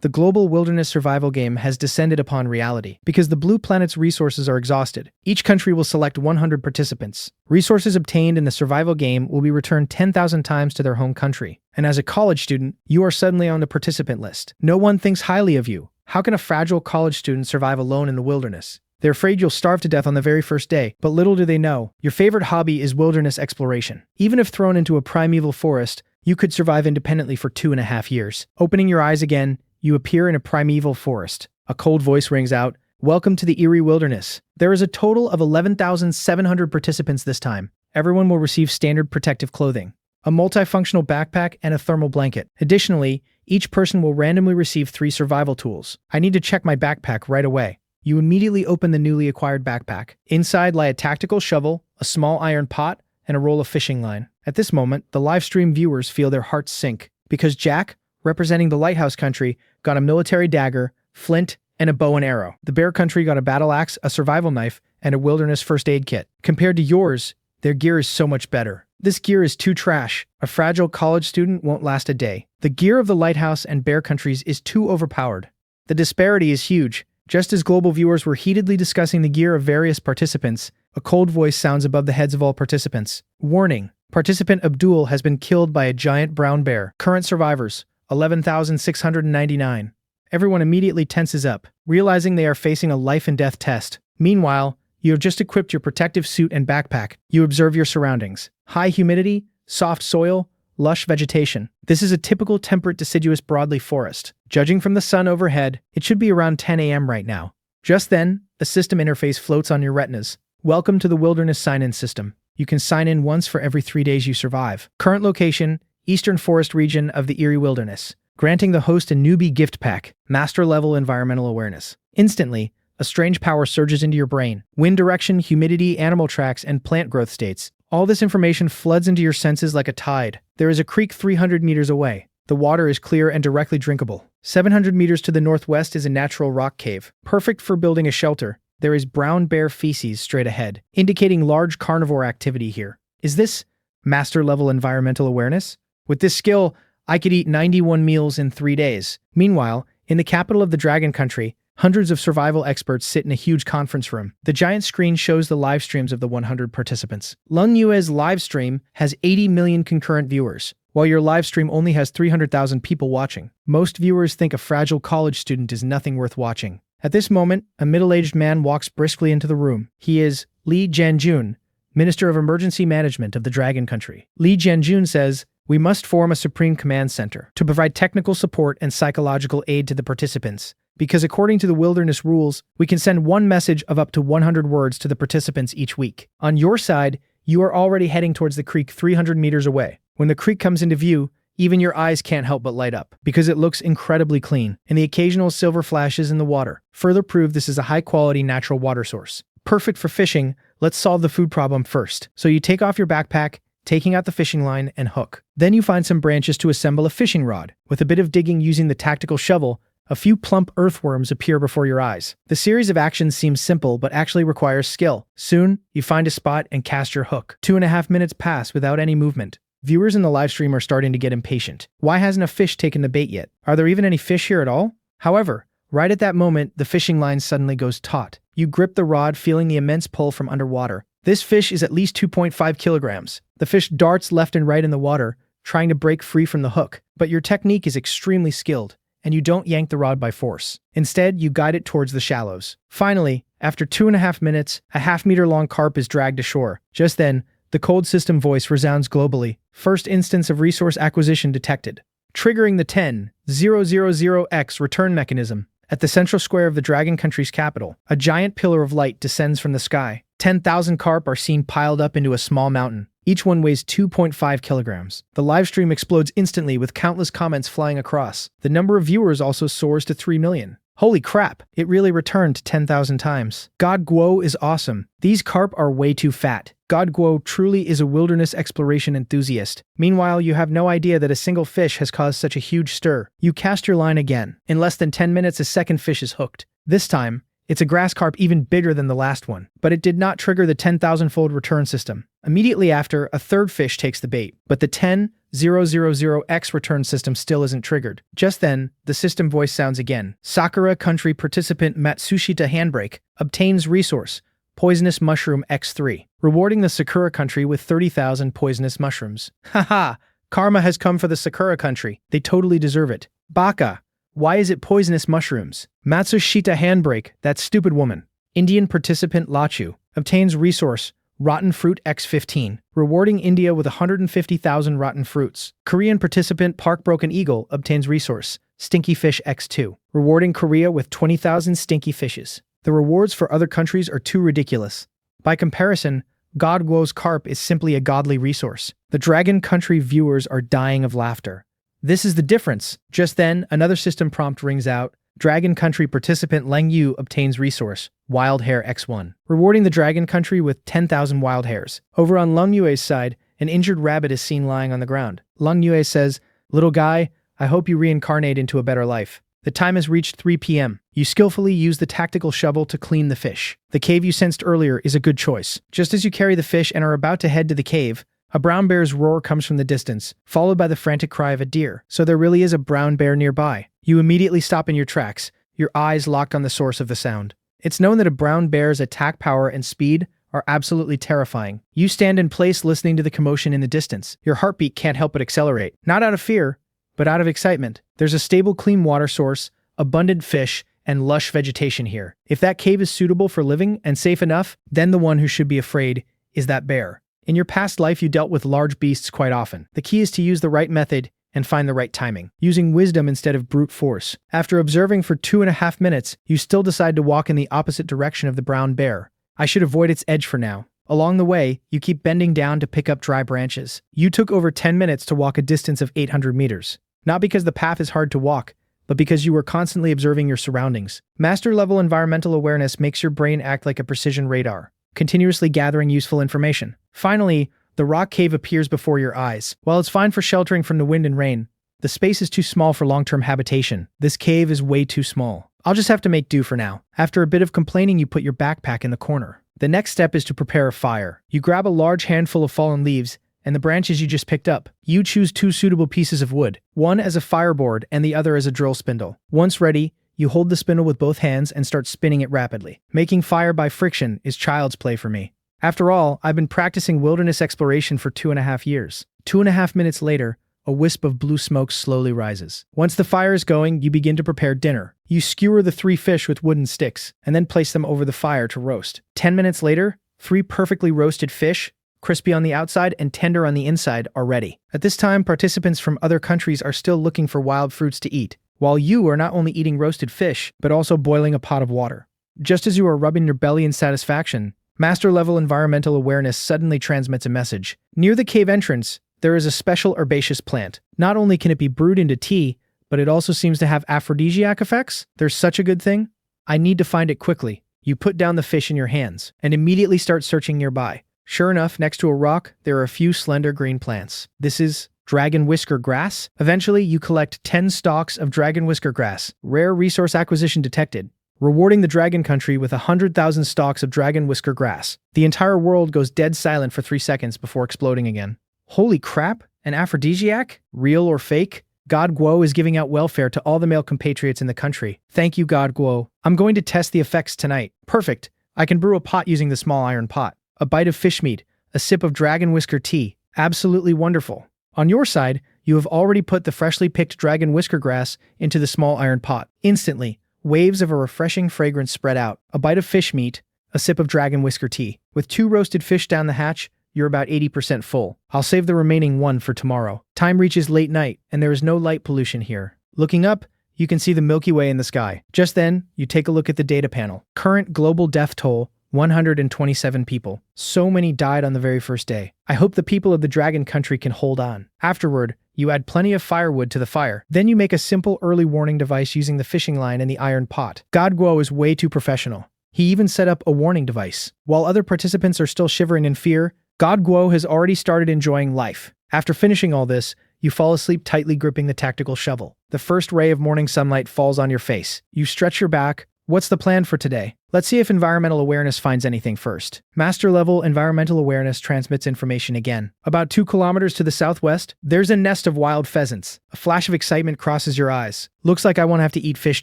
The global wilderness survival game has descended upon reality. Because the blue planet's resources are exhausted, each country will select 100 participants. Resources obtained in the survival game will be returned 10,000 times to their home country. And as a college student, you are suddenly on the participant list. No one thinks highly of you. How can a fragile college student survive alone in the wilderness? They're afraid you'll starve to death on the very first day, but little do they know, your favorite hobby is wilderness exploration. Even if thrown into a primeval forest, you could survive independently for 2.5 years. Opening your eyes again, you appear in a primeval forest. A cold voice rings out, "Welcome to the eerie wilderness." There is a total of 11,700 participants this time. Everyone will receive standard protective clothing, a multifunctional backpack, and a thermal blanket. Additionally, each person will randomly receive 3 survival tools. I need to check my backpack right away. You immediately open the newly acquired backpack. Inside lie a tactical shovel, a small iron pot, and a roll of fishing line. At this moment, the live stream viewers feel their hearts sink, because Jack, representing the lighthouse country, got a military dagger, flint, and a bow and arrow. The bear country got a battle axe, a survival knife, and a wilderness first aid kit. Compared to yours, their gear is so much better. This gear is too trash. A fragile college student won't last a day. The gear of the lighthouse and bear countries is too overpowered. The disparity is huge. Just as global viewers were heatedly discussing the gear of various participants, a cold voice sounds above the heads of all participants. Warning: Participant Abdul has been killed by a giant brown bear. Current survivors, 11,699. Everyone immediately tenses up, realizing they are facing a life-and-death test. Meanwhile, you have just equipped your protective suit and backpack. You observe your surroundings. High humidity, soft soil, lush vegetation. This is a typical temperate deciduous broadleaf forest. Judging from the sun overhead, it should be around 10 a.m. right now. Just then, a system interface floats on your retinas. Welcome to the Wilderness Sign-In System. You can sign in once for every 3 days you survive. Current location, Eastern Forest region of the Erie Wilderness. Granting the host a newbie gift pack, master-level environmental awareness. Instantly, a strange power surges into your brain. Wind direction, humidity, animal tracks, and plant growth states. All this information floods into your senses like a tide. There is a creek 300 meters away. The water is clear and directly drinkable. 700 meters to the northwest is a natural rock cave, perfect for building a shelter. There is brown bear feces straight ahead, indicating large carnivore activity here. Is this master-level environmental awareness? With this skill, I could eat 91 meals in 3 days. Meanwhile, in the capital of the Dragon Country, hundreds of survival experts sit in a huge conference room. The giant screen shows the live streams of the 100 participants. Lung Yue's live stream has 80 million concurrent viewers, while your live stream only has 300,000 people watching. Most viewers think a fragile college student is nothing worth watching. At this moment, a middle-aged man walks briskly into the room. He is Li Jianjun, Minister of Emergency Management of the Dragon Country. Li Jianjun says, "We must form a Supreme Command Center to provide technical support and psychological aid to the participants. Because according to the wilderness rules, we can send one message of up to 100 words to the participants each week. On your side, you are already heading towards the creek 300 meters away. When the creek comes into view, even your eyes can't help but light up, because it looks incredibly clean, and the occasional silver flashes in the water further prove this is a high-quality natural water source. Perfect for fishing. Let's solve the food problem first." So you take off your backpack, taking out the fishing line and hook. Then you find some branches to assemble a fishing rod. With a bit of digging using the tactical shovel, a few plump earthworms appear before your eyes. The series of actions seems simple, but actually requires skill. Soon, you find a spot and cast your hook. 2.5 minutes pass without any movement. Viewers in the livestream are starting to get impatient. Why hasn't a fish taken the bait yet? Are there even any fish here at all? However, right at that moment, the fishing line suddenly goes taut. You grip the rod, feeling the immense pull from underwater. This fish is at least 2.5 kilograms. The fish darts left and right in the water, trying to break free from the hook. But your technique is extremely skilled, and you don't yank the rod by force. Instead, you guide it towards the shallows. Finally, after 2.5 minutes, a half-meter-long carp is dragged ashore. Just then, the cold system voice resounds globally. First instance of resource acquisition detected. Triggering the 10,000X return mechanism. At the central square of the Dragon Country's capital, a giant pillar of light descends from the sky. 10,000 carp are seen piled up into a small mountain. Each one weighs 2.5 kilograms. The livestream explodes instantly with countless comments flying across. The number of viewers also soars to 3 million. Holy crap, it really returned 10,000 times. God Guo is awesome. These carp are way too fat. God Guo truly is a wilderness exploration enthusiast. Meanwhile, you have no idea that a single fish has caused such a huge stir. You cast your line again. In less than 10 minutes, a second fish is hooked. This time, it's a grass carp even bigger than the last one. But it did not trigger the 10,000-fold return system. Immediately after, a third fish takes the bait. But the 10 000X return system still isn't triggered. Just then, the system voice sounds again. Sakura country participant Matsushita Handbrake obtains resource, poisonous mushroom X3, rewarding the Sakura country with 30,000 poisonous mushrooms. Haha, karma has come for the Sakura country. They totally deserve it. Baka, why is it poisonous mushrooms? Matsushita Handbrake, that stupid woman. Indian participant Lachu obtains resource, rotten fruit X15, rewarding India with 150,000 rotten fruits. Korean participant Park Broken Eagle obtains resource, stinky fish X2, rewarding Korea with 20,000 stinky fishes. The rewards for other countries are too ridiculous. By comparison, God Guo's carp is simply a godly resource. The Dragon Country viewers are dying of laughter. This is the difference. Just then, another system prompt rings out. Dragon Country participant Leng Yu obtains resource, Wild Hare X1, rewarding the Dragon Country with 10,000 wild hares. Over on Leng Yue's side, an injured rabbit is seen lying on the ground. Leng Yue says, "Little guy, I hope you reincarnate into a better life." The time has reached 3 p.m. You skillfully use the tactical shovel to clean the fish. The cave you sensed earlier is a good choice. Just as you carry the fish and are about to head to the cave, a brown bear's roar comes from the distance, followed by the frantic cry of a deer. So there really is a brown bear nearby. You immediately stop in your tracks, your eyes locked on the source of the sound. It's known that a brown bear's attack power and speed are absolutely terrifying. You stand in place listening to the commotion in the distance. Your heartbeat can't help but accelerate. Not out of fear, but out of excitement. There's a stable, clean water source, abundant fish, and lush vegetation here. If that cave is suitable for living and safe enough, then the one who should be afraid is that bear. In your past life, you dealt with large beasts quite often. The key is to use the right method and find the right timing, using wisdom instead of brute force. After observing for 2.5 minutes, you still decide to walk in the opposite direction of the brown bear. I should avoid its edge for now. Along the way, you keep bending down to pick up dry branches. You took over 10 minutes to walk a distance of 800 meters. Not because the path is hard to walk, but because you were constantly observing your surroundings. Master-level environmental awareness makes your brain act like a precision radar, continuously gathering useful information. Finally, the rock cave appears before your eyes. While it's fine for sheltering from the wind and rain, the space is too small for long-term habitation. This cave is way too small. I'll just have to make do for now. After a bit of complaining, you put your backpack in the corner. The next step is to prepare a fire. You grab a large handful of fallen leaves and the branches you just picked up. You choose 2 suitable pieces of wood, one as a fireboard and the other as a drill spindle. Once ready, you hold the spindle with both hands and start spinning it rapidly. Making fire by friction is child's play for me. After all, I've been practicing wilderness exploration for 2.5 years. 2.5 minutes later, a wisp of blue smoke slowly rises. Once the fire is going, you begin to prepare dinner. You skewer the 3 fish with wooden sticks, and then place them over the fire to roast. 10 minutes later, 3 perfectly roasted fish, crispy on the outside and tender on the inside, are ready. At this time, participants from other countries are still looking for wild fruits to eat, while you are not only eating roasted fish, but also boiling a pot of water. Just as you are rubbing your belly in satisfaction, master-level environmental awareness suddenly transmits a message. Near the cave entrance, there is a special herbaceous plant. Not only can it be brewed into tea, but it also seems to have aphrodisiac effects. There's such a good thing. I need to find it quickly. You put down the fish in your hands and immediately start searching nearby. Sure enough, next to a rock, there are a few slender green plants. This is dragon whisker grass. Eventually, you collect 10 stalks of dragon whisker grass. Rare resource acquisition detected, rewarding the Dragon Country with 100,000 stalks of dragon whisker grass. The entire world goes dead silent for 3 seconds before exploding again. Holy crap, an aphrodisiac? Real or fake? God Guo is giving out welfare to all the male compatriots in the country. Thank you, God Guo. I'm going to test the effects tonight. Perfect. I can brew a pot using the small iron pot. A bite of fish meat, a sip of dragon whisker tea. Absolutely wonderful. On your side, you have already put the freshly picked dragon whisker grass into the small iron pot. Instantly, waves of a refreshing fragrance spread out. A bite of fish meat, a sip of dragon whisker tea. With 2 roasted fish down the hatch, you're about 80% full. I'll save the remaining 1 for tomorrow. Time reaches late night, and there is no light pollution here. Looking up, you can see the Milky Way in the sky. Just then, you take a look at the data panel. Current global death toll, 127 people. So many died on the very first day. I hope the people of the Dragon Country can hold on. Afterward, you add plenty of firewood to the fire. Then you make a simple early warning device using the fishing line and the iron pot. God Guo is way too professional. He even set up a warning device. While other participants are still shivering in fear, God Guo has already started enjoying life. After finishing all this, you fall asleep tightly gripping the tactical shovel. The first ray of morning sunlight falls on your face. You stretch your back. What's the plan for today? Let's see if environmental awareness finds anything first. Master level environmental awareness transmits information again. About 2 kilometers to the southwest, there's a nest of wild pheasants. A flash of excitement crosses your eyes. Looks like I won't have to eat fish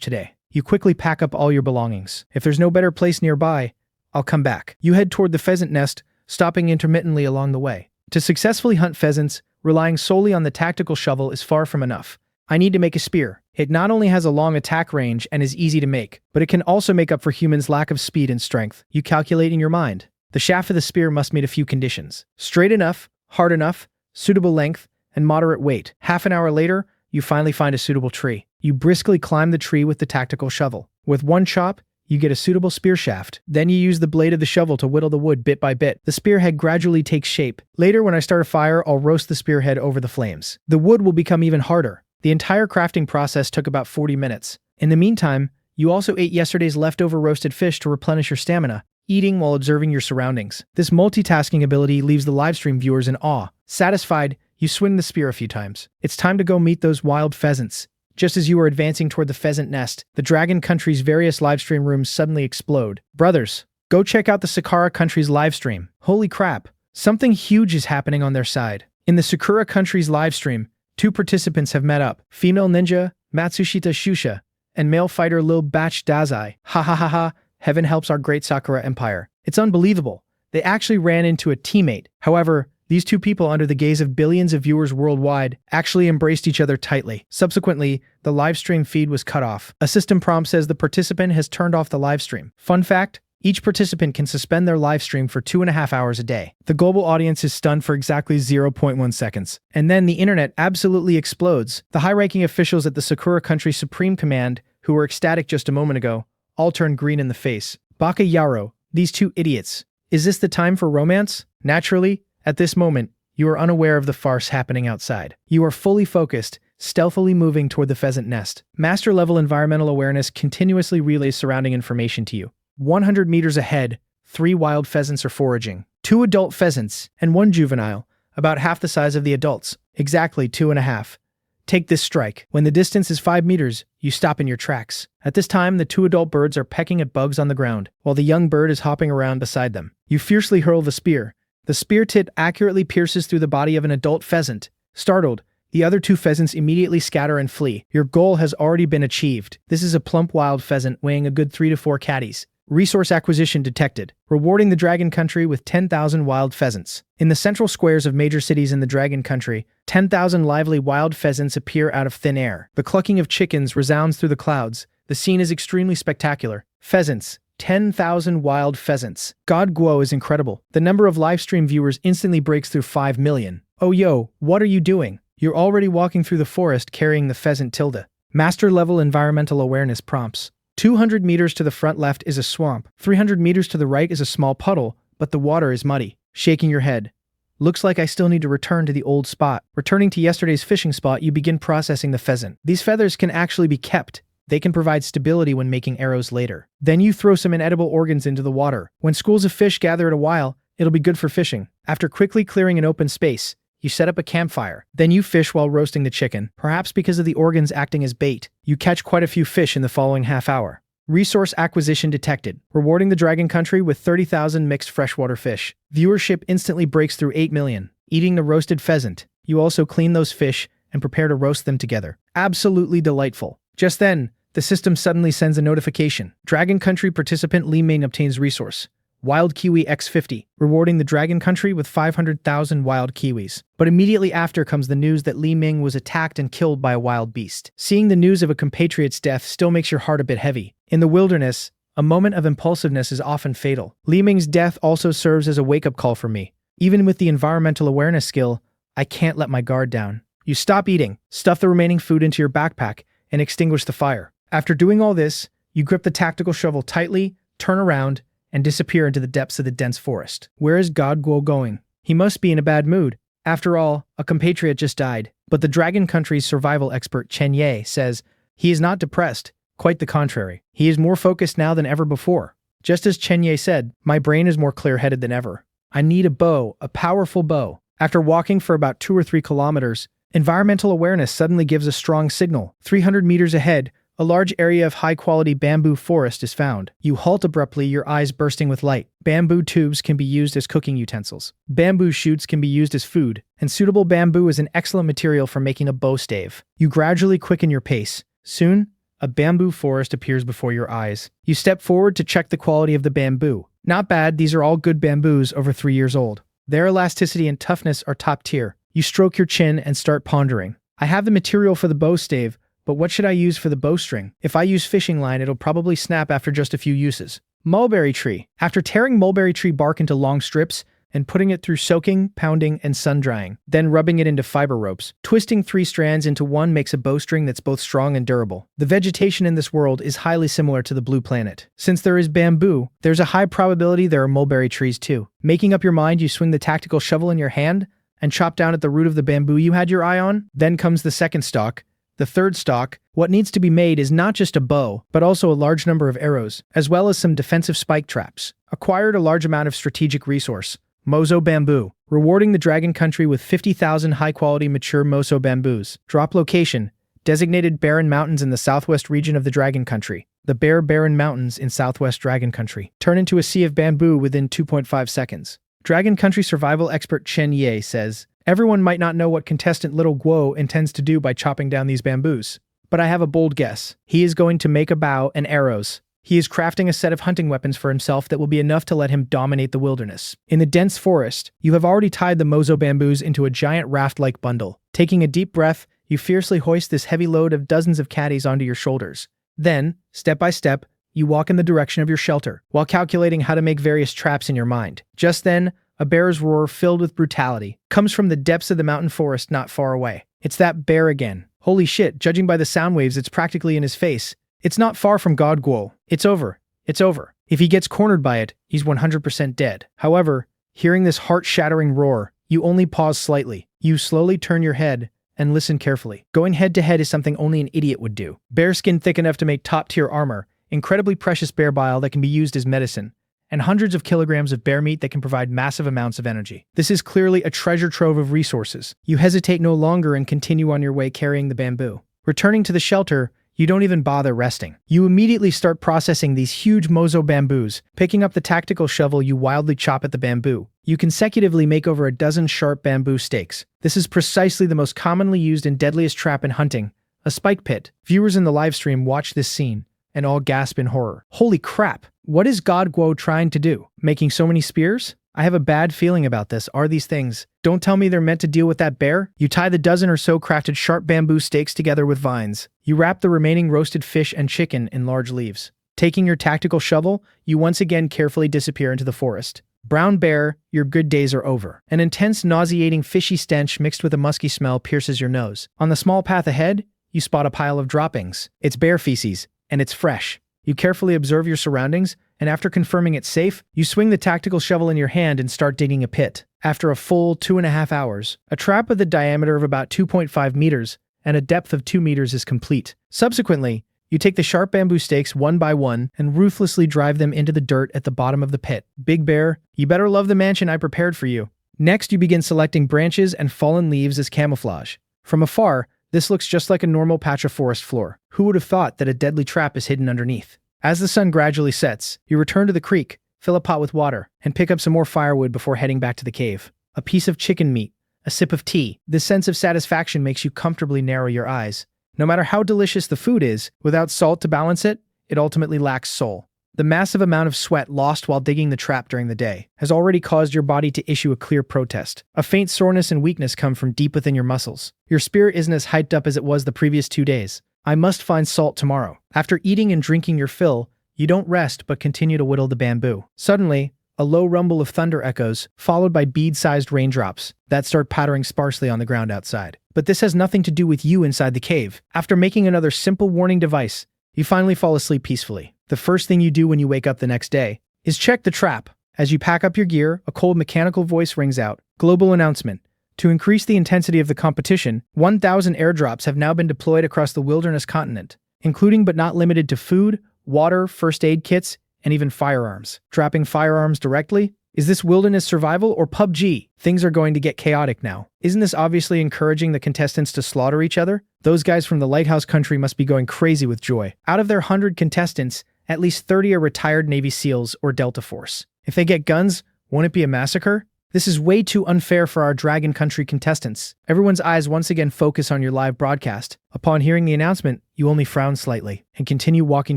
today. You quickly pack up all your belongings. If there's no better place nearby, I'll come back. You head toward the pheasant nest, stopping intermittently along the way. To successfully hunt pheasants, relying solely on the tactical shovel is far from enough. I need to make a spear. It not only has a long attack range and is easy to make, but it can also make up for humans' lack of speed and strength. You calculate in your mind. The shaft of the spear must meet a few conditions. Straight enough, hard enough, suitable length, and moderate weight. Half an hour later, you finally find a suitable tree. You briskly climb the tree with the tactical shovel. With one chop, you get a suitable spear shaft. Then you use the blade of the shovel to whittle the wood bit by bit. The spearhead gradually takes shape. Later, when I start a fire, I'll roast the spearhead over the flames. The wood will become even harder. The entire crafting process took about 40 minutes. In the meantime, you also ate yesterday's leftover roasted fish to replenish your stamina, eating while observing your surroundings. This multitasking ability leaves the livestream viewers in awe. Satisfied, you swing the spear a few times. It's time to go meet those wild pheasants. Just as you are advancing toward the pheasant nest, the Dragon Country's various livestream rooms suddenly explode. Brothers, go check out the Sakura Country's livestream. Holy crap, something huge is happening on their side. In the Sakura Country's livestream, 2 participants have met up. Female ninja, Matsushita Shusha, and male fighter Lil Batch Dazai. Ha ha ha ha, heaven helps our great Sakura Empire. It's unbelievable. They actually ran into a teammate. However, these 2 people, under the gaze of billions of viewers worldwide, actually embraced each other tightly. Subsequently, the livestream feed was cut off. A system prompt says the participant has turned off the livestream. Fun fact, each participant can suspend their livestream for 2.5 hours a day. The global audience is stunned for exactly 0.1 seconds. And then the internet absolutely explodes. The high-ranking officials at the Sakura Country Supreme Command, who were ecstatic just a moment ago, all turned green in the face. Baka Yaro, these 2 idiots. Is this the time for romance? Naturally, at this moment, you are unaware of the farce happening outside. You are fully focused, stealthily moving toward the pheasant nest. Master-level environmental awareness continuously relays surrounding information to you. 100 meters ahead, 3 wild pheasants are foraging. 2 adult pheasants and 1 juvenile, about half the size of the adults. Exactly 2.5. Take this strike. When the distance is 5 meters, you stop in your tracks. At this time, the 2 adult birds are pecking at bugs on the ground, while the young bird is hopping around beside them. You fiercely hurl the spear. The spear tip accurately pierces through the body of an adult pheasant. Startled, the other 2 pheasants immediately scatter and flee. Your goal has already been achieved. This is a plump wild pheasant weighing a good 3 to 4 catties. Resource acquisition detected, rewarding the Dragon Country with 10,000 wild pheasants. In the central squares of major cities in the Dragon Country, 10,000 lively wild pheasants appear out of thin air. The clucking of chickens resounds through the clouds. The scene is extremely spectacular. Pheasants. 10,000 wild pheasants. God Guo is incredible. The number of livestream viewers instantly breaks through 5 million. Oh yo, what are you doing? You're already walking through the forest carrying the pheasant Tilda. Master-level environmental awareness prompts. 200 meters to the front left is a swamp. 300 meters to the right is a small puddle, but the water is muddy. Shaking your head. Looks like I still need to return to the old spot. Returning to yesterday's fishing spot, you begin processing the pheasant. These feathers can actually be kept. They can provide stability when making arrows later. Then you throw some inedible organs into the water. When schools of fish gather at a while, it'll be good for fishing. After quickly clearing an open space, you set up a campfire. Then you fish while roasting the chicken. Perhaps because of the organs acting as bait, you catch quite a few fish in the following half hour. Resource acquisition detected, rewarding the Dragon Country with 30,000 mixed freshwater fish. Viewership instantly breaks through 8 million. Eating the roasted pheasant. You also clean those fish and prepare to roast them together. Absolutely delightful. Just then, the system suddenly sends a notification. Dragon Country participant Li Ming obtains resource. Wild Kiwi X50, rewarding the Dragon Country with 500,000 wild kiwis. But immediately after comes the news that Li Ming was attacked and killed by a wild beast. Seeing the news of a compatriot's death still makes your heart a bit heavy. In the wilderness, a moment of impulsiveness is often fatal. Li Ming's death also serves as a wake-up call for me. Even with the environmental awareness skill, I can't let my guard down. You stop eating, stuff the remaining food into your backpack, and extinguish the fire. After doing all this, you grip the tactical shovel tightly, turn around, and disappear into the depths of the dense forest. Where is God Guo going? He must be in a bad mood. After all, a compatriot just died. But the Dragon Country's survival expert Chen Ye says he is not depressed, quite the contrary. He is more focused now than ever before. Just as Chen Ye said, my brain is more clear-headed than ever. I need a bow, a powerful bow. After walking for about 2 or 3 kilometers, environmental awareness suddenly gives a strong signal. 300 meters ahead, A large area of high-quality bamboo forest is found. You halt abruptly, your eyes bursting with light. Bamboo tubes can be used as cooking utensils. Bamboo shoots can be used as food, and suitable bamboo is an excellent material for making a bow stave. You gradually quicken your pace. Soon, a bamboo forest appears before your eyes. You step forward to check the quality of the bamboo. Not bad, these are all good bamboos over 3 years old. Their elasticity and toughness are top tier. You stroke your chin and start pondering. I have the material for the bow stave, but what should I use for the bowstring? If I use fishing line, it'll probably snap after just a few uses. Mulberry tree. After tearing mulberry tree bark into long strips and putting it through soaking, pounding, and sun-drying, then rubbing it into fiber ropes, twisting 3 strands into one makes a bowstring that's both strong and durable. The vegetation in this world is highly similar to the blue planet. Since there is bamboo, there's a high probability there are mulberry trees too. Making up your mind, you swing the tactical shovel in your hand and chop down at the root of the bamboo you had your eye on. Then comes the second stalk. The third stalk. What needs to be made is not just a bow, but also a large number of arrows, as well as some defensive spike traps. Acquired a large amount of strategic resource. Moso bamboo. Rewarding the Dragon Country with 50,000 high-quality mature Moso bamboos. Drop location. Designated barren mountains in the southwest region of the Dragon Country. The barren mountains in southwest Dragon Country. Turn into a sea of bamboo within 2.5 seconds. Dragon Country survival expert Chen Ye says, everyone might not know what contestant Little Guo intends to do by chopping down these bamboos. But I have a bold guess. He is going to make a bow and arrows. He is crafting a set of hunting weapons for himself that will be enough to let him dominate the wilderness. In the dense forest, you have already tied the Moso bamboos into a giant raft-like bundle. Taking a deep breath, you fiercely hoist this heavy load of dozens of caddies onto your shoulders. Then, step by step, you walk in the direction of your shelter, while calculating how to make various traps in your mind. Just then, a bear's roar filled with brutality comes from the depths of the mountain forest not far away. It's that bear again. Holy shit, judging by the sound waves, it's practically in his face. It's not far from God Guo. It's over. It's over. If he gets cornered by it, he's 100% dead. However, hearing this heart-shattering roar, you only pause slightly. You slowly turn your head and listen carefully. Going head-to-head is something only an idiot would do. Bear skin thick enough to make top-tier armor, incredibly precious bear bile that can be used as medicine, and hundreds of kilograms of bear meat that can provide massive amounts of energy. This is clearly a treasure trove of resources. You hesitate no longer and continue on your way carrying the bamboo. Returning to the shelter, you don't even bother resting. You immediately start processing these huge Moso bamboos. Picking up the tactical shovel, you wildly chop at the bamboo. You consecutively make over a dozen sharp bamboo stakes. This is precisely the most commonly used and deadliest trap in hunting, a spike pit. Viewers in the livestream watch this scene and all gasp in horror. Holy crap! What is God Guo trying to do? Making so many spears? I have a bad feeling about this. Are these things? Don't tell me they're meant to deal with that bear? You tie the dozen or so crafted sharp bamboo stakes together with vines. You wrap the remaining roasted fish and chicken in large leaves. Taking your tactical shovel, you once again carefully disappear into the forest. Brown bear, your good days are over. An intense, nauseating, fishy stench mixed with a musky smell pierces your nose. On the small path ahead, you spot a pile of droppings. It's bear feces, and it's fresh. You carefully observe your surroundings, and after confirming it's safe, you swing the tactical shovel in your hand and start digging a pit. After a full 2.5 hours, a trap with a diameter of about 2.5 meters and a depth of 2 meters is complete. Subsequently, you take the sharp bamboo stakes one by one and ruthlessly drive them into the dirt at the bottom of the pit. Big Bear, you better love the mansion I prepared for you. Next, you begin selecting branches and fallen leaves as camouflage. From afar, this looks just like a normal patch of forest floor. Who would have thought that a deadly trap is hidden underneath? As the sun gradually sets, you return to the creek, fill a pot with water, and pick up some more firewood before heading back to the cave. A piece of chicken meat, a sip of tea. This sense of satisfaction makes you comfortably narrow your eyes. No matter how delicious the food is, without salt to balance it, it ultimately lacks soul. The massive amount of sweat lost while digging the trap during the day has already caused your body to issue a clear protest. A faint soreness and weakness come from deep within your muscles. Your spirit isn't as hyped up as it was the previous 2 days. I must find salt tomorrow. After eating and drinking your fill, you don't rest but continue to whittle the bamboo. Suddenly, a low rumble of thunder echoes, followed by bead-sized raindrops that start pattering sparsely on the ground outside. But this has nothing to do with you inside the cave. After making another simple warning device, you finally fall asleep peacefully. The first thing you do when you wake up the next day is check the trap. As you pack up your gear, a cold mechanical voice rings out. Global announcement. To increase the intensity of the competition, 1,000 airdrops have now been deployed across the wilderness continent, including but not limited to food, water, first aid kits, and even firearms. Dropping firearms directly Is this wilderness survival or PUBG? Things are going to get chaotic now. Isn't this obviously encouraging the contestants to slaughter each other? Those guys from the lighthouse country must be going crazy with joy. Out of their 100 contestants, at least 30 are retired Navy SEALs or Delta Force. If they get guns, won't it be a massacre? This is way too unfair for our Dragon Country contestants. Everyone's eyes once again focus on your live broadcast. Upon hearing the announcement, you only frown slightly and continue walking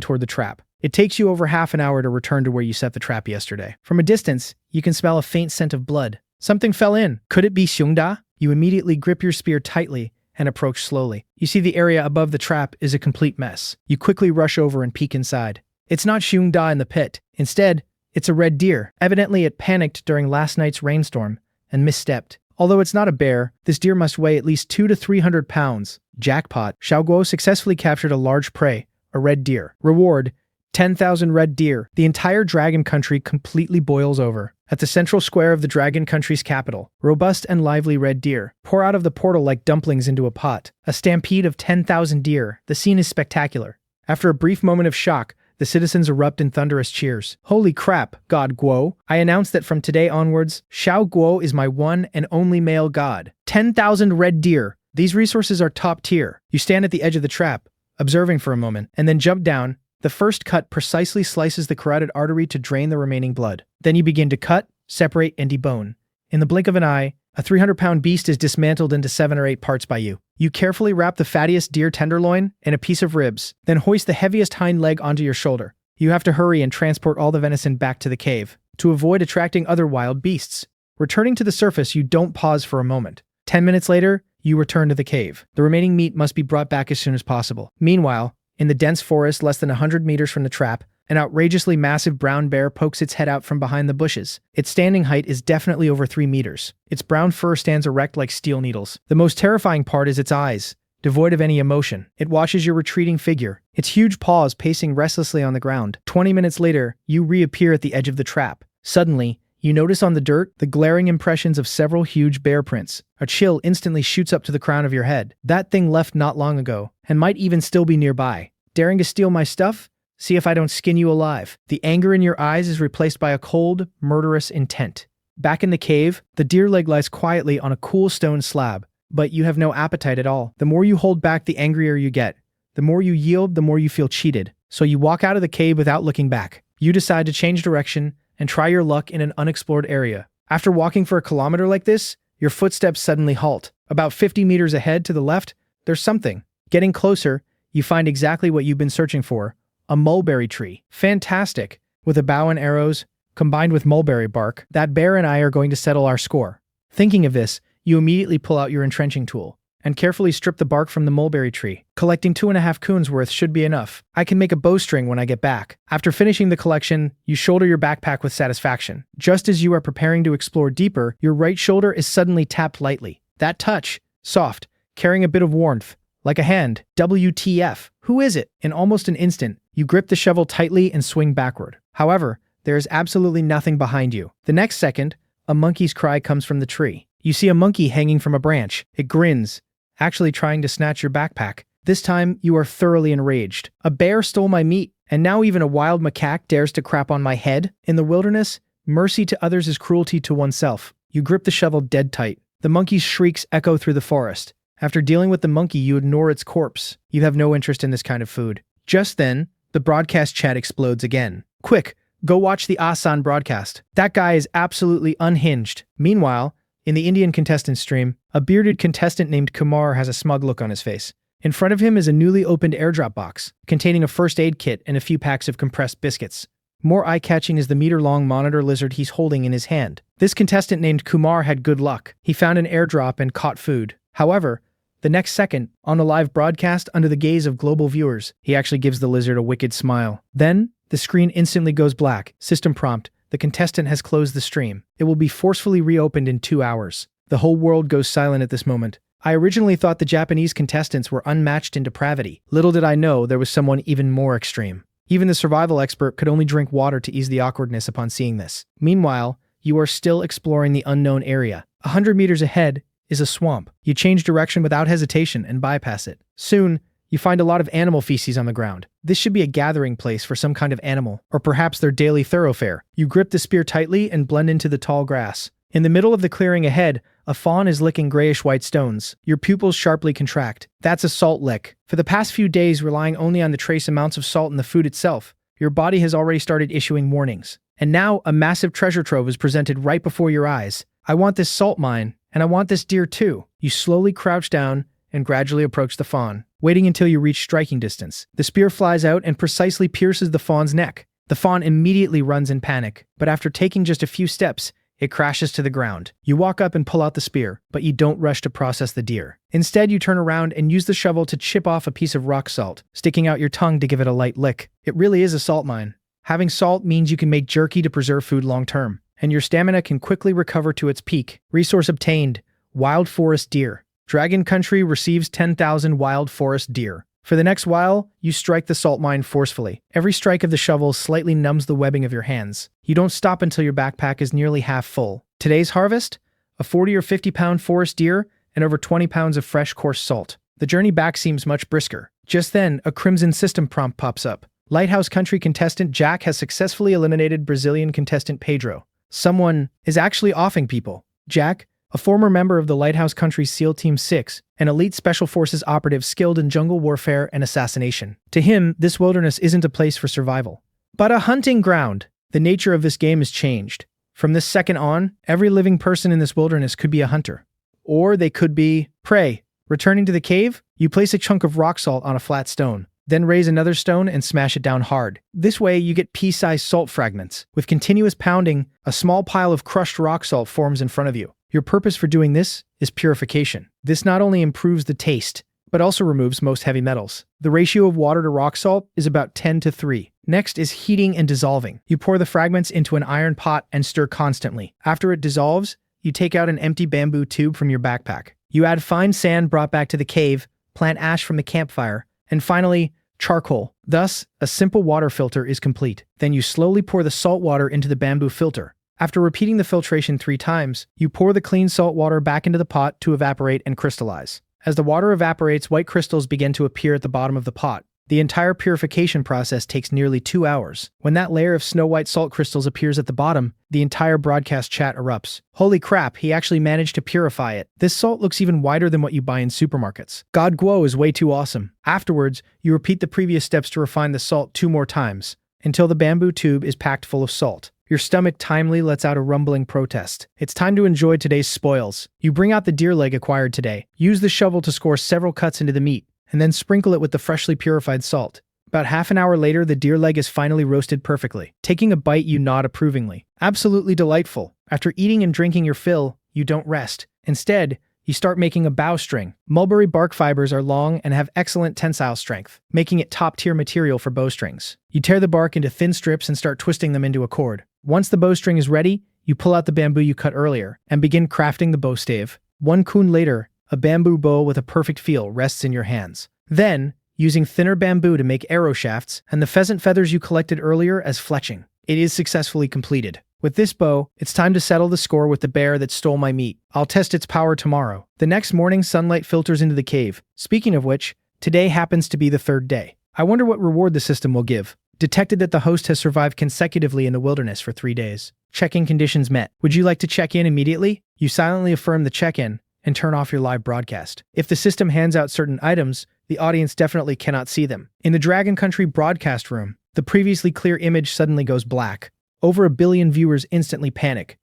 toward the trap. It takes you over half an hour to return to where you set the trap yesterday. From a distance, you can smell a faint scent of blood. Something fell in. Could it be Xiongda? You immediately grip your spear tightly and approach slowly. You see the area above the trap is a complete mess. You quickly rush over and peek inside. It's not Xiongda in the pit. Instead, it's a red deer. Evidently, it panicked during last night's rainstorm and misstepped. Although it's not a bear, this deer must weigh at least 200 to 300 pounds. Jackpot. Xiao Guo successfully captured a large prey, a red deer. Reward: 10,000 red deer. The entire Dragon Country completely boils over. At the central square of the Dragon Country's capital, robust and lively red deer pour out of the portal like dumplings into a pot. A stampede of 10,000 deer. The scene is spectacular. After a brief moment of shock, the citizens erupt in thunderous cheers. Holy crap, God Guo. I announce that from today onwards, Xiao Guo is my one and only male god. 10,000 red deer. These resources are top tier. You stand at the edge of the trap, observing for a moment, and then jump down. The first cut precisely slices the carotid artery to drain the remaining blood. Then you begin to cut, separate, and debone. In the blink of an eye, a 300-pound beast is dismantled into 7 or 8 parts by you. You carefully wrap the fattiest deer tenderloin in a piece of ribs, then hoist the heaviest hind leg onto your shoulder. You have to hurry and transport all the venison back to the cave to avoid attracting other wild beasts. Returning to the surface, you don't pause for a moment. 10 minutes later, you return to the cave. The remaining meat must be brought back as soon as possible. Meanwhile, in the dense forest less than 100 meters from the trap, an outrageously massive brown bear pokes its head out from behind the bushes. Its standing height is definitely over 3 meters. Its brown fur stands erect like steel needles. The most terrifying part is its eyes, devoid of any emotion. It watches your retreating figure, its huge paws pacing restlessly on the ground. 20 minutes later, you reappear at the edge of the trap. Suddenly, you notice on the dirt the glaring impressions of several huge bear prints. A chill instantly shoots up to the crown of your head. That thing left not long ago, and might even still be nearby. Daring to steal my stuff? See if I don't skin you alive. The anger in your eyes is replaced by a cold, murderous intent. Back in the cave, the deer leg lies quietly on a cool stone slab, but you have no appetite at all. The more you hold back, the angrier you get. The more you yield, the more you feel cheated. So you walk out of the cave without looking back. You decide to change direction and try your luck in an unexplored area. After walking for a kilometer like this, your footsteps suddenly halt. About 50 meters ahead to the left, there's something. Getting closer, you find exactly what you've been searching for. A mulberry tree. Fantastic. With a bow and arrows, combined with mulberry bark, that bear and I are going to settle our score. Thinking of this, you immediately pull out your entrenching tool and carefully strip the bark from the mulberry tree. Collecting 2.5 coons worth should be enough. I can make a bowstring when I get back. After finishing the collection, you shoulder your backpack with satisfaction. Just as you are preparing to explore deeper, your right shoulder is suddenly tapped lightly. That touch, soft, carrying a bit of warmth, like a hand. WTF? Who is it? In almost an instant, you grip the shovel tightly and swing backward. However, there is absolutely nothing behind you. The next second, a monkey's cry comes from the tree. You see a monkey hanging from a branch. It grins, actually trying to snatch your backpack. This time, you are thoroughly enraged. A bear stole my meat, and now even a wild macaque dares to crap on my head? In the wilderness, mercy to others is cruelty to oneself. You grip the shovel dead tight. The monkey's shrieks echo through the forest. After dealing with the monkey, you ignore its corpse. You have no interest in this kind of food. Just then, the broadcast chat explodes again. Quick, go watch the Asan broadcast. That guy is absolutely unhinged. Meanwhile, in the Indian contestant stream, a bearded contestant named Kumar has a smug look on his face. In front of him is a newly opened airdrop box, containing a first aid kit and a few packs of compressed biscuits. More eye-catching is the meter-long monitor lizard he's holding in his hand. This contestant named Kumar had good luck. He found an airdrop and caught food. However, the next second, on a live broadcast under the gaze of global viewers, he actually gives the lizard a wicked smile. Then, the screen instantly goes black. System prompt: the contestant has closed the stream. It will be forcefully reopened in 2 hours. The whole world goes silent at this moment. I originally thought the Japanese contestants were unmatched in depravity. Little did I know there was someone even more extreme. Even the survival expert could only drink water to ease the awkwardness upon seeing this. Meanwhile, you are still exploring the unknown area. 100 meters ahead is a swamp. You change direction without hesitation and bypass it. Soon, You find a lot of animal feces on the ground. This should be a gathering place for some kind of animal, or perhaps their daily thoroughfare. You grip the spear tightly and blend into the tall grass. In the middle of the clearing ahead, a fawn is licking grayish-white stones. Your pupils sharply contract. That's a salt lick. For the past few days, relying only on the trace amounts of salt in the food itself, your body has already started issuing warnings. And now, a massive treasure trove is presented right before your eyes. I want this salt mine, and I want this deer too. You slowly crouch down and gradually approach the fawn, waiting until you reach striking distance. The spear flies out and precisely pierces the fawn's neck. The fawn immediately runs in panic, but after taking just a few steps, it crashes to the ground. You walk up and pull out the spear, but you don't rush to process the deer. Instead, you turn around and use the shovel to chip off a piece of rock salt, sticking out your tongue to give it a light lick. It really is a salt mine. Having salt means you can make jerky to preserve food long term, and your stamina can quickly recover to its peak. Resource obtained: wild forest deer. Dragon Country receives 10,000 wild forest deer. For the next while, you strike the salt mine forcefully. Every strike of the shovel slightly numbs the webbing of your hands. You don't stop until your backpack is nearly half full. Today's harvest? A 40 or 50 pound forest deer and over 20 pounds of fresh coarse salt. The journey back seems much brisker. Just then, a Crimson System prompt pops up. Lighthouse Country contestant Jack has successfully eliminated Brazilian contestant Pedro. Someone is actually offing people. Jack, a former member of the Lighthouse Country SEAL Team 6, an elite special forces operative skilled in jungle warfare and assassination. To him, this wilderness isn't a place for survival, but a hunting ground. The nature of this game has changed. From this second on, every living person in this wilderness could be a hunter. Or they could be prey. Returning to the cave, you place a chunk of rock salt on a flat stone, then raise another stone and smash it down hard. This way, you get pea-sized salt fragments. With continuous pounding, a small pile of crushed rock salt forms in front of you. Your purpose for doing this is purification. This not only improves the taste, but also removes most heavy metals. The ratio of water to rock salt is about 10:3. Next is heating and dissolving. You pour the fragments into an iron pot and stir constantly. After it dissolves, you take out an empty bamboo tube from your backpack. You add fine sand brought back to the cave, plant ash from the campfire, and finally, charcoal. Thus, a simple water filter is complete. Then you slowly pour the salt water into the bamboo filter. After repeating the filtration 3 times, you pour the clean salt water back into the pot to evaporate and crystallize. As the water evaporates, white crystals begin to appear at the bottom of the pot. The entire purification process takes nearly 2 hours. When that layer of snow-white salt crystals appears at the bottom, the entire broadcast chat erupts. Holy crap, he actually managed to purify it. This salt looks even whiter than what you buy in supermarkets. God Guo is way too awesome. Afterwards, you repeat the previous steps to refine the salt 2 more times, until the bamboo tube is packed full of salt. Your stomach timely lets out a rumbling protest. It's time to enjoy today's spoils. You bring out the deer leg acquired today. Use the shovel to score several cuts into the meat, and then sprinkle it with the freshly purified salt. About half an hour later, the deer leg is finally roasted perfectly. Taking a bite, you nod approvingly. Absolutely delightful. After eating and drinking your fill, you don't rest. Instead, you start making a bowstring. Mulberry bark fibers are long and have excellent tensile strength, making it top-tier material for bowstrings. You tear the bark into thin strips and start twisting them into a cord. Once the bowstring is ready, you pull out the bamboo you cut earlier and begin crafting the bow stave. 1 kun later, a bamboo bow with a perfect feel rests in your hands. Then, using thinner bamboo to make arrow shafts and the pheasant feathers you collected earlier as fletching, it is successfully completed. With this bow, it's time to settle the score with the bear that stole my meat. I'll test its power tomorrow. The next morning, sunlight filters into the cave. Speaking of which, today happens to be the 3rd day. I wonder what reward the system will give. Detected that the host has survived consecutively in the wilderness for 3 days. Checking conditions met. Would you like to check in immediately? You silently affirm the check-in and turn off your live broadcast. If the system hands out certain items, the audience definitely cannot see them. In the Dragon Country broadcast room, the previously clear image suddenly goes black. Over 1 billion viewers instantly panic.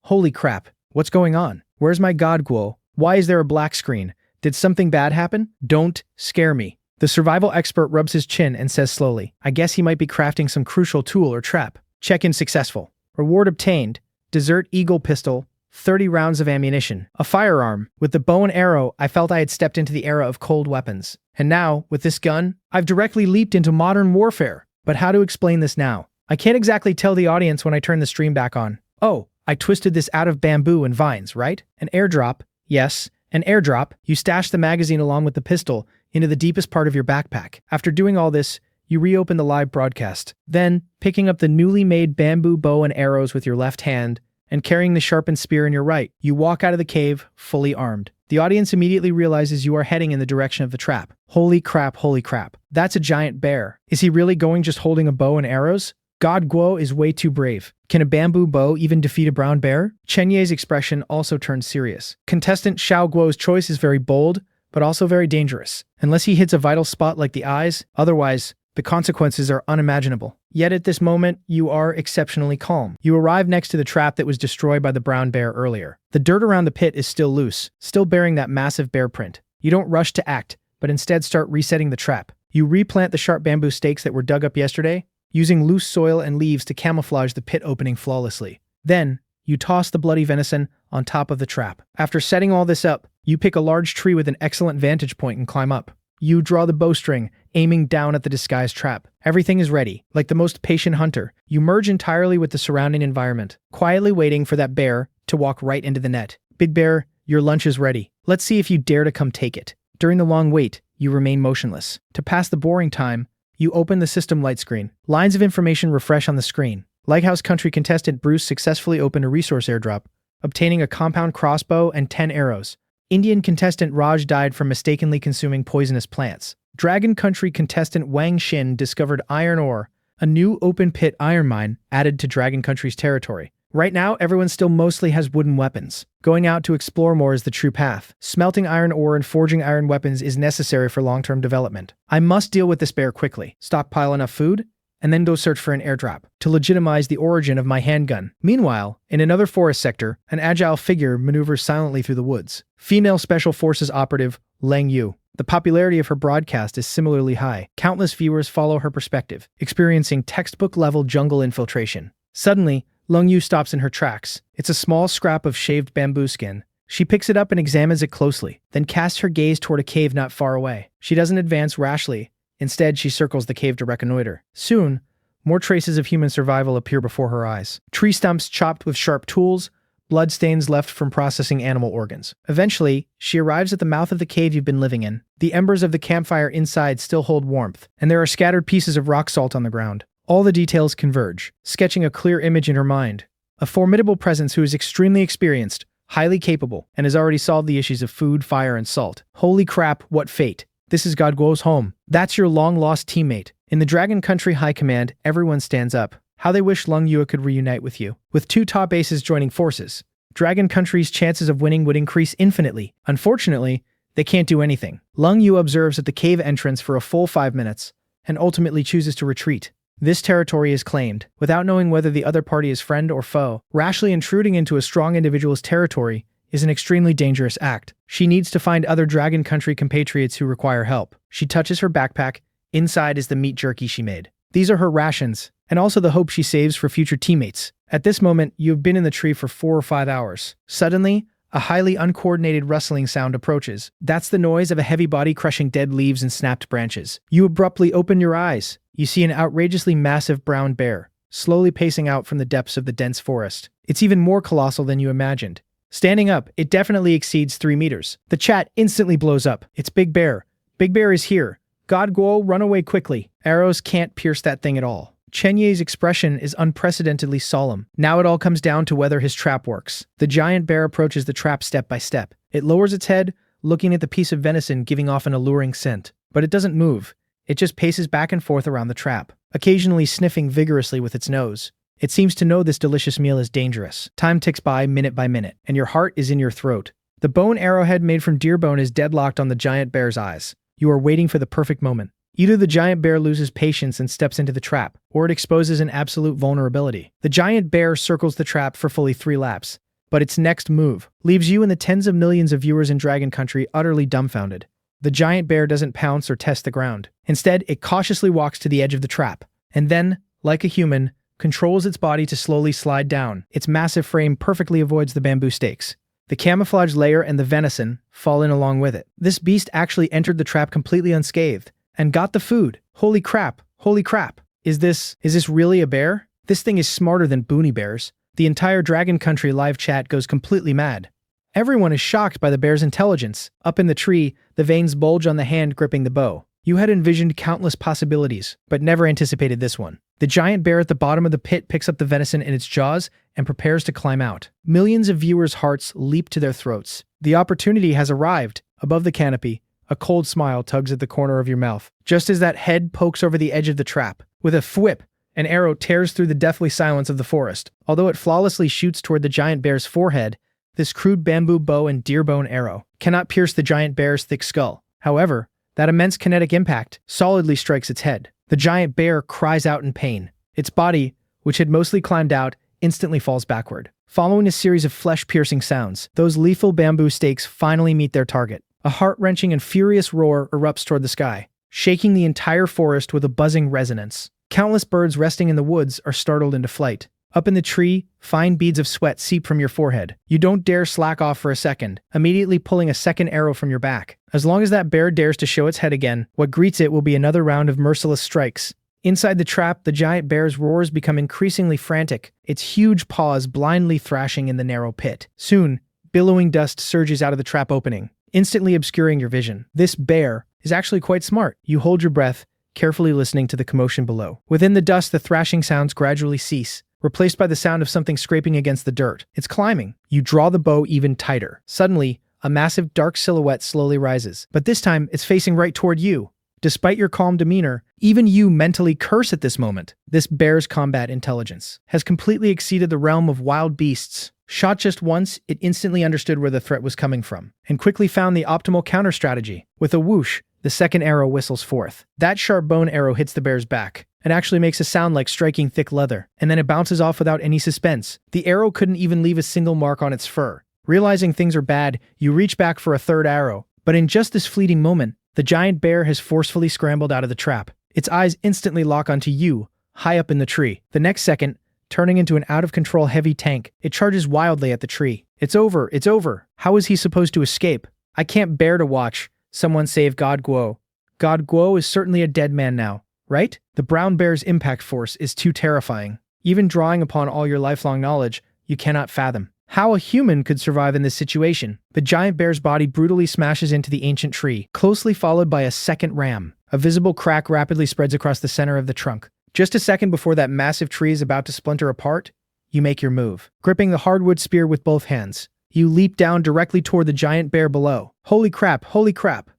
Holy crap, what's going on? Where's my God Guo? Why is there a black screen? Did something bad happen? Don't scare me. The survival expert rubs his chin and says slowly, I guess he might be crafting some crucial tool or trap. Check-in successful. Reward obtained. Desert Eagle pistol, 30 rounds of ammunition. A firearm. With the bow and arrow, I felt I had stepped into the era of cold weapons. And now, with this gun, I've directly leaped into modern warfare. But how to explain this now? I can't exactly tell the audience when I turn the stream back on. Oh, I twisted this out of bamboo and vines, right? An airdrop. Yes, an airdrop. You stash the magazine along with the pistol into the deepest part of your backpack. After doing all this, you reopen the live broadcast. Then, picking up the newly made bamboo bow and arrows with your left hand, and carrying the sharpened spear in your right. You walk out of the cave, fully armed. The audience immediately realizes you are heading in the direction of the trap. Holy crap, holy crap. That's a giant bear. Is he really going just holding a bow and arrows? God Guo is way too brave. Can a bamboo bow even defeat a brown bear? Chen Ye's expression also turned serious. Contestant Xiao Guo's choice is very bold, but also very dangerous. Unless he hits a vital spot like the eyes, otherwise, the consequences are unimaginable. Yet at this moment, you are exceptionally calm. You arrive next to the trap that was destroyed by the brown bear earlier. The dirt around the pit is still loose, still bearing that massive bear print. You don't rush to act, but instead start resetting the trap. You replant the sharp bamboo stakes that were dug up yesterday, using loose soil and leaves to camouflage the pit opening flawlessly. Then, you toss the bloody venison on top of the trap. After setting all this up, you pick a large tree with an excellent vantage point and climb up. You draw the bowstring, aiming down at the disguised trap. Everything is ready. Like the most patient hunter, you merge entirely with the surrounding environment, quietly waiting for that bear to walk right into the net. Big Bear, your lunch is ready. Let's see if you dare to come take it. During the long wait, you remain motionless. To pass the boring time, you open the system light screen. Lines of information refresh on the screen. Lighthouse Country contestant Bruce successfully opened a resource airdrop, obtaining a compound crossbow and 10 arrows. Indian contestant Raj died from mistakenly consuming poisonous plants. Dragon Country contestant Wang Xin discovered iron ore, a new open-pit iron mine added to Dragon Country's territory. Right now, everyone still mostly has wooden weapons. Going out to explore more is the true path. Smelting iron ore and forging iron weapons is necessary for long-term development. I must deal with this bear quickly, stockpile enough food, and then go search for an airdrop to legitimize the origin of my handgun. Meanwhile, in another forest sector, an agile figure maneuvers silently through the woods. Female Special Forces operative Lang Yu. The popularity of her broadcast is similarly high. Countless viewers follow her perspective, experiencing textbook-level jungle infiltration. Suddenly, Lang Yu stops in her tracks. It's a small scrap of shaved bamboo skin. She picks it up and examines it closely, then casts her gaze toward a cave not far away. She doesn't advance rashly. Instead, she circles the cave to reconnoiter. Soon, more traces of human survival appear before her eyes. Tree stumps chopped with sharp tools, bloodstains left from processing animal organs. Eventually, she arrives at the mouth of the cave you've been living in. The embers of the campfire inside still hold warmth, and there are scattered pieces of rock salt on the ground. All the details converge, sketching a clear image in her mind. A formidable presence who is extremely experienced, highly capable, and has already solved the issues of food, fire, and salt. Holy crap, what fate. This is God Guo's home. That's your long-lost teammate. In the Dragon Country High Command, everyone stands up. How they wish Lang Yu could reunite with you. With two top aces joining forces, Dragon Country's chances of winning would increase infinitely. Unfortunately, they can't do anything. Lang Yu observes at the cave entrance for a full 5 minutes, and ultimately chooses to retreat. This territory is claimed, without knowing whether the other party is friend or foe. Rashly intruding into a strong individual's territory is an extremely dangerous act. She needs to find other Dragon Country compatriots who require help. She touches her backpack. Inside is the meat jerky she made. These are her rations, and also the hope she saves for future teammates. At this moment, you have been in the tree for 4 or 5 hours. Suddenly, a highly uncoordinated rustling sound approaches. That's the noise of a heavy body crushing dead leaves and snapped branches. You abruptly open your eyes. You see an outrageously massive brown bear, slowly pacing out from the depths of the dense forest. It's even more colossal than you imagined. Standing up, it definitely exceeds 3 meters. The chat instantly blows up. It's Big Bear. Big Bear is here. God Guo, run away quickly. Arrows can't pierce that thing at all. Chen Ye's expression is unprecedentedly solemn. Now it all comes down to whether his trap works. The giant bear approaches the trap step by step. It lowers its head, looking at the piece of venison giving off an alluring scent. But it doesn't move. It just paces back and forth around the trap, occasionally sniffing vigorously with its nose. It seems to know this delicious meal is dangerous. Time ticks by minute, and your heart is in your throat. The bone arrowhead made from deer bone is deadlocked on the giant bear's eyes. You are waiting for the perfect moment. Either the giant bear loses patience and steps into the trap, or it exposes an absolute vulnerability. The giant bear circles the trap for fully 3 laps, but its next move leaves you and the tens of millions of viewers in Dragon Country utterly dumbfounded. The giant bear doesn't pounce or test the ground. Instead, it cautiously walks to the edge of the trap, and then, like a human, controls its body to slowly slide down. Its massive frame perfectly avoids the bamboo stakes. The camouflage layer and the venison fall in along with it. This beast actually entered the trap completely unscathed, and got the food. Holy crap, holy crap. Is this really a bear? This thing is smarter than Boonie Bears. The entire Dragon Country live chat goes completely mad. Everyone is shocked by the bear's intelligence. Up in the tree, the veins bulge on the hand gripping the bow. You had envisioned countless possibilities, but never anticipated this one. The giant bear at the bottom of the pit picks up the venison in its jaws and prepares to climb out. Millions of viewers' hearts leap to their throats. The opportunity has arrived. Above the canopy, a cold smile tugs at the corner of your mouth. Just as that head pokes over the edge of the trap, with a thwip, an arrow tears through the deathly silence of the forest. Although it flawlessly shoots toward the giant bear's forehead, this crude bamboo bow and deer bone arrow cannot pierce the giant bear's thick skull. However, that immense kinetic impact solidly strikes its head. The giant bear cries out in pain. Its body, which had mostly climbed out, instantly falls backward. Following a series of flesh-piercing sounds, those lethal bamboo stakes finally meet their target. A heart-wrenching and furious roar erupts toward the sky, shaking the entire forest with a buzzing resonance. Countless birds resting in the woods are startled into flight. Up in the tree, fine beads of sweat seep from your forehead. You don't dare slack off for a second, immediately pulling a second arrow from your back. As long as that bear dares to show its head again, what greets it will be another round of merciless strikes. Inside the trap, the giant bear's roars become increasingly frantic, its huge paws blindly thrashing in the narrow pit. Soon, billowing dust surges out of the trap opening, instantly obscuring your vision. This bear is actually quite smart. You hold your breath, carefully listening to the commotion below. Within the dust, the thrashing sounds gradually cease, replaced by the sound of something scraping against the dirt. It's climbing. You draw the bow even tighter. Suddenly, a massive dark silhouette slowly rises, but this time it's facing right toward you. Despite your calm demeanor, even you mentally curse at this moment. This bear's combat intelligence has completely exceeded the realm of wild beasts. Shot just once, it instantly understood where the threat was coming from, and quickly found the optimal counter strategy. With a whoosh, the second arrow whistles forth. That sharp bone arrow hits the bear's back. It actually makes a sound like striking thick leather, and then it bounces off without any suspense. The arrow couldn't even leave a single mark on its fur. Realizing things are bad, you reach back for a third arrow, but in just this fleeting moment, the giant bear has forcefully scrambled out of the trap. Its eyes instantly lock onto you, high up in the tree. The next second, turning into an out-of-control heavy tank, it charges wildly at the tree. It's over, it's over. How is he supposed to escape? I can't bear to watch. Someone save God Guo. God Guo is certainly a dead man now, right? The brown bear's impact force is too terrifying. Even drawing upon all your lifelong knowledge, you cannot fathom how a human could survive in this situation. The giant bear's body brutally smashes into the ancient tree, closely followed by a second ram. A visible crack rapidly spreads across the center of the trunk. Just a second before that massive tree is about to splinter apart, you make your move. Gripping the hardwood spear with both hands, you leap down directly toward the giant bear below. Holy crap,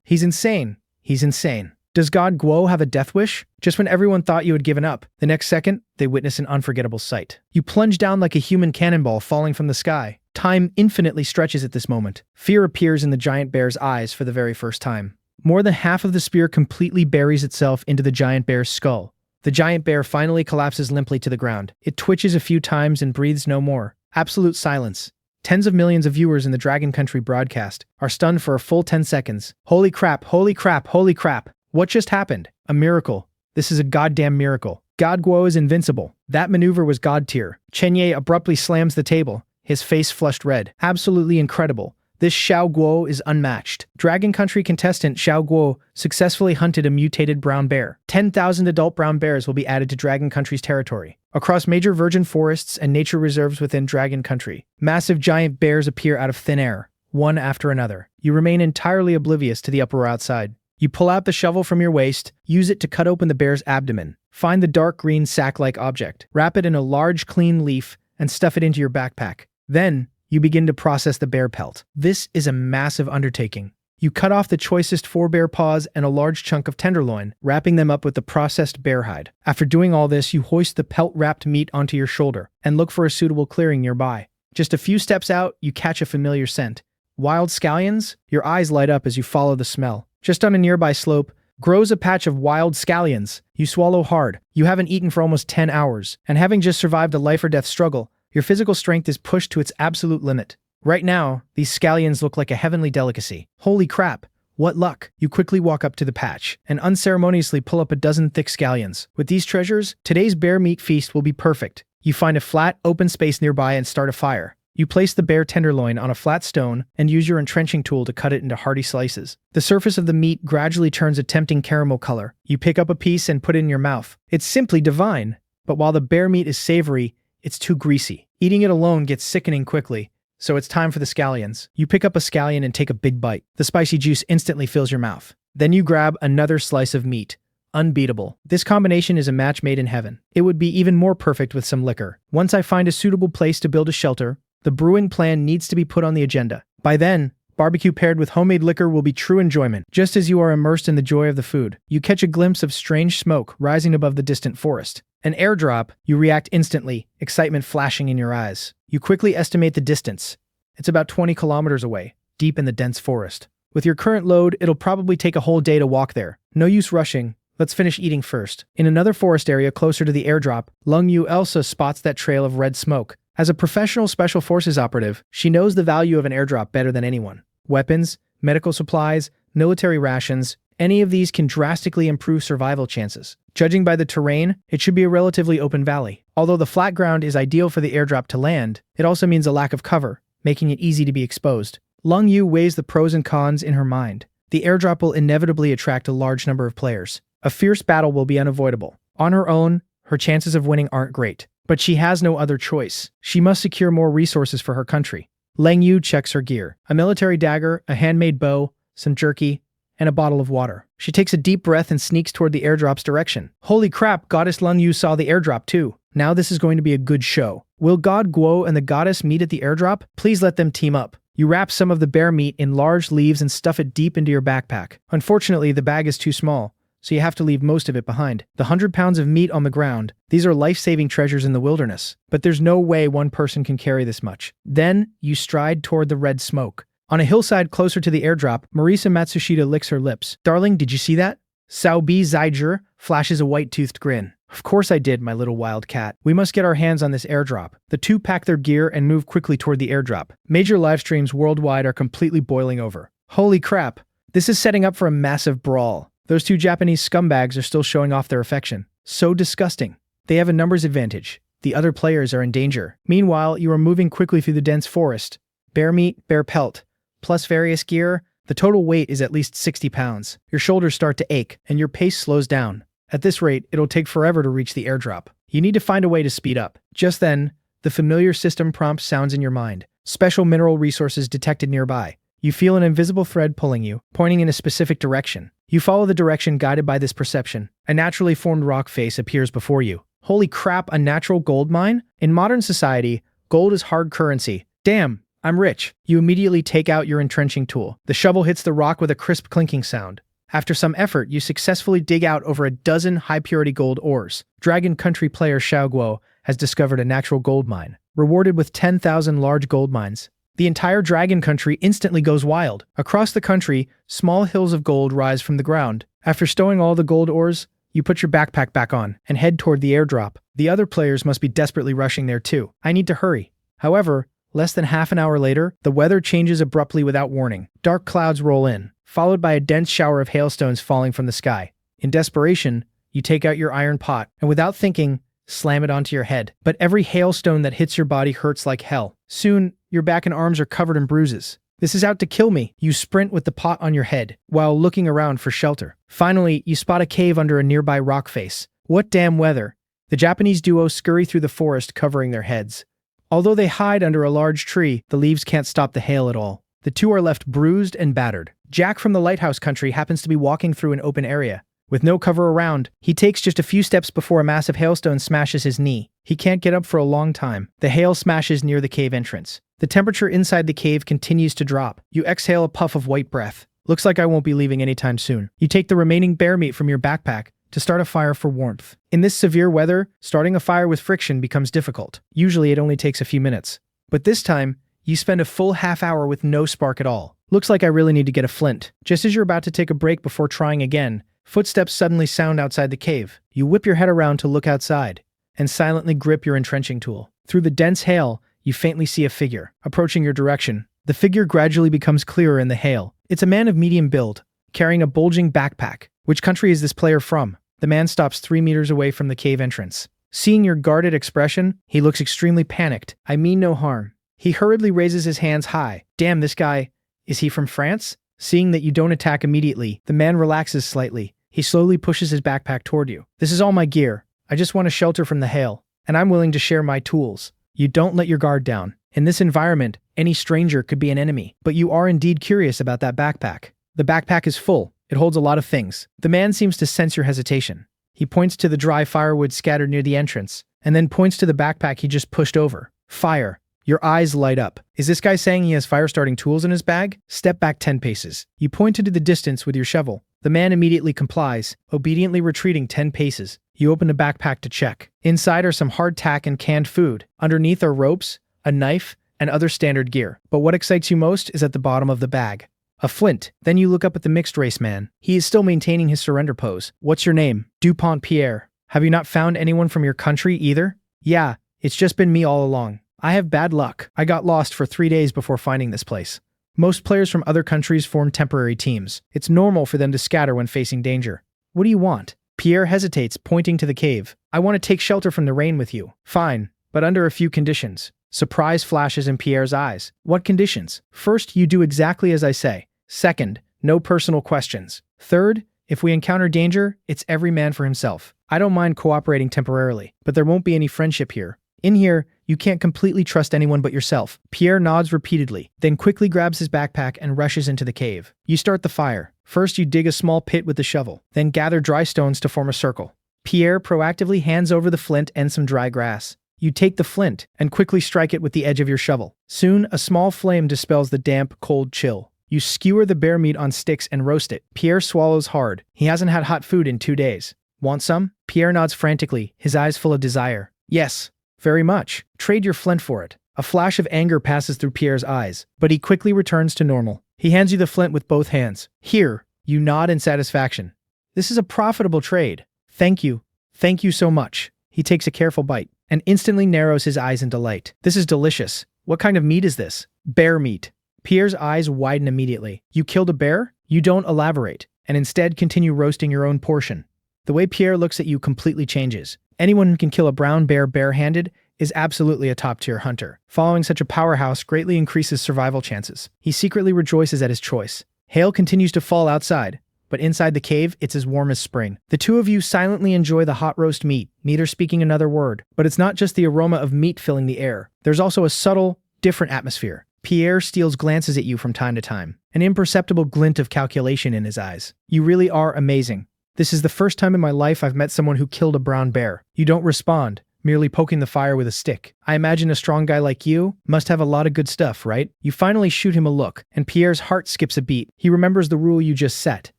he's insane. He's insane. Does God Guo have a death wish? Just when everyone thought you had given up, the next second, they witness an unforgettable sight. You plunge down like a human cannonball falling from the sky. Time infinitely stretches at this moment. Fear appears in the giant bear's eyes for the very first time. More than half of the spear completely buries itself into the giant bear's skull. The giant bear finally collapses limply to the ground. It twitches a few times and breathes no more. Absolute silence. Tens of millions of viewers in the Dragon Country broadcast are stunned for a full 10 seconds. Holy crap, holy crap, holy crap. What just happened? A miracle. This is a goddamn miracle. God Guo is invincible. That maneuver was god tier. Chen Ye abruptly slams the table, his face flushed red. Absolutely incredible. This Xiao Guo is unmatched. Dragon Country contestant Xiao Guo successfully hunted a mutated brown bear. 10,000 adult brown bears will be added to Dragon Country's territory. Across major virgin forests and nature reserves within Dragon Country, massive giant bears appear out of thin air, one after another. You remain entirely oblivious to the uproar outside. You pull out the shovel from your waist, use it to cut open the bear's abdomen. Find the dark green sack-like object, wrap it in a large clean leaf, and stuff it into your backpack. Then, you begin to process the bear pelt. This is a massive undertaking. You cut off the choicest forebear paws and a large chunk of tenderloin, wrapping them up with the processed bear hide. After doing all this, you hoist the pelt-wrapped meat onto your shoulder and look for a suitable clearing nearby. Just a few steps out, you catch a familiar scent. Wild scallions? Your eyes light up as you follow the smell. Just on a nearby slope, grows a patch of wild scallions. You swallow hard. You haven't eaten for almost 10 hours, and having just survived a life-or-death struggle, your physical strength is pushed to its absolute limit. Right now, these scallions look like a heavenly delicacy. Holy crap, what luck! You quickly walk up to the patch and unceremoniously pull up a dozen thick scallions. With these treasures, today's bear meat feast will be perfect. You find a flat, open space nearby and start a fire. You place the bear tenderloin on a flat stone and use your entrenching tool to cut it into hearty slices. The surface of the meat gradually turns a tempting caramel color. You pick up a piece and put it in your mouth. It's simply divine. But while the bear meat is savory, it's too greasy. Eating it alone gets sickening quickly, so it's time for the scallions. You pick up a scallion and take a big bite. The spicy juice instantly fills your mouth. Then you grab another slice of meat. Unbeatable. This combination is a match made in heaven. It would be even more perfect with some liquor. Once I find a suitable place to build a shelter, the brewing plan needs to be put on the agenda. By then, barbecue paired with homemade liquor will be true enjoyment. Just as you are immersed in the joy of the food, you catch a glimpse of strange smoke rising above the distant forest. An airdrop, you react instantly, excitement flashing in your eyes. You quickly estimate the distance. It's about 20 kilometers away, deep in the dense forest. With your current load, it'll probably take a whole day to walk there. No use rushing. Let's finish eating first. In another forest area closer to the airdrop, Lung Yu Elsa spots that trail of red smoke. As a professional special forces operative, she knows the value of an airdrop better than anyone. Weapons, medical supplies, military rations, any of these can drastically improve survival chances. Judging by the terrain, it should be a relatively open valley. Although the flat ground is ideal for the airdrop to land, it also means a lack of cover, making it easy to be exposed. Lung Yu weighs the pros and cons in her mind. The airdrop will inevitably attract a large number of players. A fierce battle will be unavoidable. On her own, her chances of winning aren't great. But she has no other choice. She must secure more resources for her country. Lang Yu checks her gear. A military dagger, a handmade bow, some jerky, and a bottle of water. She takes a deep breath and sneaks toward the airdrop's direction. Holy crap, Goddess Lung Yu saw the airdrop too. Now this is going to be a good show. Will God Guo and the goddess meet at the airdrop? Please let them team up. You wrap some of the bear meat in large leaves and stuff it deep into your backpack. Unfortunately, the bag is too small, so you have to leave most of it behind. The 100 pounds of meat on the ground, these are life-saving treasures in the wilderness, but there's no way one person can carry this much. Then, you stride toward the red smoke. On a hillside closer to the airdrop, Marisa Matsushita licks her lips. Darling, did you see that? Sao Bi Zaijur flashes a white-toothed grin. Of course I did, my little wild cat. We must get our hands on this airdrop. The two pack their gear and move quickly toward the airdrop. Major live streams worldwide are completely boiling over. Holy crap, this is setting up for a massive brawl. Those two Japanese scumbags are still showing off their affection. So disgusting. They have a numbers advantage. The other players are in danger. Meanwhile, you are moving quickly through the dense forest. Bear meat, bear pelt, plus various gear. The total weight is at least 60 pounds. Your shoulders start to ache, and your pace slows down. At this rate, it'll take forever to reach the airdrop. You need to find a way to speed up. Just then, the familiar system prompt sounds in your mind. Special mineral resources detected nearby. You feel an invisible thread pulling you, pointing in a specific direction. You follow the direction guided by this perception. A naturally formed rock face appears before you. Holy crap, a natural gold mine? In modern society, gold is hard currency. Damn, I'm rich. You immediately take out your entrenching tool. The shovel hits the rock with a crisp clinking sound. After some effort, you successfully dig out over a dozen high-purity gold ores. Dragon Country player Xiao Guo has discovered a natural gold mine, rewarded with 10,000 large gold mines. The entire Dragon Country instantly goes wild. Across the country, small hills of gold rise from the ground. After stowing all the gold ores, you put your backpack back on and head toward the airdrop. The other players must be desperately rushing there too. I need to hurry. However, less than half an hour later, the weather changes abruptly without warning. Dark clouds roll in, followed by a dense shower of hailstones falling from the sky. In desperation, you take out your iron pot and without thinking, slam it onto your head. But every hailstone that hits your body hurts like hell. Soon, your back and arms are covered in bruises. This is out to kill me. You sprint with the pot on your head, while looking around for shelter. Finally, you spot a cave under a nearby rock face. What damn weather. The Japanese duo scurry through the forest covering their heads. Although they hide under a large tree, the leaves can't stop the hail at all. The two are left bruised and battered. Jack from the Lighthouse Country happens to be walking through an open area. With no cover around, he takes just a few steps before a massive hailstone smashes his knee. He can't get up for a long time. The hail smashes near the cave entrance. The temperature inside the cave continues to drop. You exhale a puff of white breath. Looks like I won't be leaving anytime soon. You take the remaining bear meat from your backpack to start a fire for warmth. In this severe weather, starting a fire with friction becomes difficult. Usually it only takes a few minutes. But this time, you spend a full half hour with no spark at all. Looks like I really need to get a flint. Just as you're about to take a break before trying again, footsteps suddenly sound outside the cave. You whip your head around to look outside and silently grip your entrenching tool. Through the dense hail, you faintly see a figure approaching your direction. The figure gradually becomes clearer in the hail. It's a man of medium build, carrying a bulging backpack. Which country is this player from? The man stops 3 meters away from the cave entrance. Seeing your guarded expression, he looks extremely panicked. I mean no harm. He hurriedly raises his hands high. Damn, this guy. Is he from France? Seeing that you don't attack immediately, the man relaxes slightly. He slowly pushes his backpack toward you. This is all my gear. I just want a shelter from the hail, and I'm willing to share my tools. You don't let your guard down. In this environment, any stranger could be an enemy, but you are indeed curious about that backpack. The backpack is full. It holds a lot of things. The man seems to sense your hesitation. He points to the dry firewood scattered near the entrance, and then points to the backpack he just pushed over. Fire. Your eyes light up. Is this guy saying he has fire-starting tools in his bag? Step back 10 paces. You point into the distance with your shovel. The man immediately complies, obediently retreating 10 paces. You open the backpack to check. Inside are some hardtack and canned food. Underneath are ropes, a knife, and other standard gear. But what excites you most is at the bottom of the bag. A flint. Then you look up at the mixed-race man. He is still maintaining his surrender pose. What's your name? Dupont Pierre. Have you not found anyone from your country either? Yeah, it's just been me all along. I have bad luck. I got lost for 3 days before finding this place. Most players from other countries form temporary teams. It's normal for them to scatter when facing danger. What do you want? Pierre hesitates, pointing to the cave. I want to take shelter from the rain with you. Fine, but under a few conditions. Surprise flashes in Pierre's eyes. What conditions? First, you do exactly as I say. Second, no personal questions. Third, if we encounter danger, it's every man for himself. I don't mind cooperating temporarily, but there won't be any friendship here. In here, you can't completely trust anyone but yourself. Pierre nods repeatedly, then quickly grabs his backpack and rushes into the cave. You start the fire. First, you dig a small pit with the shovel, then gather dry stones to form a circle. Pierre proactively hands over the flint and some dry grass. You take the flint and quickly strike it with the edge of your shovel. Soon, a small flame dispels the damp, cold chill. You skewer the bear meat on sticks and roast it. Pierre swallows hard. He hasn't had hot food in 2 days. Want some? Pierre nods frantically, his eyes full of desire. Yes, very much. Trade your flint for it. A flash of anger passes through Pierre's eyes, but he quickly returns to normal. He hands you the flint with both hands. Here, you nod in satisfaction. This is a profitable trade. Thank you. Thank you so much. He takes a careful bite and instantly narrows his eyes in delight. This is delicious. What kind of meat is this? Bear meat. Pierre's eyes widen immediately. You killed a bear? You don't elaborate, and instead continue roasting your own portion. The way Pierre looks at you completely changes. Anyone who can kill a brown bear barehanded is absolutely a top-tier hunter. Following such a powerhouse greatly increases survival chances. He secretly rejoices at his choice. Hail continues to fall outside, but inside the cave, it's as warm as spring. The two of you silently enjoy the hot roast meat, neither speaking another word. But it's not just the aroma of meat filling the air. There's also a subtle, different atmosphere. Pierre steals glances at you from time to time, an imperceptible glint of calculation in his eyes. You really are amazing. This is the first time in my life I've met someone who killed a brown bear. You don't respond, merely poking the fire with a stick. I imagine a strong guy like you must have a lot of good stuff, right? You finally shoot him a look, and Pierre's heart skips a beat. He remembers the rule you just set.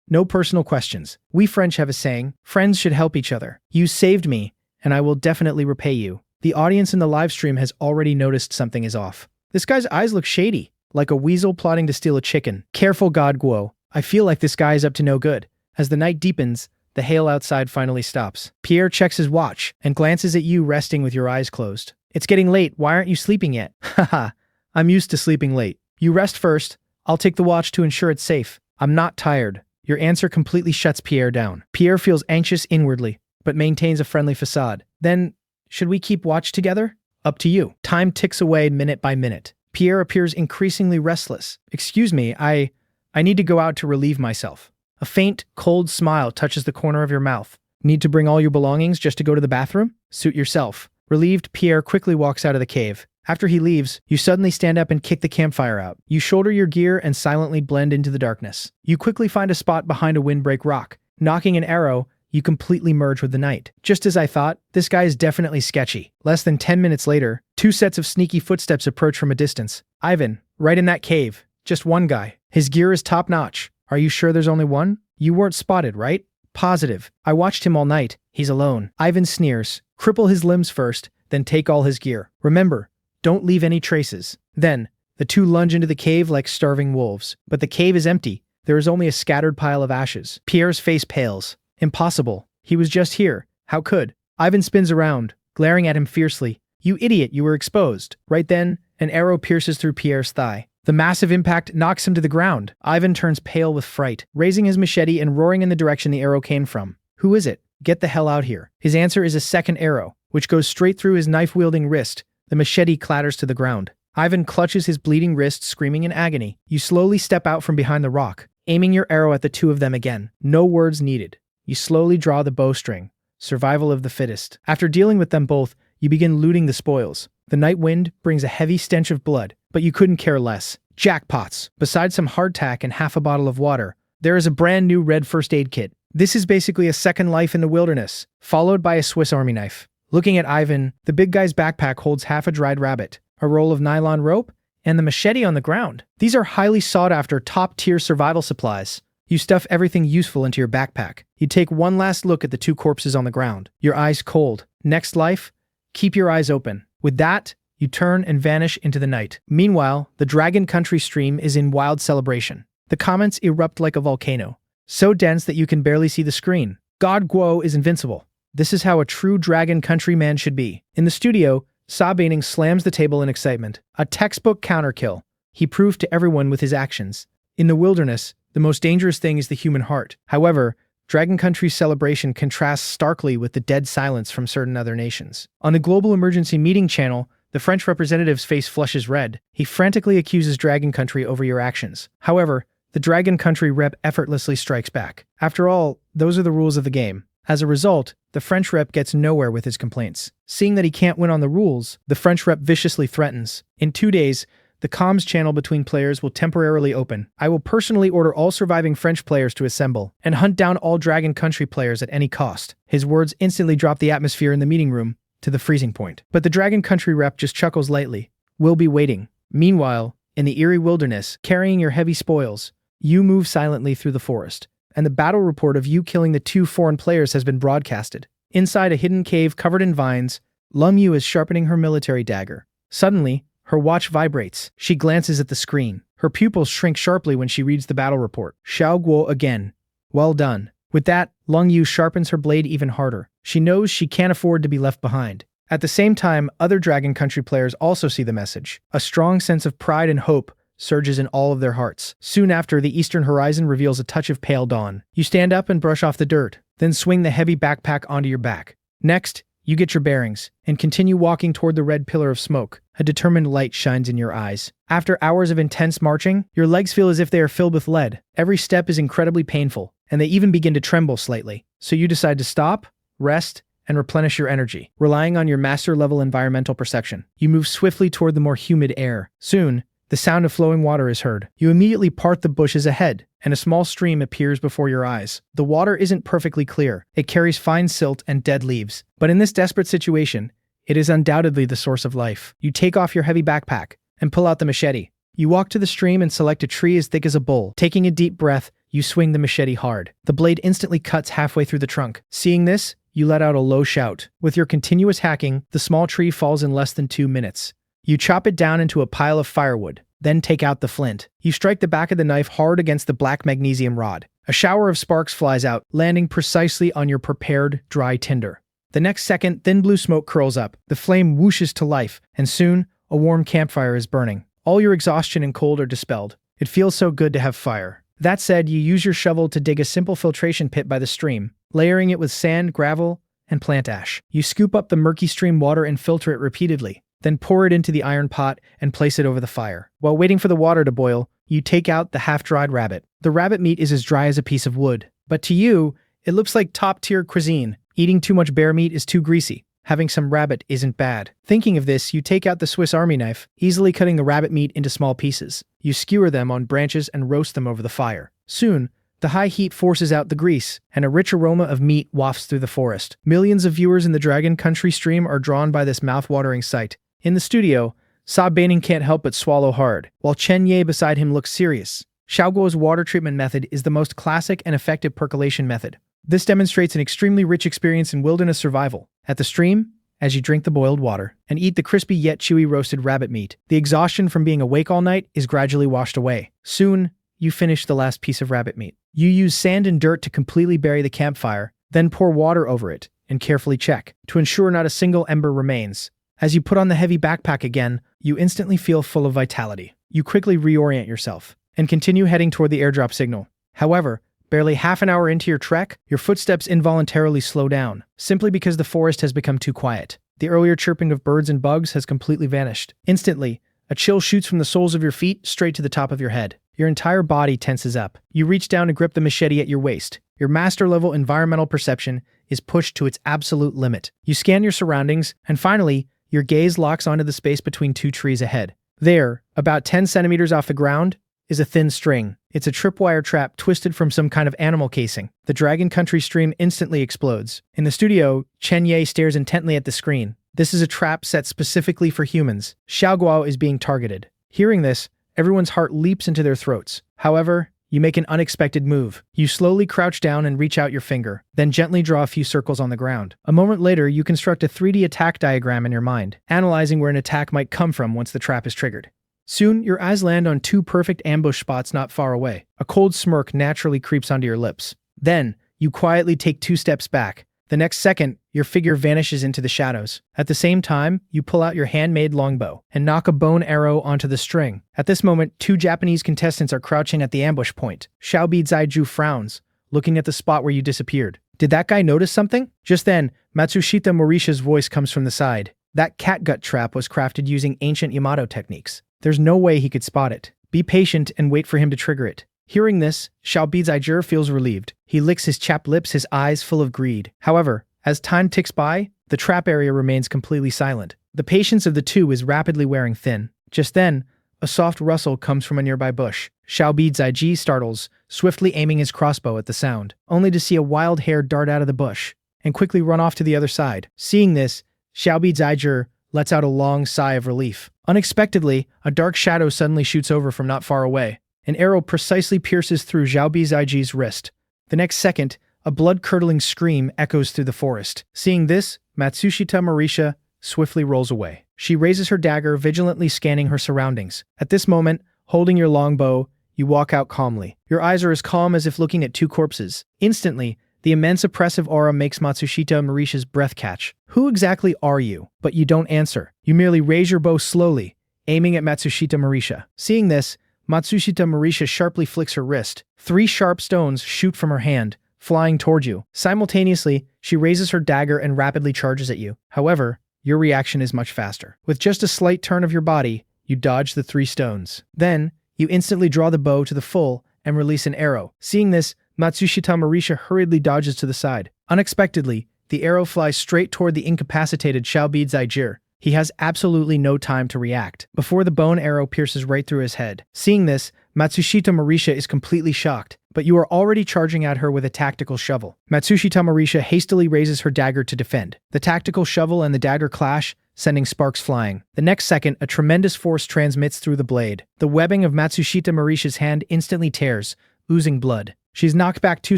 No personal questions. We French have a saying, friends should help each other. You saved me, and I will definitely repay you. The audience in the live stream has already noticed something is off. This guy's eyes look shady, like a weasel plotting to steal a chicken. Careful, Godguo. I feel like this guy is up to no good. As the night deepens, the hail outside finally stops. Pierre checks his watch and glances at you resting with your eyes closed. It's getting late. Why aren't you sleeping yet? Haha, I'm used to sleeping late. You rest first. I'll take the watch to ensure it's safe. I'm not tired. Your answer completely shuts Pierre down. Pierre feels anxious inwardly, but maintains a friendly facade. Then, should we keep watch together? Up to you. Time ticks away minute by minute. Pierre appears increasingly restless. Excuse me, I need to go out to relieve myself. A faint, cold smile touches the corner of your mouth. Need to bring all your belongings just to go to the bathroom? Suit yourself. Relieved, Pierre quickly walks out of the cave. After he leaves, you suddenly stand up and kick the campfire out. You shoulder your gear and silently blend into the darkness. You quickly find a spot behind a windbreak rock. Knocking an arrow, you completely merge with the night. Just as I thought, this guy is definitely sketchy. Less than 10 minutes later, 2 sets of sneaky footsteps approach from a distance. Ivan, right in that cave. Just one guy. His gear is top-notch. Are you sure there's only one? You weren't spotted, right? Positive. I watched him all night. He's alone. Ivan sneers. Cripple his limbs first, then take all his gear. Remember, don't leave any traces. Then, the two lunge into the cave like starving wolves. But the cave is empty. There is only a scattered pile of ashes. Pierre's face pales. Impossible. He was just here. How could? Ivan spins around, glaring at him fiercely. You idiot, you were exposed. Right then, an arrow pierces through Pierre's thigh. The massive impact knocks him to the ground. Ivan turns pale with fright, raising his machete and roaring in the direction the arrow came from. Who is it? Get the hell out here. His answer is a second arrow, which goes straight through his knife-wielding wrist. The machete clatters to the ground. Ivan clutches his bleeding wrist, screaming in agony. You slowly step out from behind the rock, aiming your arrow at the two of them again. No words needed. You slowly draw the bowstring. Survival of the fittest. After dealing with them both, you begin looting the spoils. The night wind brings a heavy stench of blood, but you couldn't care less. Jackpots. Besides some hardtack and half a bottle of water, there is a brand new red first aid kit. This is basically a second life in the wilderness, followed by a Swiss Army knife. Looking at Ivan, the big guy's backpack holds half a dried rabbit, a roll of nylon rope, and the machete on the ground. These are highly sought-after, top-tier survival supplies. You stuff everything useful into your backpack. You take one last look at the two corpses on the ground, your eyes cold. Next life? Keep your eyes open. With that, you turn and vanish into the night. Meanwhile, the Dragon Country stream is in wild celebration. The comments erupt like a volcano, so dense that you can barely see the screen. God Guo is invincible. This is how a true Dragon Country man should be. In the studio, Sabaning slams the table in excitement. A textbook counterkill. He proved to everyone with his actions. In the wilderness, the most dangerous thing is the human heart. However, Dragon Country's celebration contrasts starkly with the dead silence from certain other nations. On the Global Emergency Meeting channel, the French representative's face flushes red. He frantically accuses Dragon Country over your actions. However, the Dragon Country rep effortlessly strikes back. After all, those are the rules of the game. As a result, the French rep gets nowhere with his complaints. Seeing that he can't win on the rules, the French rep viciously threatens. In 2 days, the comms channel between players will temporarily open. I will personally order all surviving French players to assemble and hunt down all Dragon Country players at any cost. His words instantly drop the atmosphere in the meeting room to the freezing point. But the Dragon Country rep just chuckles lightly. We'll be waiting. Meanwhile, in the eerie wilderness, carrying your heavy spoils, you move silently through the forest, and the battle report of you killing the 2 foreign players has been broadcasted. Inside a hidden cave covered in vines, Lum Yu is sharpening her military dagger. Suddenly, her watch vibrates. She glances at the screen. Her pupils shrink sharply when she reads the battle report. Xiao Guo again. Well done. With that, Lung Yu sharpens her blade even harder. She knows she can't afford to be left behind. At the same time, other Dragon Country players also see the message. A strong sense of pride and hope surges in all of their hearts. Soon after, the eastern horizon reveals a touch of pale dawn. You stand up and brush off the dirt, then swing the heavy backpack onto your back. Next, you get your bearings and continue walking toward the red pillar of smoke. A determined light shines in your eyes. After hours of intense marching, your legs feel as if they are filled with lead. Every step is incredibly painful, and they even begin to tremble slightly. So you decide to stop, rest, and replenish your energy. Relying on your master-level environmental perception, you move swiftly toward the more humid air. Soon, the sound of flowing water is heard. You immediately part the bushes ahead, and a small stream appears before your eyes. The water isn't perfectly clear. It carries fine silt and dead leaves. But in this desperate situation, it is undoubtedly the source of life. You take off your heavy backpack and pull out the machete. You walk to the stream and select a tree as thick as a bull. Taking a deep breath, you swing the machete hard. The blade instantly cuts halfway through the trunk. Seeing this, you let out a low shout. With your continuous hacking, the small tree falls in less than 2 minutes. You chop it down into a pile of firewood, then take out the flint. You strike the back of the knife hard against the black magnesium rod. A shower of sparks flies out, landing precisely on your prepared dry tinder. The next second, thin blue smoke curls up. The flame whooshes to life, and soon, a warm campfire is burning. All your exhaustion and cold are dispelled. It feels so good to have fire. That said, you use your shovel to dig a simple filtration pit by the stream, layering it with sand, gravel, and plant ash. You scoop up the murky stream water and filter it repeatedly, then pour it into the iron pot and place it over the fire. While waiting for the water to boil, you take out the half-dried rabbit. The rabbit meat is as dry as a piece of wood, but to you, it looks like top-tier cuisine. Eating too much bear meat is too greasy. Having some rabbit isn't bad. Thinking of this, you take out the Swiss Army knife, easily cutting the rabbit meat into small pieces. You skewer them on branches and roast them over the fire. Soon, the high heat forces out the grease, and a rich aroma of meat wafts through the forest. Millions of viewers in the Dragon Country stream are drawn by this mouth-watering sight. In the studio, Sa Baining can't help but swallow hard, while Chen Ye beside him looks serious. Xiaoguo's water treatment method is the most classic and effective percolation method. This demonstrates an extremely rich experience in wilderness survival. At the stream, as you drink the boiled water and eat the crispy yet chewy roasted rabbit meat, the exhaustion from being awake all night is gradually washed away. Soon, you finish the last piece of rabbit meat. You use sand and dirt to completely bury the campfire, then pour water over it and carefully check to ensure not a single ember remains. As you put on the heavy backpack again, you instantly feel full of vitality. You quickly reorient yourself and continue heading toward the airdrop signal. However, barely half an hour into your trek, your footsteps involuntarily slow down, simply because the forest has become too quiet. The earlier chirping of birds and bugs has completely vanished. Instantly, a chill shoots from the soles of your feet straight to the top of your head. Your entire body tenses up. You reach down to grip the machete at your waist. Your master-level environmental perception is pushed to its absolute limit. You scan your surroundings, and finally, your gaze locks onto the space between 2 trees ahead. There, about 10 centimeters off the ground, is a thin string. It's a tripwire trap twisted from some kind of animal casing. The Dragon Country stream instantly explodes. In the studio, Chen Ye stares intently at the screen. This is a trap set specifically for humans. Xiao Guo is being targeted. Hearing this, everyone's heart leaps into their throats. However, you make an unexpected move. You slowly crouch down and reach out your finger, then gently draw a few circles on the ground. A moment later, you construct a 3D attack diagram in your mind, analyzing where an attack might come from once the trap is triggered. Soon, your eyes land on two perfect ambush spots not far away. A cold smirk naturally creeps onto your lips. Then, you quietly take 2 steps back. The next second, your figure vanishes into the shadows. At the same time, you pull out your handmade longbow and knock a bone arrow onto the string. At this moment, 2 Japanese contestants are crouching at the ambush point. Xiaobi Zaiju frowns, looking at the spot where you disappeared. Did that guy notice something? Just then, Matsushita Morisha's voice comes from the side. That catgut trap was crafted using ancient Yamato techniques. There's no way he could spot it. Be patient and wait for him to trigger it. Hearing this, Xiaobi Zaiju feels relieved. He licks his chapped lips, his eyes full of greed. However, as time ticks by, the trap area remains completely silent. The patience of the two is rapidly wearing thin. Just then, a soft rustle comes from a nearby bush. Xiaobi Zaiji startles, swiftly aiming his crossbow at the sound, only to see a wild hare dart out of the bush and quickly run off to the other side. Seeing this, Xiaobi Zaiji lets out a long sigh of relief. Unexpectedly, a dark shadow suddenly shoots over from not far away. An arrow precisely pierces through Xiaobi Zaiji's wrist. The next second, a blood-curdling scream echoes through the forest. Seeing this, Matsushita Morisha swiftly rolls away. She raises her dagger, vigilantly scanning her surroundings. At this moment, holding your longbow, you walk out calmly. Your eyes are as calm as if looking at 2 corpses. Instantly, the immense oppressive aura makes Matsushita Morisha's breath catch. Who exactly are you? But you don't answer. You merely raise your bow slowly, aiming at Matsushita Morisha. Seeing this, Matsushita Morisha sharply flicks her wrist. 3 sharp stones shoot from her hand, flying toward you. Simultaneously, she raises her dagger and rapidly charges at you. However, your reaction is much faster. With just a slight turn of your body, you dodge the 3 stones. Then, you instantly draw the bow to the full and release an arrow. Seeing this, Matsushita Morisha hurriedly dodges to the side. Unexpectedly, the arrow flies straight toward the incapacitated Xiaobi Zaiji. He has absolutely no time to react before the bone arrow pierces right through his head. Seeing this, Matsushita Morisha is completely shocked, but you are already charging at her with a tactical shovel. Matsushita Morisha hastily raises her dagger to defend. The tactical shovel and the dagger clash, sending sparks flying. The next second, a tremendous force transmits through the blade. The webbing of Matsushita Morisha's hand instantly tears, oozing blood. She's knocked back 2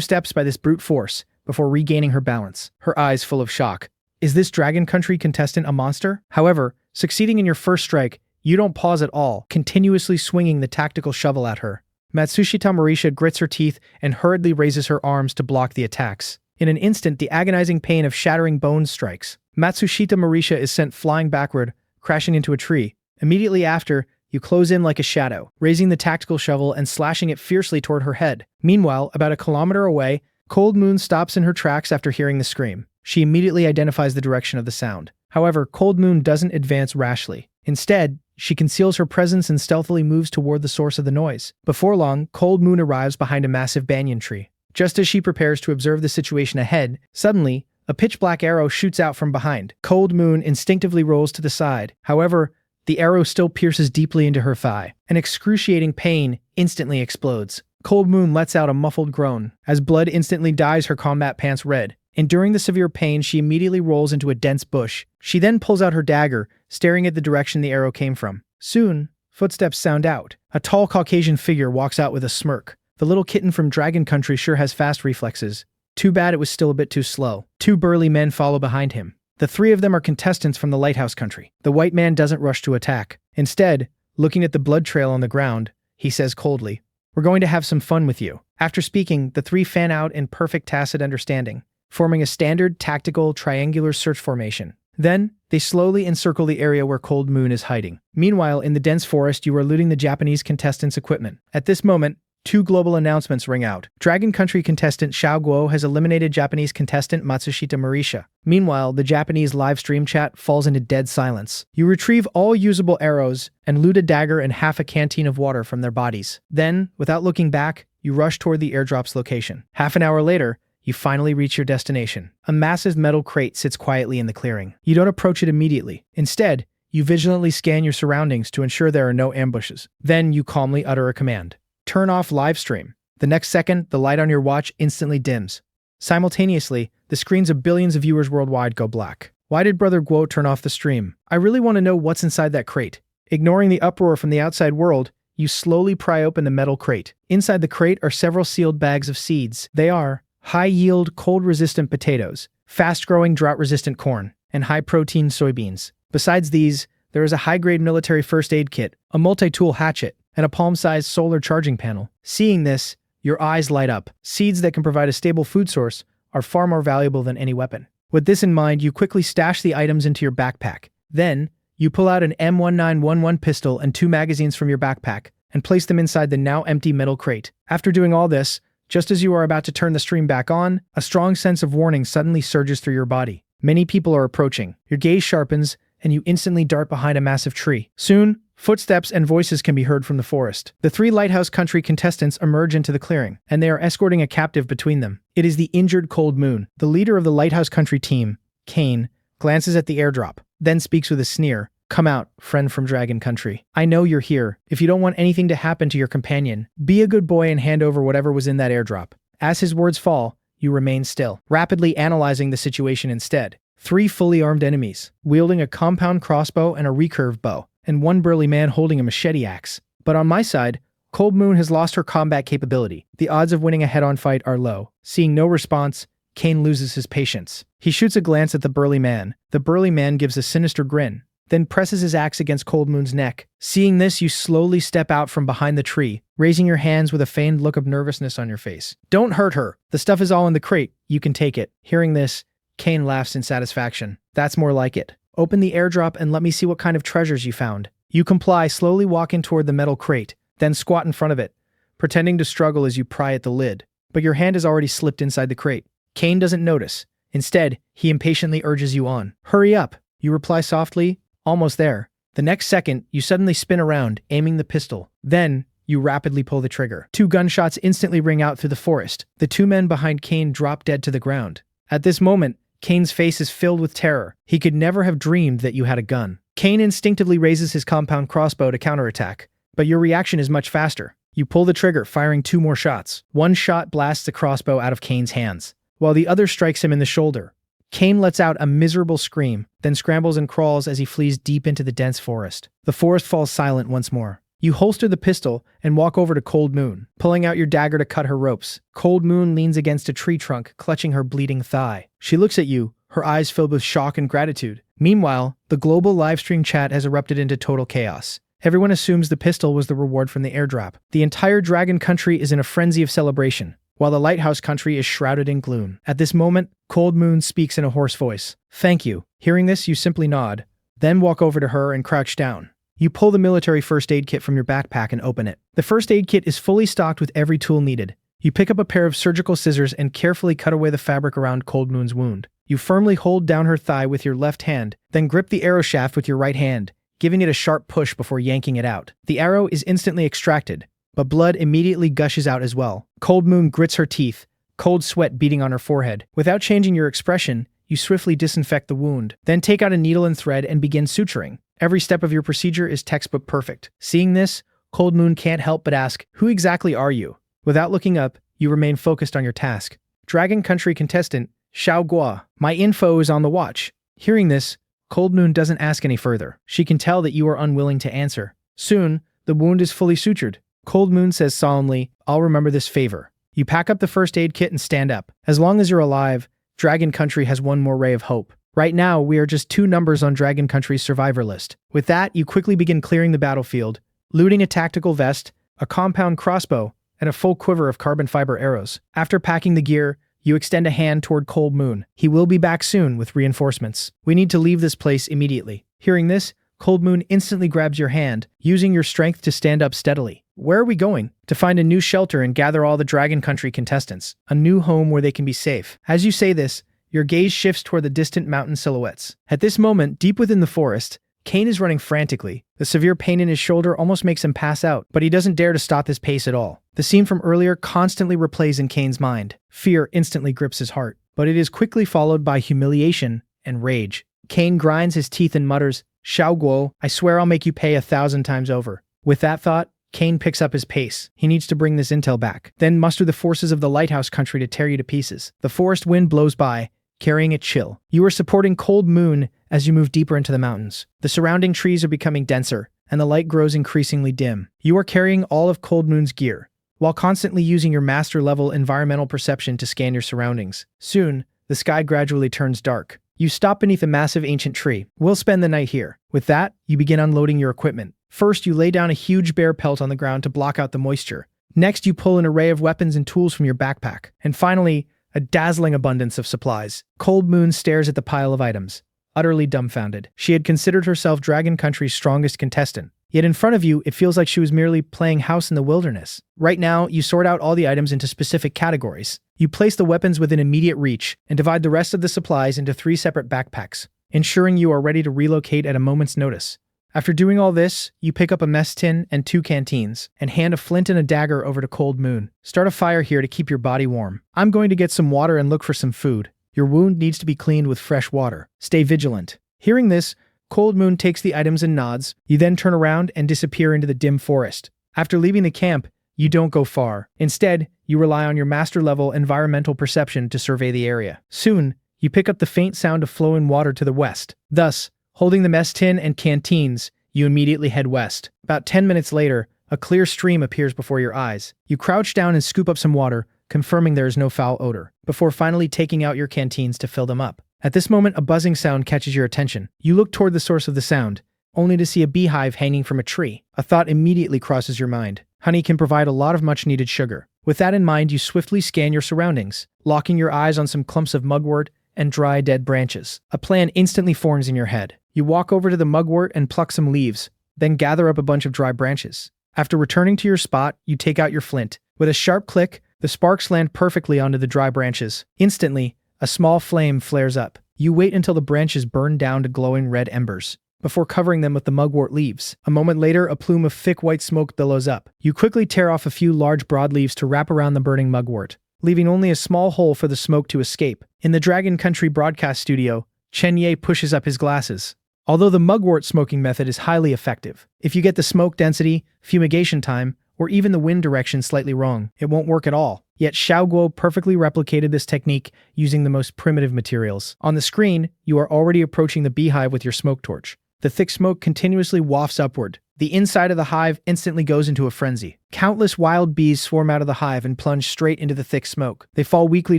steps by this brute force before regaining her balance, her eyes full of shock. Is this Dragon Country contestant a monster? However, succeeding in your first strike, you don't pause at all, continuously swinging the tactical shovel at her. Matsushita Morisha grits her teeth and hurriedly raises her arms to block the attacks. In an instant, the agonizing pain of shattering bones strikes. Matsushita Morisha is sent flying backward, crashing into a tree. Immediately after, you close in like a shadow, raising the tactical shovel and slashing it fiercely toward her head. Meanwhile, about a kilometer away, Cold Moon stops in her tracks after hearing the scream. She immediately identifies the direction of the sound. However, Cold Moon doesn't advance rashly. Instead, she conceals her presence and stealthily moves toward the source of the noise. Before long, Cold Moon arrives behind a massive banyan tree. Just as she prepares to observe the situation ahead, suddenly, a pitch-black arrow shoots out from behind. Cold Moon instinctively rolls to the side. However, the arrow still pierces deeply into her thigh. An excruciating pain instantly explodes. Cold Moon lets out a muffled groan, as blood instantly dyes her combat pants red. Enduring the severe pain, she immediately rolls into a dense bush. She then pulls out her dagger, staring at the direction the arrow came from. Soon, footsteps sound out. A tall Caucasian figure walks out with a smirk. The little kitten from Dragon Country sure has fast reflexes. Too bad it was still a bit too slow. 2 burly men follow behind him. The 3 of them are contestants from the Lighthouse Country. The white man doesn't rush to attack. Instead, looking at the blood trail on the ground, he says coldly, "We're going to have some fun with you." After speaking, the 3 fan out in perfect tacit understanding, forming a standard tactical triangular search formation. Then, they slowly encircle the area where Cold Moon is hiding. Meanwhile, in the dense forest, you are looting the Japanese contestants' equipment. At this moment, 2 global announcements ring out. Dragon Country contestant Xiao Guo has eliminated Japanese contestant Matsushita Morisha. Meanwhile, the Japanese live stream chat falls into dead silence. You retrieve all usable arrows and loot a dagger and half a canteen of water from their bodies. Then, without looking back, you rush toward the airdrop's location. Half an hour later, you finally reach your destination. A massive metal crate sits quietly in the clearing. You don't approach it immediately. Instead, You vigilantly scan your surroundings to ensure there are no ambushes. Then you calmly utter a command. Turn off live stream. The next second, the light on your watch instantly dims. Simultaneously, the screens of billions of viewers worldwide go black. Why did Brother Guo turn off the stream? I really want to know what's inside that crate. Ignoring the uproar from the outside world, you slowly pry open the metal crate. Inside the crate are several sealed bags of seeds. They are high-yield, cold-resistant potatoes, fast-growing, drought-resistant corn, and high-protein soybeans. Besides these, there is a high-grade military first aid kit, a multi-tool hatchet, and a palm-sized solar charging panel. Seeing this, your eyes light up. Seeds that can provide a stable food source are far more valuable than any weapon. With this in mind, you quickly stash the items into your backpack. Then, you pull out an M1911 pistol and 2 magazines from your backpack and place them inside the now empty metal crate. After doing all this, just as you are about to turn the stream back on, a strong sense of warning suddenly surges through your body. Many people are approaching. Your gaze sharpens, and you instantly dart behind a massive tree. Soon, footsteps and voices can be heard from the forest. The 3 Lighthouse Country contestants emerge into the clearing, and they are escorting a captive between them. It is the injured Cold Moon. The leader of the Lighthouse Country team, Kane, glances at the airdrop, then speaks with a sneer. Come out, friend from Dragon Country. I know you're here. If you don't want anything to happen to your companion, be a good boy and hand over whatever was in that airdrop. As his words fall, you remain still, rapidly analyzing the situation instead. 3 fully armed enemies, wielding a compound crossbow and a recurve bow, and 1 burly man holding a machete axe. But on my side, Cold Moon has lost her combat capability. The odds of winning a head-on fight are low. Seeing no response, Kane loses his patience. He shoots a glance at the burly man. The burly man gives a sinister grin, then presses his axe against Cold Moon's neck. Seeing this, you slowly step out from behind the tree, raising your hands with a feigned look of nervousness on your face. Don't hurt her. The stuff is all in the crate. You can take it. Hearing this, Kane laughs in satisfaction. That's more like it. Open the airdrop and let me see what kind of treasures you found. You comply, slowly walking toward the metal crate, then squat in front of it, pretending to struggle as you pry at the lid. But your hand has already slipped inside the crate. Kane doesn't notice. Instead, he impatiently urges you on. Hurry up. You reply softly, almost there. The next second, you suddenly spin around, aiming the pistol. Then, you rapidly pull the trigger. 2 gunshots instantly ring out through the forest. The 2 men behind Kane drop dead to the ground. At this moment, Kane's face is filled with terror. He could never have dreamed that you had a gun. Kane instinctively raises his compound crossbow to counterattack, but your reaction is much faster. You pull the trigger, firing 2 more shots. 1 shot blasts the crossbow out of Kane's hands, while the other strikes him in the shoulder. Kane lets out a miserable scream, then scrambles and crawls as he flees deep into the dense forest. The forest falls silent once more. You holster the pistol and walk over to Cold Moon, pulling out your dagger to cut her ropes. Cold Moon leans against a tree trunk, clutching her bleeding thigh. She looks at you, her eyes filled with shock and gratitude. Meanwhile, the global livestream chat has erupted into total chaos. Everyone assumes the pistol was the reward from the airdrop. The entire Dragon Country is in a frenzy of celebration, while the Lighthouse Country is shrouded in gloom. At this moment, Cold Moon speaks in a hoarse voice. Thank you. Hearing this, you simply nod, then walk over to her and crouch down. You pull the military first aid kit from your backpack and open it. The first aid kit is fully stocked with every tool needed. You pick up a pair of surgical scissors and carefully cut away the fabric around Cold Moon's wound. You firmly hold down her thigh with your left hand, then grip the arrow shaft with your right hand, giving it a sharp push before yanking it out. The arrow is instantly extracted, but blood immediately gushes out as well. Cold Moon grits her teeth, cold sweat beating on her forehead. Without changing your expression, you swiftly disinfect the wound, then take out a needle and thread and begin suturing. Every step of your procedure is textbook perfect. Seeing this, Cold Moon can't help but ask, who exactly are you? Without looking up, you remain focused on your task. Dragon Country contestant, Xiao Guo. My info is on the watch. Hearing this, Cold Moon doesn't ask any further. She can tell that you are unwilling to answer. Soon, the wound is fully sutured. Cold Moon says solemnly, I'll remember this favor. You pack up the first aid kit and stand up. As long as you're alive, Dragon Country has one more ray of hope. Right now, we are just 2 numbers on Dragon Country's survivor list. With that, you quickly begin clearing the battlefield, looting a tactical vest, a compound crossbow, and a full quiver of carbon fiber arrows. After packing the gear, you extend a hand toward Cold Moon. He will be back soon with reinforcements. We need to leave this place immediately. Hearing this, Cold Moon instantly grabs your hand, using your strength to stand up steadily. Where are we going? To find a new shelter and gather all the Dragon Country contestants. A new home where they can be safe. As you say this, your gaze shifts toward the distant mountain silhouettes. At this moment, deep within the forest, Kane is running frantically. The severe pain in his shoulder almost makes him pass out, but he doesn't dare to stop his pace at all. The scene from earlier constantly replays in Kane's mind. Fear instantly grips his heart, but it is quickly followed by humiliation and rage. Kane grinds his teeth and mutters, Xiao Guo, I swear I'll make you pay 1,000 times over. With that thought, Kane picks up his pace. He needs to bring this intel back. Then muster the forces of the lighthouse country to tear you to pieces. The forest wind blows by, carrying a chill. You are supporting Cold Moon as you move deeper into the mountains. The surrounding trees are becoming denser, and the light grows increasingly dim. You are carrying all of Cold Moon's gear, while constantly using your master-level environmental perception to scan your surroundings. Soon, the sky gradually turns dark. You stop beneath a massive ancient tree. We'll spend the night here. With that, you begin unloading your equipment. First, you lay down a huge bear pelt on the ground to block out the moisture. Next, you pull an array of weapons and tools from your backpack. And finally, a dazzling abundance of supplies. Cold Moon stares at the pile of items, utterly dumbfounded. She had considered herself Dragon Country's strongest contestant. Yet in front of you, it feels like she was merely playing house in the wilderness. Right now, you sort out all the items into specific categories. You place the weapons within immediate reach and divide the rest of the supplies into 3 separate backpacks, ensuring you are ready to relocate at a moment's notice. After doing all this, you pick up a mess tin and 2 canteens, and hand a flint and a dagger over to Cold Moon. Start a fire here to keep your body warm. I'm going to get some water and look for some food. Your wound needs to be cleaned with fresh water. Stay vigilant. Hearing this, Cold Moon takes the items and nods. You then turn around and disappear into the dim forest. After leaving the camp, you don't go far. Instead, you rely on your master-level environmental perception to survey the area. Soon, you pick up the faint sound of flowing water to the west. Thus, holding the mess tin and canteens, you immediately head west. About 10 minutes later, a clear stream appears before your eyes. You crouch down and scoop up some water, confirming there is no foul odor, before finally taking out your canteens to fill them up. At this moment, a buzzing sound catches your attention. You look toward the source of the sound, only to see a beehive hanging from a tree. A thought immediately crosses your mind. Honey can provide a lot of much-needed sugar. With that in mind, you swiftly scan your surroundings, locking your eyes on some clumps of mugwort and dry, dead branches. A plan instantly forms in your head. You walk over to the mugwort and pluck some leaves, then gather up a bunch of dry branches. After returning to your spot, you take out your flint. With a sharp click, the sparks land perfectly onto the dry branches. Instantly, a small flame flares up. You wait until the branches burn down to glowing red embers, before covering them with the mugwort leaves. A moment later, a plume of thick white smoke billows up. You quickly tear off a few large broadleaves to wrap around the burning mugwort, leaving only a small hole for the smoke to escape. In the Dragon Country broadcast studio, Chen Ye pushes up his glasses. Although the mugwort smoking method is highly effective, if you get the smoke density, fumigation time, or even the wind direction slightly wrong, it won't work at all. Yet Xiao Guo perfectly replicated this technique using the most primitive materials. On the screen, you are already approaching the beehive with your smoke torch. The thick smoke continuously wafts upward. The inside of the hive instantly goes into a frenzy. Countless wild bees swarm out of the hive and plunge straight into the thick smoke. They fall weakly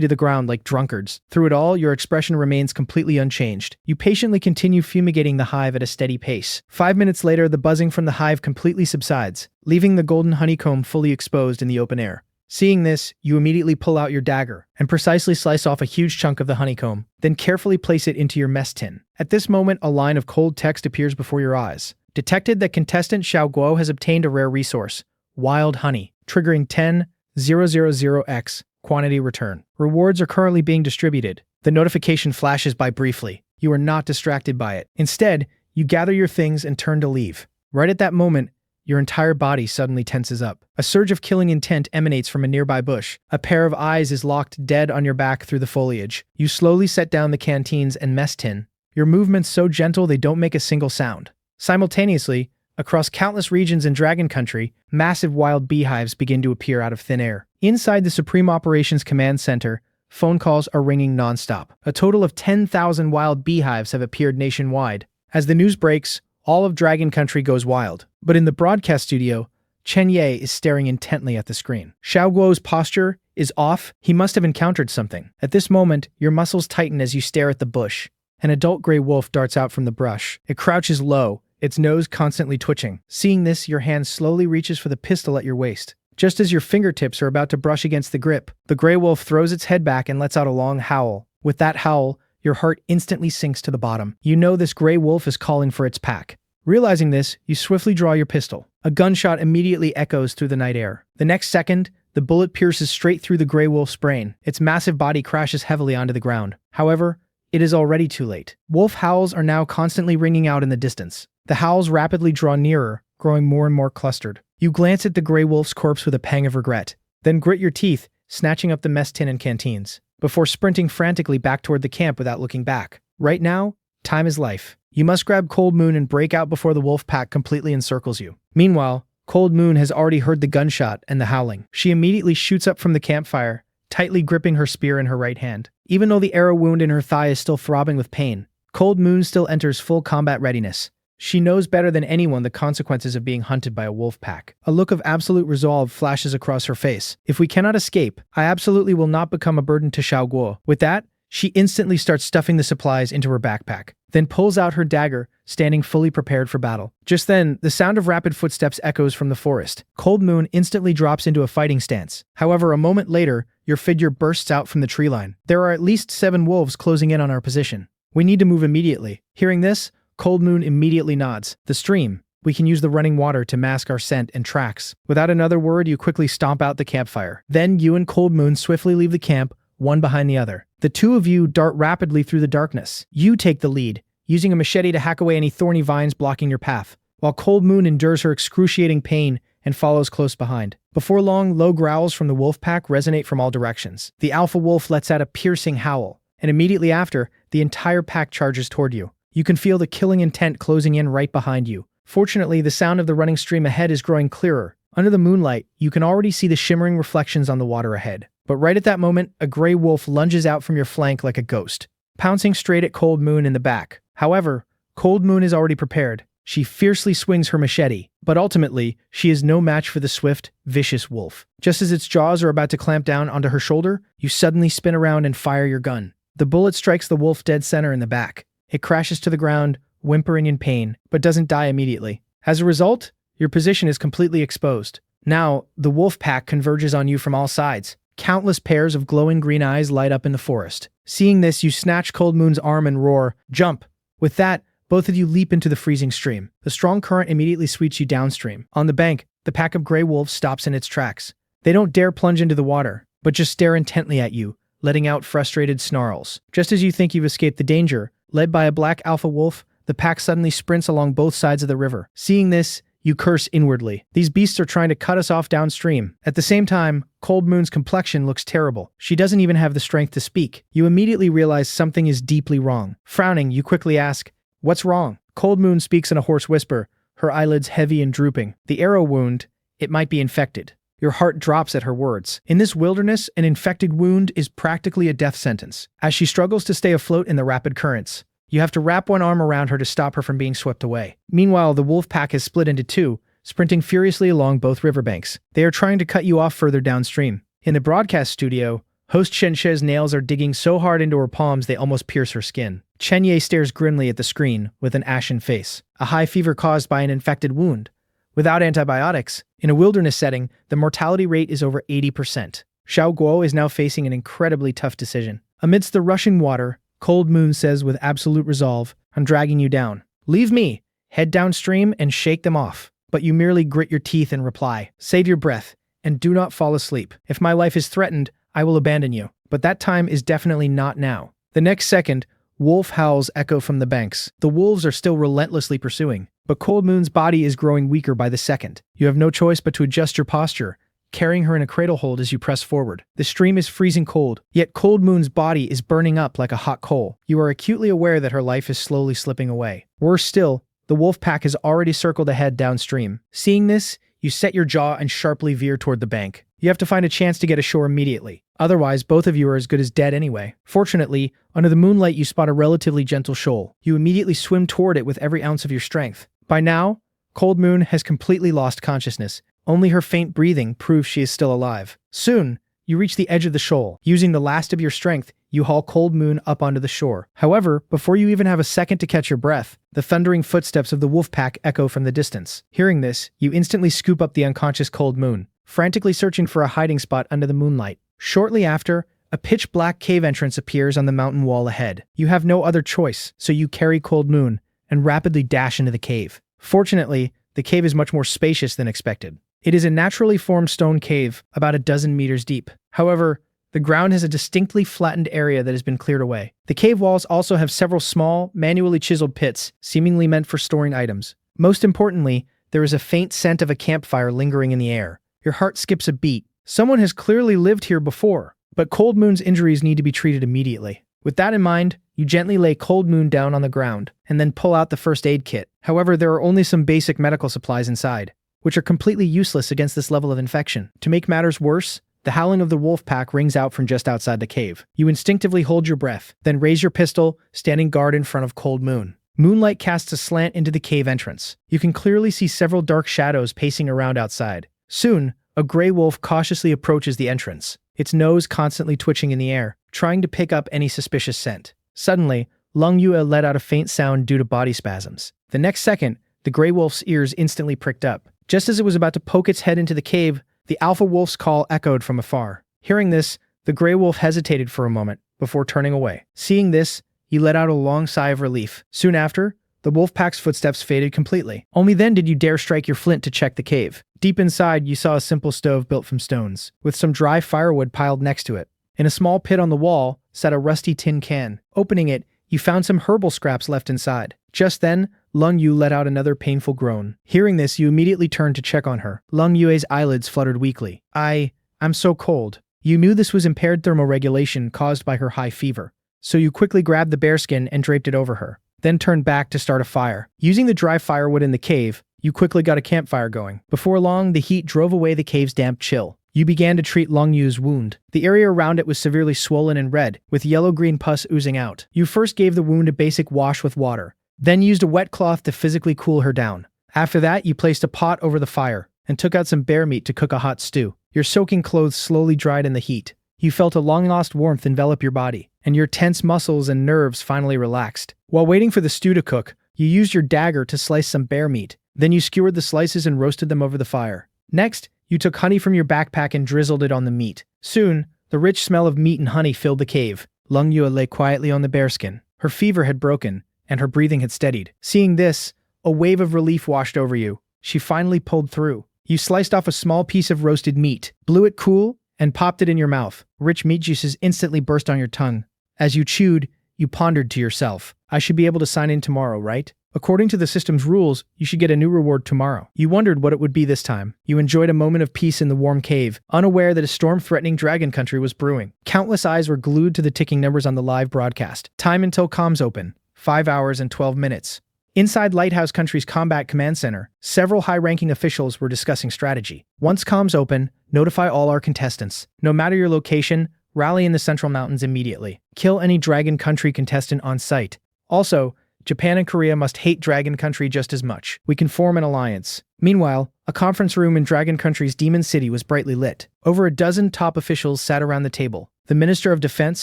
to the ground like drunkards. Through it all, your expression remains completely unchanged. You patiently continue fumigating the hive at a steady pace. 5 minutes later, the buzzing from the hive completely subsides, leaving the golden honeycomb fully exposed in the open air. Seeing this, you immediately pull out your dagger and precisely slice off a huge chunk of the honeycomb, then carefully place it into your mess tin. At this moment, a line of cold text appears before your eyes. Detected that contestant Xiao Guo has obtained a rare resource, wild honey, triggering 10,000x quantity return. Rewards are currently being distributed. The notification flashes by briefly. You are not distracted by it. Instead, you gather your things and turn to leave. Right at that moment, your entire body suddenly tenses up. A surge of killing intent emanates from a nearby bush. A pair of eyes is locked dead on your back through the foliage. You slowly set down the canteens and mess tin. Your movements so gentle they don't make a single sound. Simultaneously, across countless regions in Dragon Country, massive wild beehives begin to appear out of thin air. Inside the Supreme Operations Command Center, phone calls are ringing nonstop. A total of 10,000 wild beehives have appeared nationwide. As the news breaks, all of Dragon Country goes wild. But in the broadcast studio, Chen Ye is staring intently at the screen. Xiao Guo's posture is off. He must have encountered something. At this moment, your muscles tighten as you stare at the bush. An adult gray wolf darts out from the brush. It crouches low, its nose constantly twitching. Seeing this, your hand slowly reaches for the pistol at your waist. Just as your fingertips are about to brush against the grip, the gray wolf throws its head back and lets out a long howl. With that howl, your heart instantly sinks to the bottom. You know this gray wolf is calling for its pack. Realizing this, you swiftly draw your pistol. A gunshot immediately echoes through the night air. The next second, the bullet pierces straight through the gray wolf's brain. Its massive body crashes heavily onto the ground. However, it is already too late. Wolf howls are now constantly ringing out in the distance. The howls rapidly draw nearer, growing more and more clustered. You glance at the gray wolf's corpse with a pang of regret, then grit your teeth, snatching up the mess tin and canteens, before sprinting frantically back toward the camp without looking back. Right now, time is life. You must grab Cold Moon and break out before the wolf pack completely encircles you. Meanwhile, Cold Moon has already heard the gunshot and the howling. She immediately shoots up from the campfire, tightly gripping her spear in her right hand. Even though the arrow wound in her thigh is still throbbing with pain, Cold Moon still enters full combat readiness. She knows better than anyone the consequences of being hunted by a wolf pack. A look of absolute resolve flashes across her face. If we cannot escape, I absolutely will not become a burden to Xiao Guo. With that, she instantly starts stuffing the supplies into her backpack, then pulls out her dagger, standing fully prepared for battle. Just then, the sound of rapid footsteps echoes from the forest. Cold Moon instantly drops into a fighting stance. However, a moment later, your figure bursts out from the tree line. There are at least 7 wolves closing in on our position. We need to move immediately. Hearing this, Cold Moon immediately nods. The stream. We can use the running water to mask our scent and tracks. Without another word, you quickly stomp out the campfire. Then you and Cold Moon swiftly leave the camp, one behind the other. The two of you dart rapidly through the darkness. You take the lead, using a machete to hack away any thorny vines blocking your path, while Cold Moon endures her excruciating pain and follows close behind. Before long, low growls from the wolf pack resonate from all directions. The alpha wolf lets out a piercing howl, and immediately after, the entire pack charges toward you. You can feel the killing intent closing in right behind you. Fortunately, the sound of the running stream ahead is growing clearer. Under the moonlight, you can already see the shimmering reflections on the water ahead. But right at that moment, a gray wolf lunges out from your flank like a ghost, pouncing straight at Cold Moon in the back. However, Cold Moon is already prepared. She fiercely swings her machete, but ultimately, she is no match for the swift, vicious wolf. Just as its jaws are about to clamp down onto her shoulder, you suddenly spin around and fire your gun. The bullet strikes the wolf dead center in the back. It crashes to the ground, whimpering in pain, but doesn't die immediately. As a result, your position is completely exposed. Now, the wolf pack converges on you from all sides. Countless pairs of glowing green eyes light up in the forest. Seeing this, you snatch Cold Moon's arm and roar, "Jump!" With that, both of you leap into the freezing stream. The strong current immediately sweeps you downstream. On the bank, the pack of gray wolves stops in its tracks. They don't dare plunge into the water, but just stare intently at you, letting out frustrated snarls. Just as you think you've escaped the danger, led by a black alpha wolf, the pack suddenly sprints along both sides of the river. Seeing this, you curse inwardly. These beasts are trying to cut us off downstream. At the same time, Cold Moon's complexion looks terrible. She doesn't even have the strength to speak. You immediately realize something is deeply wrong. Frowning, you quickly ask, "What's wrong?" Cold Moon speaks in a hoarse whisper, her eyelids heavy and drooping. "The arrow wound, it might be infected." Your heart drops at her words. In this wilderness, an infected wound is practically a death sentence. As she struggles to stay afloat in the rapid currents, you have to wrap one arm around her to stop her from being swept away. Meanwhile, the wolf pack has split into two, sprinting furiously along both riverbanks. They are trying to cut you off further downstream. In the broadcast studio, host Chen-She's nails are digging so hard into her palms they almost pierce her skin. Chen-Ye stares grimly at the screen with an ashen face. A high fever caused by an infected wound. Without antibiotics, in a wilderness setting, the mortality rate is over 80%. Xiao Guo is now facing an incredibly tough decision. Amidst the rushing water, Cold Moon says with absolute resolve, "I'm dragging you down. Leave me. Head downstream and shake them off." But you merely grit your teeth and reply, "Save your breath, and do not fall asleep. If my life is threatened, I will abandon you." But that time is definitely not now. The next second, wolf howls echo from the banks. The wolves are still relentlessly pursuing, but Cold Moon's body is growing weaker by the second. You have no choice but to adjust your posture, carrying her in a cradle hold as you press forward. The stream is freezing cold, yet Cold Moon's body is burning up like a hot coal. You are acutely aware that her life is slowly slipping away. Worse still, the wolf pack has already circled ahead downstream. Seeing this, you set your jaw and sharply veer toward the bank. You have to find a chance to get ashore immediately. Otherwise, both of you are as good as dead anyway. Fortunately, under the moonlight you spot a relatively gentle shoal. You immediately swim toward it with every ounce of your strength. By now, Cold Moon has completely lost consciousness. Only her faint breathing proves she is still alive. Soon, you reach the edge of the shoal. Using the last of your strength, you haul Cold Moon up onto the shore. However, before you even have a second to catch your breath, the thundering footsteps of the wolf pack echo from the distance. Hearing this, you instantly scoop up the unconscious Cold Moon, frantically searching for a hiding spot under the moonlight. Shortly after, a pitch-black cave entrance appears on the mountain wall ahead. You have no other choice, so you carry Cold Moon and rapidly dash into the cave. Fortunately, the cave is much more spacious than expected. It is a naturally formed stone cave about a dozen meters deep. However, the ground has a distinctly flattened area that has been cleared away. The cave walls also have several small, manually chiseled pits, seemingly meant for storing items. Most importantly, there is a faint scent of a campfire lingering in the air. Your heart skips a beat. Someone has clearly lived here before, but Cold Moon's injuries need to be treated immediately. With that in mind, You gently lay Cold Moon down on the ground, and then pull out the first aid kit. However, there are only some basic medical supplies inside, which are completely useless against this level of infection. To make matters worse, the howling of the wolf pack rings out from just outside the cave. You instinctively hold your breath, then raise your pistol, standing guard in front of Cold Moon. Moonlight casts a slant into the cave entrance. You can clearly see several dark shadows pacing around outside. Soon, a gray wolf cautiously approaches the entrance, its nose constantly twitching in the air, trying to pick up any suspicious scent. Suddenly, Lung Yue let out a faint sound due to body spasms. The next second, the gray wolf's ears instantly pricked up. Just as it was about to poke its head into the cave, the alpha wolf's call echoed from afar. Hearing this, the gray wolf hesitated for a moment before turning away. Seeing this, he let out a long sigh of relief. Soon after, the wolf pack's footsteps faded completely. Only then did you dare strike your flint to check the cave. Deep inside, you saw a simple stove built from stones, with some dry firewood piled next to it. In a small pit on the wall sat a rusty tin can. Opening it, you found some herbal scraps left inside. Just then, Lung Yu let out another painful groan. Hearing this, you immediately turned to check on her. Lung Yue's eyelids fluttered weakly. I'm so cold. You knew this was impaired thermoregulation caused by her high fever, so you quickly grabbed the bearskin and draped it over her, then turned back to start a fire. Using the dry firewood in the cave, you quickly got a campfire going. Before long, the heat drove away the cave's damp chill. You began to treat Lung Yu's wound. The area around it was severely swollen and red, with yellow-green pus oozing out. You first gave the wound a basic wash with water, then used a wet cloth to physically cool her down. After that, you placed a pot over the fire and took out some bear meat to cook a hot stew. Your soaking clothes slowly dried in the heat. You felt a long-lost warmth envelop your body, and your tense muscles and nerves finally relaxed. While waiting for the stew to cook, you used your dagger to slice some bear meat. Then you skewered the slices and roasted them over the fire. Next, you took honey from your backpack and drizzled it on the meat. Soon, the rich smell of meat and honey filled the cave. Lung Yue lay quietly on the bearskin. Her fever had broken, and her breathing had steadied. Seeing this, a wave of relief washed over you. She finally pulled through. You sliced off a small piece of roasted meat, blew it cool, and popped it in your mouth. Rich meat juices instantly burst on your tongue. As you chewed, you pondered to yourself, I should be able to sign in tomorrow, right? According to the system's rules, you should get a new reward tomorrow. You wondered what it would be this time. You enjoyed a moment of peace in the warm cave, unaware that a storm-threatening dragon country was brewing. Countless eyes were glued to the ticking numbers on the live broadcast. Time until comms open, 5 hours and 12 minutes. Inside Lighthouse Country's Combat Command Center, several high-ranking officials were discussing strategy. Once comms open, notify all our contestants. No matter your location, rally in the Central Mountains immediately. Kill any Dragon Country contestant on sight. Also, Japan and Korea must hate Dragon Country just as much. We can form an alliance. Meanwhile, a conference room in Dragon Country's Demon City was brightly lit. Over a dozen top officials sat around the table. The Minister of Defense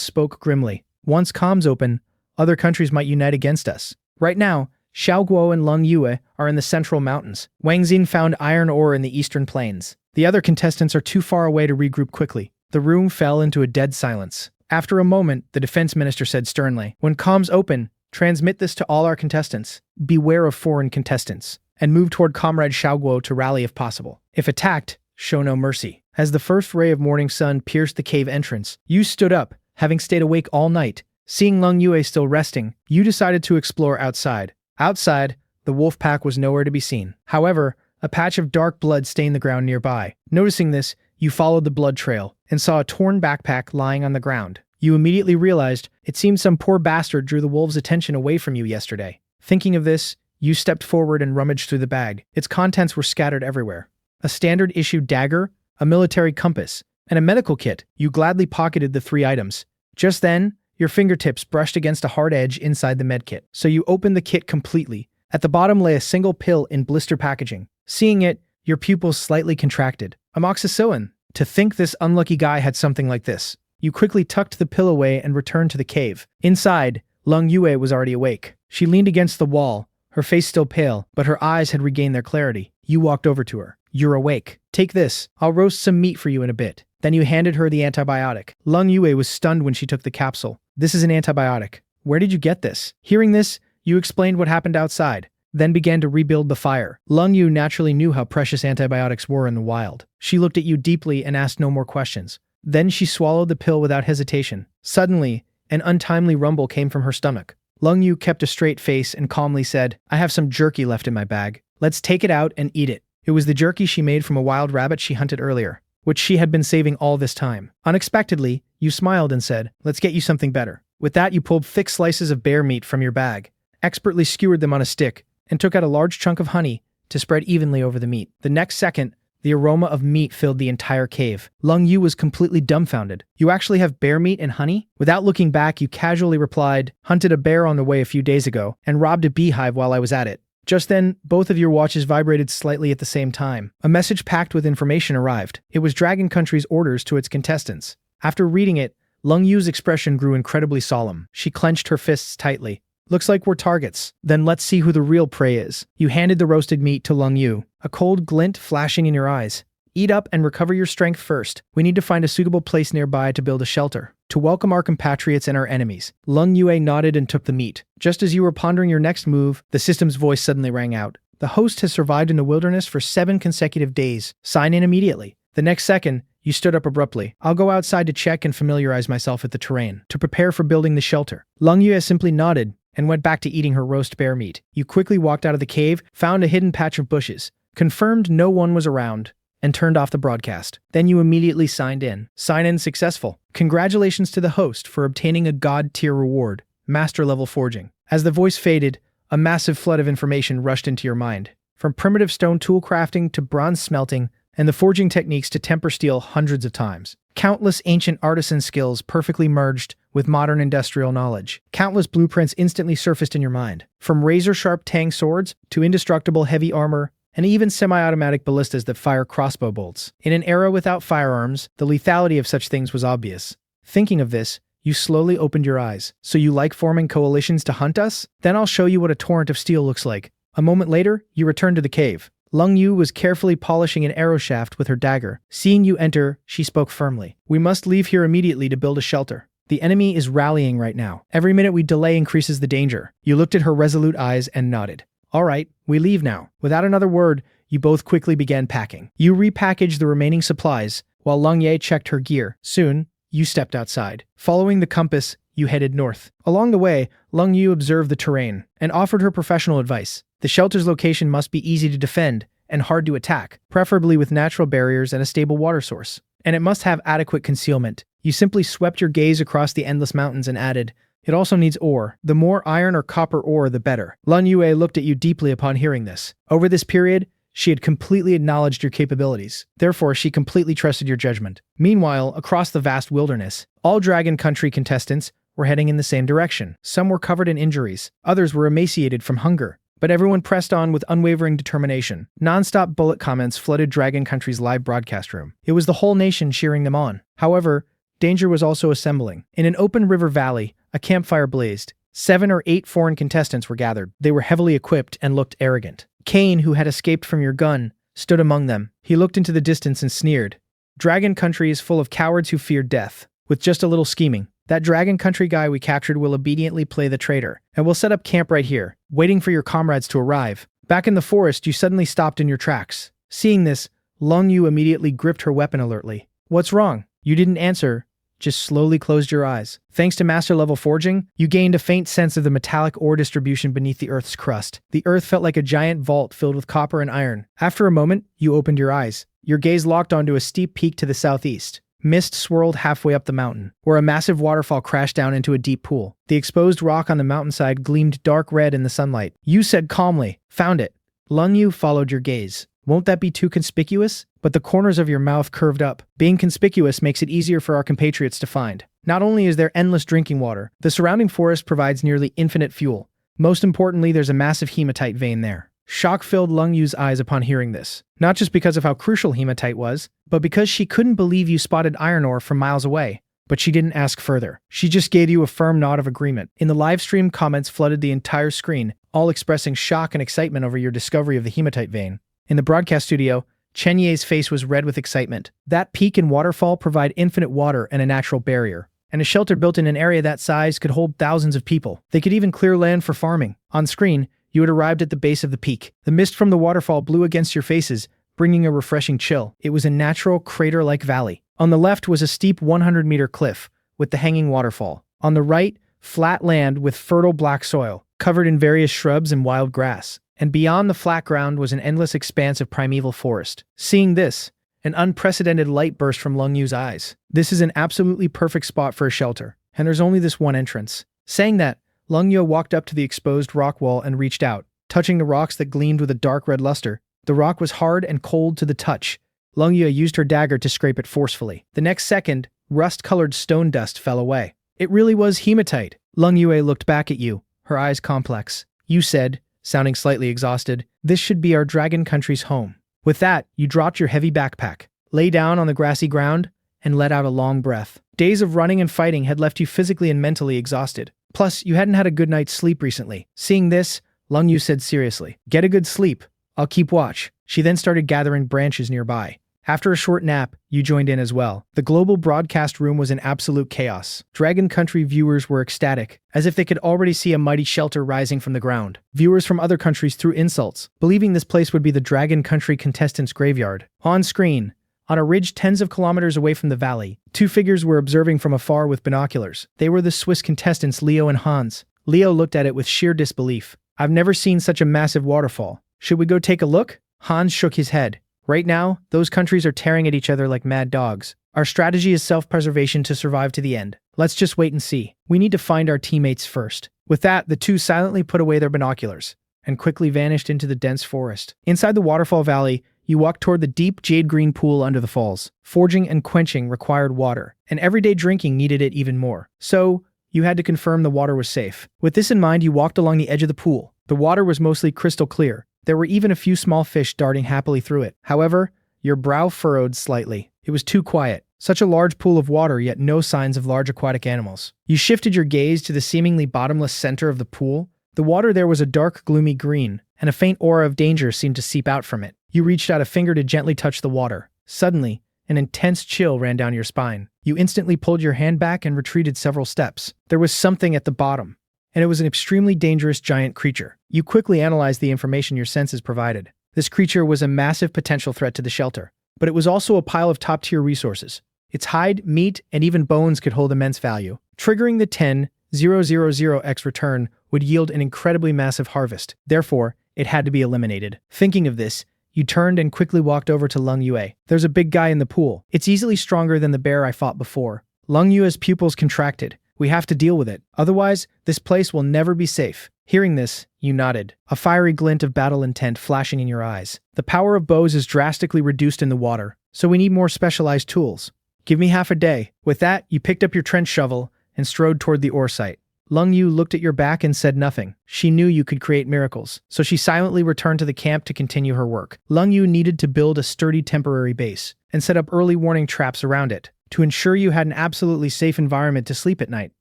spoke grimly. Once comms open, other countries might unite against us. Right now, Xiao Guo and Lung Yue are in the Central Mountains. Wang Xin found iron ore in the Eastern Plains. The other contestants are too far away to regroup quickly. The room fell into a dead silence. After a moment, the defense minister said sternly, when comms open, transmit this to all our contestants. Beware of foreign contestants, and move toward Comrade Xiao Guo to rally if possible. If attacked, show no mercy. As the first ray of morning sun pierced the cave entrance, you stood up, having stayed awake all night. Seeing Lung Yue still resting, you decided to explore outside. Outside, the wolf pack was nowhere to be seen. However, a patch of dark blood stained the ground nearby. Noticing this, you followed the blood trail and saw a torn backpack lying on the ground. You immediately realized it seemed some poor bastard drew the wolves' attention away from you yesterday. Thinking of this, you stepped forward and rummaged through the bag. Its contents were scattered everywhere. A standard-issue dagger, a military compass, and a medical kit. You gladly pocketed the 3 items. Just then, your fingertips brushed against a hard edge inside the medkit, so you opened the kit completely. At the bottom lay a single pill in blister packaging. Seeing it, your pupils slightly contracted. Amoxicillin. To think this unlucky guy had something like this. You quickly tucked the pill away and returned to the cave. Inside, Lung Yue was already awake. She leaned against the wall, her face still pale, but her eyes had regained their clarity. You walked over to her. You're awake. Take this. I'll roast some meat for you in a bit. Then you handed her the antibiotic. Lung Yue was stunned when she took the capsule. This is an antibiotic. Where did you get this? Hearing this, you explained what happened outside, then began to rebuild the fire. Lung Yu naturally knew how precious antibiotics were in the wild. She looked at you deeply and asked no more questions. Then she swallowed the pill without hesitation. Suddenly, an untimely rumble came from her stomach. Lung Yu kept a straight face and calmly said, I have some jerky left in my bag. Let's take it out and eat it. It was the jerky she made from a wild rabbit she hunted earlier, which she had been saving all this time. Unexpectedly, you smiled and said, let's get you something better. With that, you pulled thick slices of bear meat from your bag, expertly skewered them on a stick, and took out a large chunk of honey to spread evenly over the meat. The next second, the aroma of meat filled the entire cave. Lung Yu was completely dumbfounded. "You actually have bear meat and honey?" Without looking back, you casually replied, "Hunted a bear on the way a few days ago, and robbed a beehive while I was at it." Just then, both of your watches vibrated slightly at the same time. A message packed with information arrived. It was Dragon Country's orders to its contestants. After reading it, Lung Yu's expression grew incredibly solemn. She clenched her fists tightly. "Looks like we're targets. Then let's see who the real prey is." You handed the roasted meat to Lung Yu, a cold glint flashing in your eyes. "Eat up and recover your strength first. We need to find a suitable place nearby to build a shelter to welcome our compatriots and our enemies." Lung Yue nodded and took the meat. Just as you were pondering your next move, the system's voice suddenly rang out. "The host has survived in the wilderness for 7 consecutive days. Sign in immediately." The next second, you stood up abruptly. "I'll go outside to check and familiarize myself with the terrain, to prepare for building the shelter." Lung Yue simply nodded and went back to eating her roast bear meat. You quickly walked out of the cave, found a hidden patch of bushes, confirmed no one was around, and turned off the broadcast. Then you immediately signed in. Sign-in successful. Congratulations to the host for obtaining a god-tier reward, master-level forging. As the voice faded, a massive flood of information rushed into your mind. From primitive stone tool crafting to bronze smelting, and the forging techniques to temper steel hundreds of times. Countless ancient artisan skills perfectly merged with modern industrial knowledge. Countless blueprints instantly surfaced in your mind. From razor-sharp tang swords to indestructible heavy armor, and even semi-automatic ballistas that fire crossbow bolts. In an era without firearms, the lethality of such things was obvious. Thinking of this, you slowly opened your eyes. "So you like forming coalitions to hunt us? Then I'll show you what a torrent of steel looks like." A moment later, you returned to the cave. Lung Yu was carefully polishing an arrow shaft with her dagger. Seeing you enter, she spoke firmly. "We must leave here immediately to build a shelter. The enemy is rallying right now. Every minute we delay increases the danger." You looked at her resolute eyes and nodded. "All right, we leave now." Without another word, you both quickly began packing. You repackaged the remaining supplies, while Lung Ye checked her gear. Soon, you stepped outside. Following the compass, you headed north. Along the way, Lung Yu observed the terrain and offered her professional advice. The shelter's location must be easy to defend and hard to attack, preferably with natural barriers and a stable water source. And it must have adequate concealment. You simply swept your gaze across the endless mountains and added, "It also needs ore. The more iron or copper ore, the better." Lun Yue looked at you deeply upon hearing this. Over this period, she had completely acknowledged your capabilities. Therefore, she completely trusted your judgment. Meanwhile, across the vast wilderness, all Dragon Country contestants were heading in the same direction. Some were covered in injuries. Others were emaciated from hunger. But everyone pressed on with unwavering determination. Non-stop bullet comments flooded Dragon Country's live broadcast room. It was the whole nation cheering them on. However, danger was also assembling. In an open river valley, a campfire blazed. 7 or 8 foreign contestants were gathered. They were heavily equipped and looked arrogant. Kane, who had escaped from your gun, stood among them. He looked into the distance and sneered. "Dragon Country is full of cowards who fear death. With just a little scheming, that Dragon Country guy we captured will obediently play the traitor, and we'll set up camp right here, waiting for your comrades to arrive." Back in the forest, you suddenly stopped in your tracks. Seeing this, Lung Yu immediately gripped her weapon alertly. "What's wrong?" You didn't answer, just slowly closed your eyes. Thanks to master-level forging, you gained a faint sense of the metallic ore distribution beneath the Earth's crust. The Earth felt like a giant vault filled with copper and iron. After a moment, you opened your eyes. Your gaze locked onto a steep peak to the southeast. Mist swirled halfway up the mountain, where a massive waterfall crashed down into a deep pool. The exposed rock on the mountainside gleamed dark red in the sunlight. You said calmly, "Found it." Lun Yu followed your gaze. "Won't that be too conspicuous?" But the corners of your mouth curved up. "Being conspicuous makes it easier for our compatriots to find. Not only is there endless drinking water, the surrounding forest provides nearly infinite fuel. Most importantly, there's a massive hematite vein there." Shock filled Lung Yu's eyes upon hearing this. Not just because of how crucial hematite was, but because she couldn't believe you spotted iron ore from miles away. But she didn't ask further. She just gave you a firm nod of agreement. In the live stream, comments flooded the entire screen, all expressing shock and excitement over your discovery of the hematite vein. In the broadcast studio, Chen Ye's face was red with excitement. That peak and waterfall provide infinite water and a natural barrier. And a shelter built in an area that size could hold thousands of people. They could even clear land for farming. On screen, you had arrived at the base of the peak. The mist from the waterfall blew against your faces, bringing a refreshing chill. It was a natural, crater-like valley. On the left was a steep 100-meter cliff, with the hanging waterfall. On the right, flat land with fertile black soil, covered in various shrubs and wild grass. And beyond the flat ground was an endless expanse of primeval forest. Seeing this, an unprecedented light burst from Lung Yu's eyes. "This is an absolutely perfect spot for a shelter. and there's only this one entrance. Saying that, Lung Yu walked up to the exposed rock wall and reached out, touching the rocks that gleamed with a dark red luster. The rock was hard and cold to the touch. Lung Yu used her dagger to scrape it forcefully. The next second, rust-colored stone dust fell away. It really was hematite. Lung Yue looked back at you, her eyes complex. You said, sounding slightly exhausted, "This should be our dragon country's home." With that, you dropped your heavy backpack, lay down on the grassy ground, and let out a long breath. Days of running and fighting had left you physically and mentally exhausted. Plus, you hadn't had a good night's sleep recently. Seeing this, Lung Yu said seriously, "Get a good sleep. I'll keep watch." She then started gathering branches nearby. After a short nap, you joined in as well. The global broadcast room was in absolute chaos. Dragon Country viewers were ecstatic, as if they could already see a mighty shelter rising from the ground. Viewers from other countries threw insults, believing this place would be the Dragon Country contestants' graveyard. On screen, on a ridge tens of kilometers away from the valley, two figures were observing from afar with binoculars. They were the Swiss contestants Leo and Hans. Leo looked at it with sheer disbelief. "I've never seen such a massive waterfall. Should we go take a look?" Hans shook his head. "Right now, those countries are tearing at each other like mad dogs. Our strategy is self-preservation to survive to the end. Let's just wait and see. We need to find our teammates first." With that, the two silently put away their binoculars and quickly vanished into the dense forest. Inside the waterfall valley, you walked toward the deep jade-green pool under the falls. Forging and quenching required water, and everyday drinking needed it even more. So, you had to confirm the water was safe. With this in mind, you walked along the edge of the pool. The water was mostly crystal clear. There were even a few small fish darting happily through it. However, your brow furrowed slightly. It was too quiet. Such a large pool of water, yet no signs of large aquatic animals. You shifted your gaze to the seemingly bottomless center of the pool. The water there was a dark, gloomy green, and a faint aura of danger seemed to seep out from it. You reached out a finger to gently touch the water. Suddenly, an intense chill ran down your spine. You instantly pulled your hand back and retreated several steps. There was something at the bottom, and it was an extremely dangerous giant creature. You quickly analyzed the information your senses provided. This creature was a massive potential threat to the shelter, but it was also a pile of top-tier resources. Its hide, meat, and even bones could hold immense value. Triggering the 10,000x return would yield an incredibly massive harvest. Therefore, it had to be eliminated. Thinking of this, you turned and quickly walked over to Lung Yue. "There's a big guy in the pool. It's easily stronger than the bear I fought before." Lung Yue's pupils contracted. "We have to deal with it. Otherwise, this place will never be safe." Hearing this, you nodded, a fiery glint of battle intent flashing in your eyes. "The power of bows is drastically reduced in the water, so we need more specialized tools. Give me half a day." With that, you picked up your trench shovel and strode toward the ore site. Lung Yu looked at your back and said nothing. She knew you could create miracles, so she silently returned to the camp to continue her work. Lung Yu needed to build a sturdy temporary base and set up early warning traps around it to ensure you had an absolutely safe environment to sleep at night.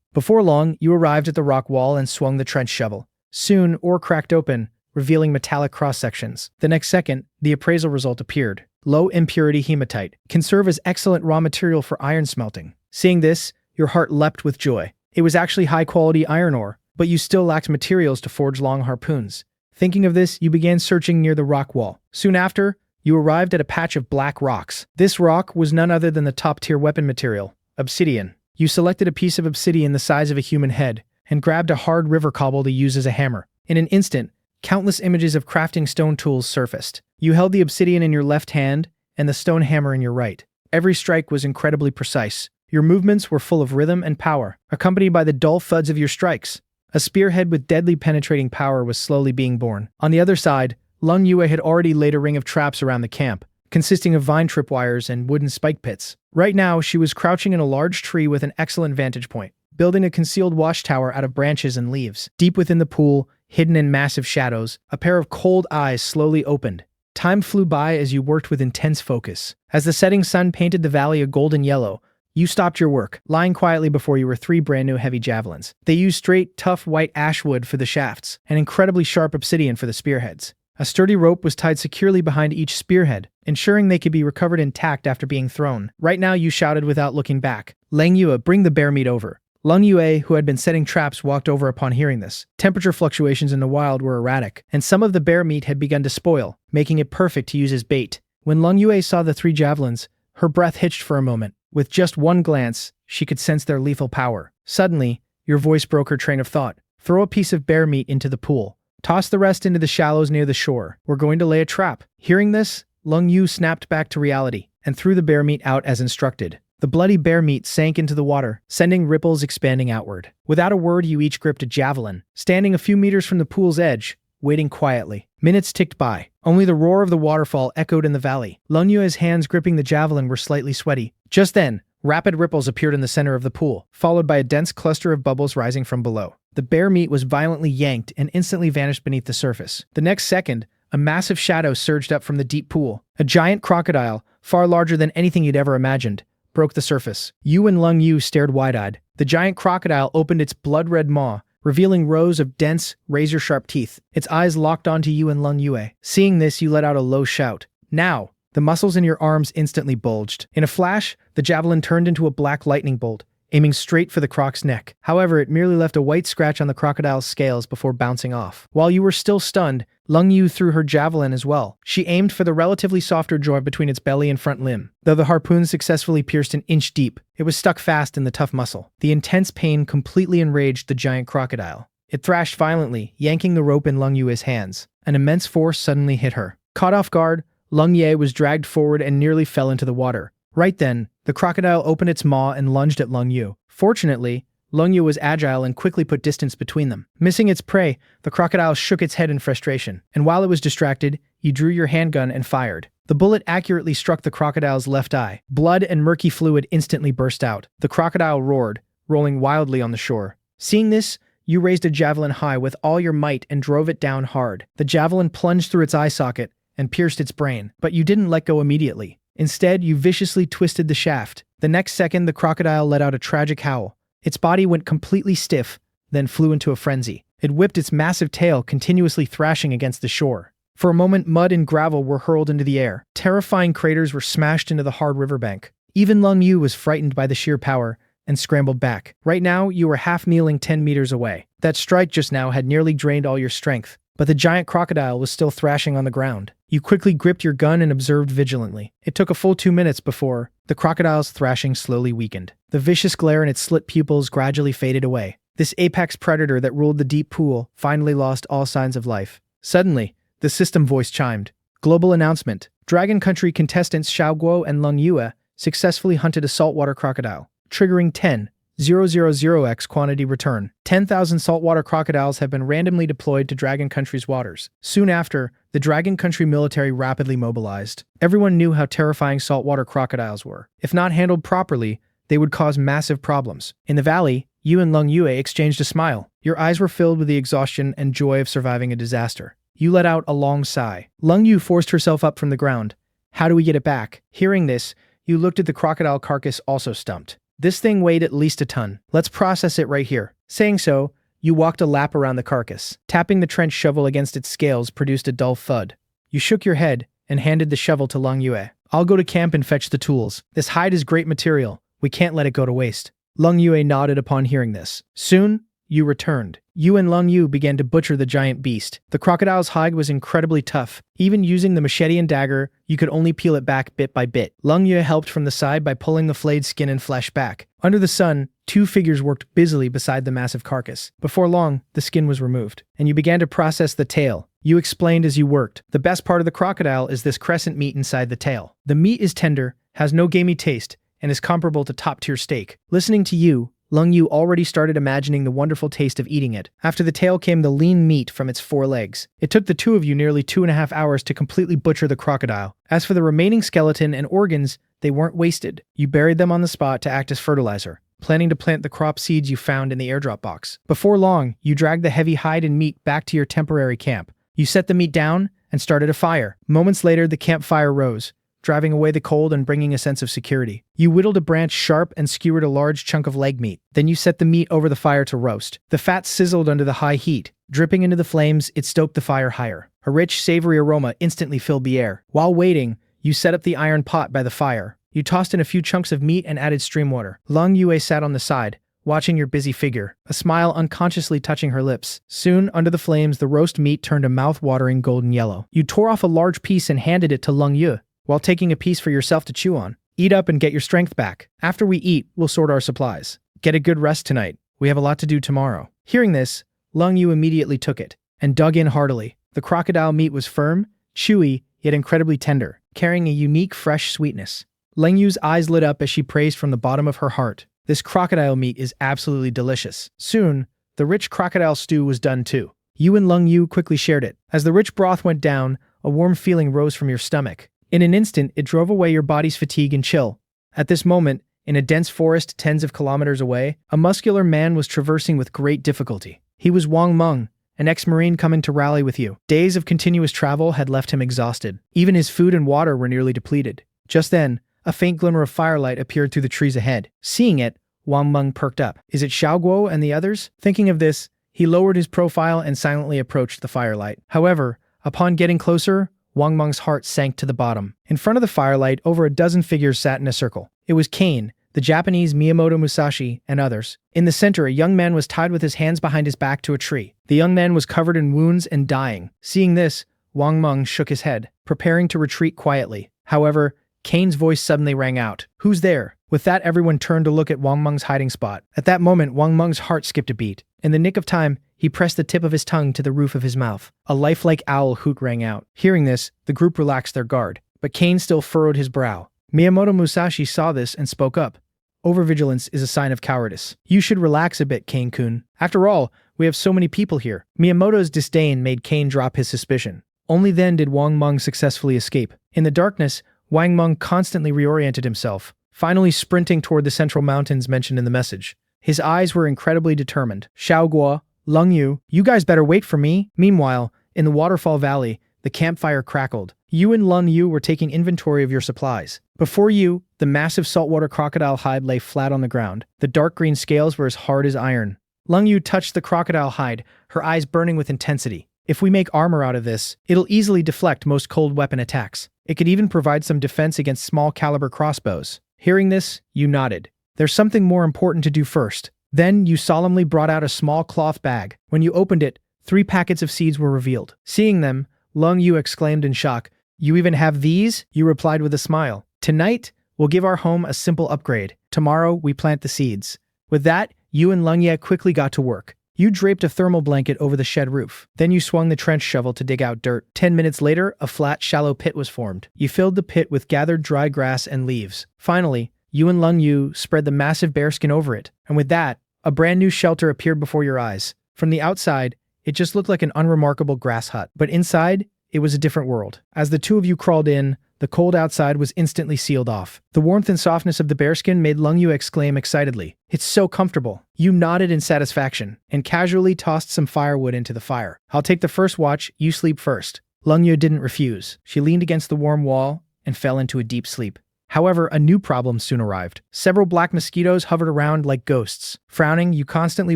Before long, you arrived at the rock wall and swung the trench shovel. Soon, ore cracked open, revealing metallic cross-sections. The next second, the appraisal result appeared. Low impurity hematite can serve as excellent raw material for iron smelting. Seeing this, your heart leapt with joy. It was actually high-quality iron ore, but you still lacked materials to forge long harpoons. Thinking of this, you began searching near the rock wall. Soon after, you arrived at a patch of black rocks. This rock was none other than the top-tier weapon material, obsidian. You selected a piece of obsidian the size of a human head, and grabbed a hard river cobble to use as a hammer. In an instant, countless images of crafting stone tools surfaced. You held the obsidian in your left hand, and the stone hammer in your right. Every strike was incredibly precise. Your movements were full of rhythm and power, accompanied by the dull thuds of your strikes. A spearhead with deadly penetrating power was slowly being born. On the other side, Lung Yue had already laid a ring of traps around the camp, consisting of vine tripwires and wooden spike pits. Right now, she was crouching in a large tree with an excellent vantage point, building a concealed watchtower out of branches and leaves. Deep within the pool, hidden in massive shadows, a pair of cold eyes slowly opened. Time flew by as you worked with intense focus. As the setting sun painted the valley a golden yellow, you stopped your work, lying quietly before you were 3 brand new heavy javelins. They used straight, tough white ash wood for the shafts, and incredibly sharp obsidian for the spearheads. A sturdy rope was tied securely behind each spearhead, ensuring they could be recovered intact after being thrown. Right now, you shouted without looking back, "Lang Yue, bring the bear meat over." Lung Yue, who had been setting traps, walked over upon hearing this. Temperature fluctuations in the wild were erratic, and some of the bear meat had begun to spoil, making it perfect to use as bait. When Lung Yue saw the 3 javelins, her breath hitched for a moment. With just one glance, she could sense their lethal power. Suddenly, your voice broke her train of thought. "Throw a piece of bear meat into the pool. Toss the rest into the shallows near the shore. We're going to lay a trap." Hearing this, Lung Yu snapped back to reality and threw the bear meat out as instructed. The bloody bear meat sank into the water, sending ripples expanding outward. Without a word, you each gripped a javelin, standing a few meters from the pool's edge, waiting quietly. Minutes ticked by. Only the roar of the waterfall echoed in the valley. Lung Yue's hands gripping the javelin were slightly sweaty. Just then, rapid ripples appeared in the center of the pool, followed by a dense cluster of bubbles rising from below. The bear meat was violently yanked and instantly vanished beneath the surface. The next second, a massive shadow surged up from the deep pool. A giant crocodile, far larger than anything you'd ever imagined, broke the surface. You and Lung Yu stared wide-eyed. The giant crocodile opened its blood-red maw, revealing rows of dense, razor-sharp teeth. Its eyes locked onto you and Lung Yue. Seeing this, you let out a low shout. Now! The muscles in your arms instantly bulged. In a flash, the javelin turned into a black lightning bolt, aiming straight for the croc's neck. However, it merely left a white scratch on the crocodile's scales before bouncing off. While you were still stunned, Lung Yu threw her javelin as well. She aimed for the relatively softer joint between its belly and front limb. Though the harpoon successfully pierced an inch deep, it was stuck fast in the tough muscle. The intense pain completely enraged the giant crocodile. It thrashed violently, yanking the rope in Lung Yue's hands. An immense force suddenly hit her. Caught off guard, Lung Ye was dragged forward and nearly fell into the water. Right then, the crocodile opened its maw and lunged at Lung Yu. Fortunately, Lung Yu was agile and quickly put distance between them. Missing its prey, the crocodile shook its head in frustration, and while it was distracted, you drew your handgun and fired. The bullet accurately struck the crocodile's left eye. Blood and murky fluid instantly burst out. The crocodile roared, rolling wildly on the shore. Seeing this, you raised a javelin high with all your might and drove it down hard. The javelin plunged through its eye socket and pierced its brain, but you didn't let go immediately. Instead, you viciously twisted the shaft. The next second, the crocodile let out a tragic howl. Its body went completely stiff, then flew into a frenzy. It whipped its massive tail, continuously thrashing against the shore. For a moment, mud and gravel were hurled into the air. Terrifying craters were smashed into the hard riverbank. Even Lung Yu was frightened by the sheer power and scrambled back. Right now, you were half-kneeling 10 meters away. That strike just now had nearly drained all your strength, but the giant crocodile was still thrashing on the ground. You quickly gripped your gun and observed vigilantly. It took a full 2 minutes before the crocodile's thrashing slowly weakened. The vicious glare in its slit pupils gradually faded away. This apex predator that ruled the deep pool finally lost all signs of life. Suddenly, the system voice chimed. Global announcement. Dragon Country contestants Xiao Guo and Lung Yue successfully hunted a saltwater crocodile, triggering 10,000x quantity return. 10,000 saltwater crocodiles have been randomly deployed to Dragon Country's waters. Soon after, the Dragon Country military rapidly mobilized. Everyone knew how terrifying saltwater crocodiles were. If not handled properly, they would cause massive problems. In the valley, you and Lung Yue exchanged a smile. Your eyes were filled with the exhaustion and joy of surviving a disaster. You let out a long sigh. Lung Yu forced herself up from the ground. How do we get it back? Hearing this, you looked at the crocodile carcass, also stumped. This thing weighed at least a ton. Let's process it right here. Saying so, you walked a lap around the carcass. Tapping the trench shovel against its scales produced a dull thud. You shook your head and handed the shovel to Lung Yue. I'll go to camp and fetch the tools. This hide is great material. We can't let it go to waste. Lung Yue nodded upon hearing this. Soon, you returned. You and Lung Yu began to butcher the giant beast. The crocodile's hide was incredibly tough. Even using the machete and dagger, you could only peel it back bit by bit. Lung Yu helped from the side by pulling the flayed skin and flesh back. Under the sun, two figures worked busily beside the massive carcass. Before long, the skin was removed, and you began to process the tail. You explained as you worked. The best part of the crocodile is this crescent meat inside the tail. The meat is tender, has no gamey taste, and is comparable to top-tier steak. Listening to you, Lung Yu already started imagining the wonderful taste of eating it. After the tail came the lean meat from its 4 legs. It took the two of you nearly 2.5 hours to completely butcher the crocodile. As for the remaining skeleton and organs, they weren't wasted. You buried them on the spot to act as fertilizer, planning to plant the crop seeds you found in the airdrop box. Before long, you dragged the heavy hide and meat back to your temporary camp. You set the meat down and started a fire. Moments later, the campfire rose, driving away the cold and bringing a sense of security. You whittled a branch sharp and skewered a large chunk of leg meat. Then you set the meat over the fire to roast. The fat sizzled under the high heat. Dripping into the flames, it stoked the fire higher. A rich, savory aroma instantly filled the air. While waiting, you set up the iron pot by the fire. You tossed in a few chunks of meat and added stream water. Lung Yue sat on the side, watching your busy figure, a smile unconsciously touching her lips. Soon, under the flames, the roast meat turned a mouth-watering golden yellow. You tore off a large piece and handed it to Lung Yu, while taking a piece for yourself to chew on. Eat up and get your strength back. After we eat, we'll sort our supplies. Get a good rest tonight. We have a lot to do tomorrow. Hearing this, Lung Yu immediately took it and dug in heartily. The crocodile meat was firm, chewy, yet incredibly tender, carrying a unique, fresh sweetness. Leng Yu's eyes lit up as she praised from the bottom of her heart. This crocodile meat is absolutely delicious. Soon, the rich crocodile stew was done too. You and Leng Yu quickly shared it. As the rich broth went down, a warm feeling rose from your stomach. In an instant, it drove away your body's fatigue and chill. At this moment, in a dense forest tens of kilometers away, a muscular man was traversing with great difficulty. He was Wang Meng, an ex-marine coming to rally with you. Days of continuous travel had left him exhausted. Even his food and water were nearly depleted. Just then, a faint glimmer of firelight appeared through the trees ahead. Seeing it, Wang Meng perked up. Is it Xiao Guo and the others? Thinking of this, he lowered his profile and silently approached the firelight. However, upon getting closer, Wang Meng's heart sank to the bottom. In front of the firelight, over a dozen figures sat in a circle. It was Kane, the Japanese Miyamoto Musashi, and others. In the center, a young man was tied with his hands behind his back to a tree. The young man was covered in wounds and dying. Seeing this, Wang Meng shook his head, preparing to retreat quietly. However, Kane's voice suddenly rang out. Who's there? With that, everyone turned to look at Wang Meng's hiding spot. At that moment, Wang Meng's heart skipped a beat. In the nick of time, he pressed the tip of his tongue to the roof of his mouth. A lifelike owl hoot rang out. Hearing this, the group relaxed their guard, but Kane still furrowed his brow. Miyamoto Musashi saw this and spoke up. Overvigilance is a sign of cowardice. You should relax a bit, Kane-kun. After all, we have so many people here. Miyamoto's disdain made Kane drop his suspicion. Only then did Wang Meng successfully escape. In the darkness, Wang Meng constantly reoriented himself, finally sprinting toward the central mountains mentioned in the message. His eyes were incredibly determined. Xiao Guo, Leng Yu, you guys better wait for me. Meanwhile, in the waterfall valley, the campfire crackled. You and Leng Yu were taking inventory of your supplies. Before you, the massive saltwater crocodile hide lay flat on the ground. The dark green scales were as hard as iron. Leng Yu touched the crocodile hide, her eyes burning with intensity. If we make armor out of this, it'll easily deflect most cold weapon attacks. It could even provide some defense against small caliber crossbows. Hearing this, you nodded. There's something more important to do first. Then you solemnly brought out a small cloth bag. When you opened it, 3 packets of seeds were revealed. Seeing them, Leng Yu exclaimed in shock. You even have these? You replied with a smile. Tonight, we'll give our home a simple upgrade. Tomorrow, we plant the seeds. With that, you and Leng Ye quickly got to work. You draped a thermal blanket over the shed roof. Then you swung the trench shovel to dig out dirt. 10 minutes later, a flat, shallow pit was formed. You filled the pit with gathered dry grass and leaves. Finally, you and Leng Yu spread the massive bearskin over it. And with that, a brand new shelter appeared before your eyes. From the outside, it just looked like an unremarkable grass hut. But inside, it was a different world. As the two of you crawled in, the cold outside was instantly sealed off. The warmth and softness of the bearskin made Leng Yu exclaim excitedly. It's so comfortable. You nodded in satisfaction and casually tossed some firewood into the fire. I'll take the first watch, you sleep first. Leng Yu didn't refuse. She leaned against the warm wall and fell into a deep sleep. However, a new problem soon arrived. Several black mosquitoes hovered around like ghosts. Frowning, you constantly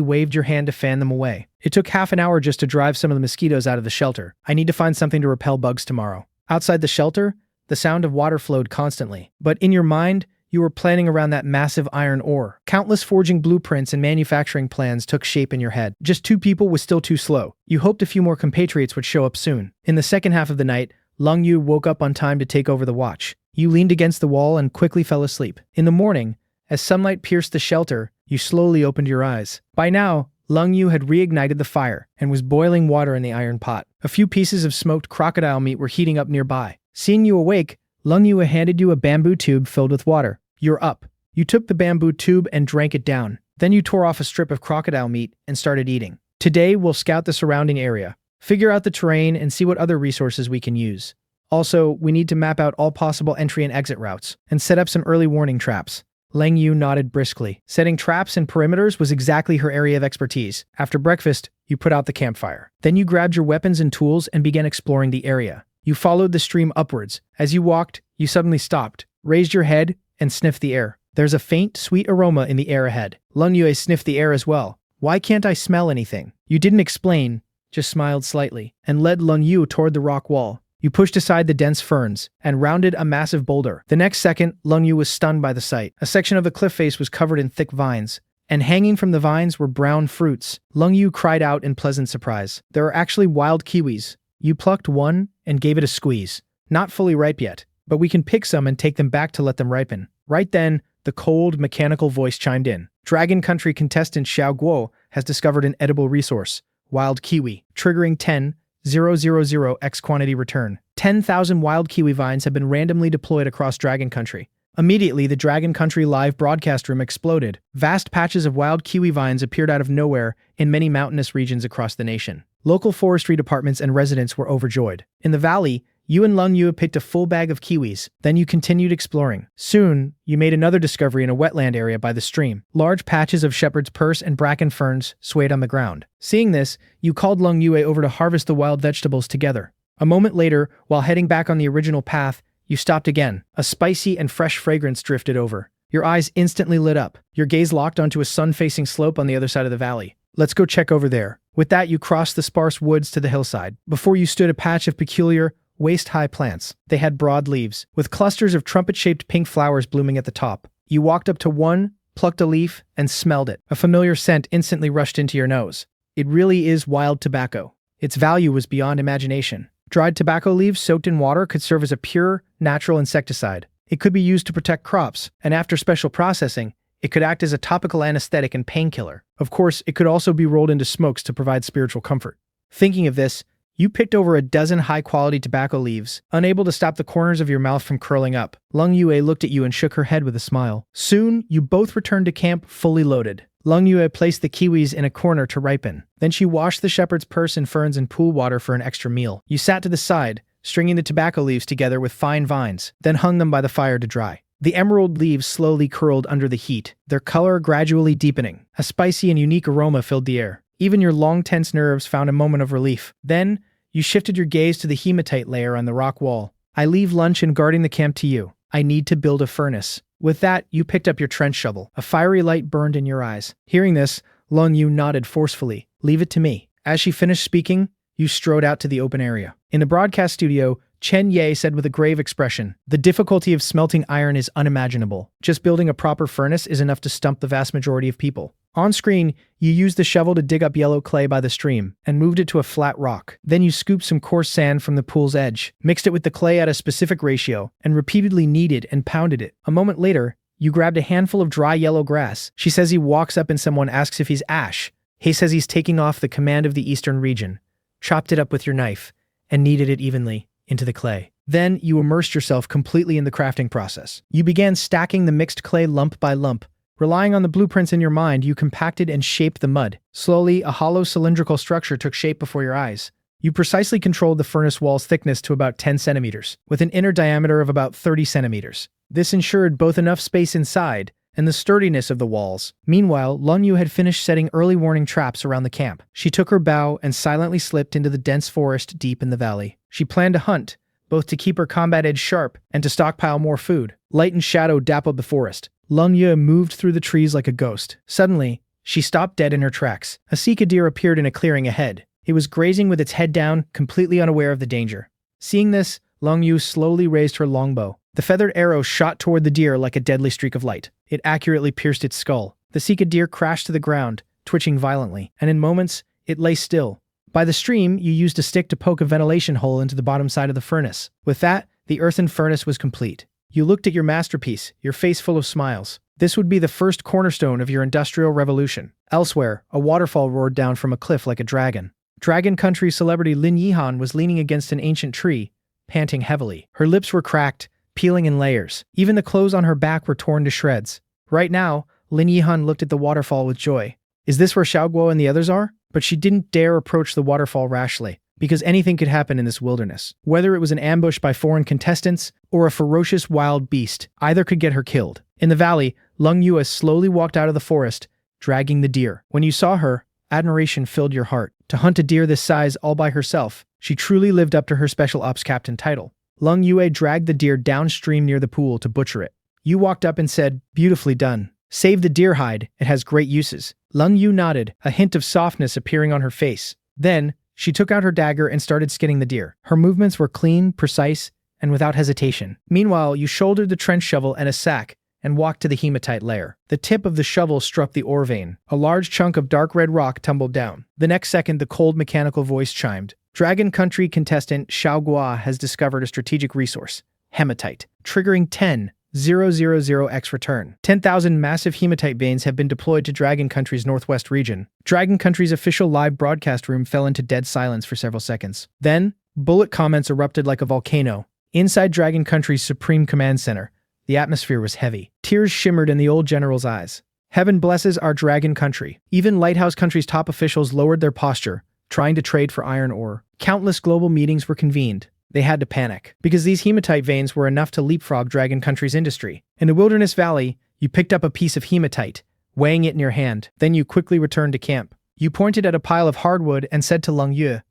waved your hand to fan them away. It took half an hour just to drive some of the mosquitoes out of the shelter. I need to find something to repel bugs tomorrow. Outside the shelter, the sound of water flowed constantly. But in your mind, you were planning around that massive iron ore. Countless forging blueprints and manufacturing plans took shape in your head. Just 2 people was still too slow. You hoped a few more compatriots would show up soon. In the second half of the night, Leng Yu woke up on time to take over the watch. You leaned against the wall and quickly fell asleep. In the morning, as sunlight pierced the shelter, you slowly opened your eyes. By now, Leng Yu had reignited the fire and was boiling water in the iron pot. A few pieces of smoked crocodile meat were heating up nearby. Seeing you awake, Leng Yu handed you a bamboo tube filled with water. You're up. You took the bamboo tube and drank it down. Then you tore off a strip of crocodile meat and started eating. Today, we'll scout the surrounding area, figure out the terrain, and see what other resources we can use. Also, we need to map out all possible entry and exit routes, and set up some early warning traps. Leng Yu nodded briskly. Setting traps and perimeters was exactly her area of expertise. After breakfast, you put out the campfire. Then you grabbed your weapons and tools and began exploring the area. You followed the stream upwards. As you walked, you suddenly stopped, raised your head, and sniffed the air. There's a faint, sweet aroma in the air ahead. Leng Yu sniffed the air as well. Why can't I smell anything? You didn't explain, just smiled slightly, and led Leng Yu toward the rock wall. You pushed aside the dense ferns and rounded a massive boulder. The next second, Leng Yu was stunned by the sight. A section of the cliff face was covered in thick vines, and hanging from the vines were brown fruits. Leng Yu cried out in pleasant surprise. There are actually wild kiwis. You plucked one and gave it a squeeze. Not fully ripe yet, but we can pick some and take them back to let them ripen. Right then, the cold, mechanical voice chimed in. Dragon Country contestant Xiao Guo has discovered an edible resource, wild kiwi, triggering 10,000 X quantity return. 10,000 wild kiwi vines have been randomly deployed across Dragon Country. Immediately, the Dragon Country live broadcast room exploded. Vast patches of wild kiwi vines appeared out of nowhere in many mountainous regions across the nation. Local forestry departments and residents were overjoyed. In the valley, you and Lung Yu picked a full bag of kiwis. Then you continued exploring. Soon, you made another discovery in a wetland area by the stream. Large patches of shepherd's purse and bracken ferns swayed on the ground. Seeing this, you called Lung Yue over to harvest the wild vegetables together. A moment later, while heading back on the original path, you stopped again. A spicy and fresh fragrance drifted over. Your eyes instantly lit up. Your gaze locked onto a sun-facing slope on the other side of the valley. Let's go check over there. With that, you crossed the sparse woods to the hillside. Before you stood a patch of peculiar, waist-high plants. They had broad leaves, with clusters of trumpet-shaped pink flowers blooming at the top. You walked up to one, plucked a leaf, and smelled it. A familiar scent instantly rushed into your nose. It really is wild tobacco. Its value was beyond imagination. Dried tobacco leaves soaked in water could serve as a pure, natural insecticide. It could be used to protect crops, and after special processing, it could act as a topical anesthetic and painkiller. Of course, it could also be rolled into smokes to provide spiritual comfort. Thinking of this, you picked over a dozen high-quality tobacco leaves, unable to stop the corners of your mouth from curling up. Lung Yue looked at you and shook her head with a smile. Soon, you both returned to camp fully loaded. Lung Yue placed the kiwis in a corner to ripen. Then she washed the shepherd's purse in ferns and pool water for an extra meal. You sat to the side, stringing the tobacco leaves together with fine vines, then hung them by the fire to dry. The emerald leaves slowly curled under the heat, their color gradually deepening. A spicy and unique aroma filled the air. Even your long tense nerves found a moment of relief. Then, you shifted your gaze to the hematite layer on the rock wall. I leave lunch and guarding the camp to you. I need to build a furnace. With that, you picked up your trench shovel. A fiery light burned in your eyes. Hearing this, Lung Yu nodded forcefully. Leave it to me. As she finished speaking, you strode out to the open area. In the broadcast studio, Chen Ye said with a grave expression, "The difficulty of smelting iron is unimaginable. Just building a proper furnace is enough to stump the vast majority of people." On screen, you used the shovel to dig up yellow clay by the stream and moved it to a flat rock. Then you scooped some coarse sand from the pool's edge, mixed it with the clay at a specific ratio, and repeatedly kneaded and pounded it. A moment later, you grabbed a handful of dry yellow grass. She says he walks up and someone asks if he's Ash. He says he's taking off the command of the eastern region, chopped it up with your knife, and kneaded it evenly into the clay. Then you immersed yourself completely in the crafting process. You began stacking the mixed clay lump by lump. Relying on the blueprints in your mind, you compacted and shaped the mud. Slowly, a hollow cylindrical structure took shape before your eyes. You precisely controlled the furnace wall's thickness to about 10 centimeters, with an inner diameter of about 30 centimeters. This ensured both enough space inside and the sturdiness of the walls. Meanwhile, Lun Yu had finished setting early warning traps around the camp. She took her bow and silently slipped into the dense forest deep in the valley. She planned to hunt, both to keep her combat edge sharp and to stockpile more food. Light and shadow dappled the forest. Lun Yu moved through the trees like a ghost. Suddenly, she stopped dead in her tracks. A sika deer appeared in a clearing ahead. It was grazing with its head down, completely unaware of the danger. Seeing this, Lung Yu slowly raised her longbow. The feathered arrow shot toward the deer like a deadly streak of light. It accurately pierced its skull. The sika deer crashed to the ground, twitching violently, and in moments, it lay still. By the stream, you used a stick to poke a ventilation hole into the bottom side of the furnace. With that, the earthen furnace was complete. You looked at your masterpiece, your face full of smiles. This would be the first cornerstone of your industrial revolution. Elsewhere, a waterfall roared down from a cliff like a dragon. Dragon Country celebrity Lin Yihan was leaning against an ancient tree, panting heavily. Her lips were cracked, peeling in layers. Even the clothes on her back were torn to shreds. Right now, Lin Yihan looked at the waterfall with joy. Is this where Xiaoguo and the others are? But she didn't dare approach the waterfall rashly, because anything could happen in this wilderness. Whether it was an ambush by foreign contestants or a ferocious wild beast, either could get her killed. In the valley, Lung Yue slowly walked out of the forest, dragging the deer. When you saw her, admiration filled your heart. To hunt a deer this size all by herself, she truly lived up to her special ops captain title. Lung Yue dragged the deer downstream near the pool to butcher it. You walked up and said, "Beautifully done. Save the deer hide, it has great uses." Lung Yu nodded, a hint of softness appearing on her face. Then, she took out her dagger and started skinning the deer. Her movements were clean, precise, and without hesitation. Meanwhile, you shouldered the trench shovel and a sack and walked to the hematite layer. The tip of the shovel struck the ore vein. A large chunk of dark red rock tumbled down. The next second, the cold mechanical voice chimed. Dragon Country contestant Xiao Gua has discovered a strategic resource, hematite, triggering 10,000x return. 10,000 massive hematite veins have been deployed to Dragon Country's northwest region. Dragon Country's official live broadcast room fell into dead silence for several seconds. Then, bullet comments erupted like a volcano. Inside Dragon Country's Supreme Command Center, The atmosphere was heavy. Tears shimmered in the old general's eyes. Heaven blesses our dragon country. Even Lighthouse Country's top officials lowered their posture, trying to trade for iron ore. Countless global meetings were convened. They had to panic, because these hematite veins were enough to leapfrog Dragon Country's industry. In the Wilderness Valley, you picked up a piece of hematite, weighing it in your hand. Then you quickly returned to camp. You pointed at a pile of hardwood and said to Lung Yue,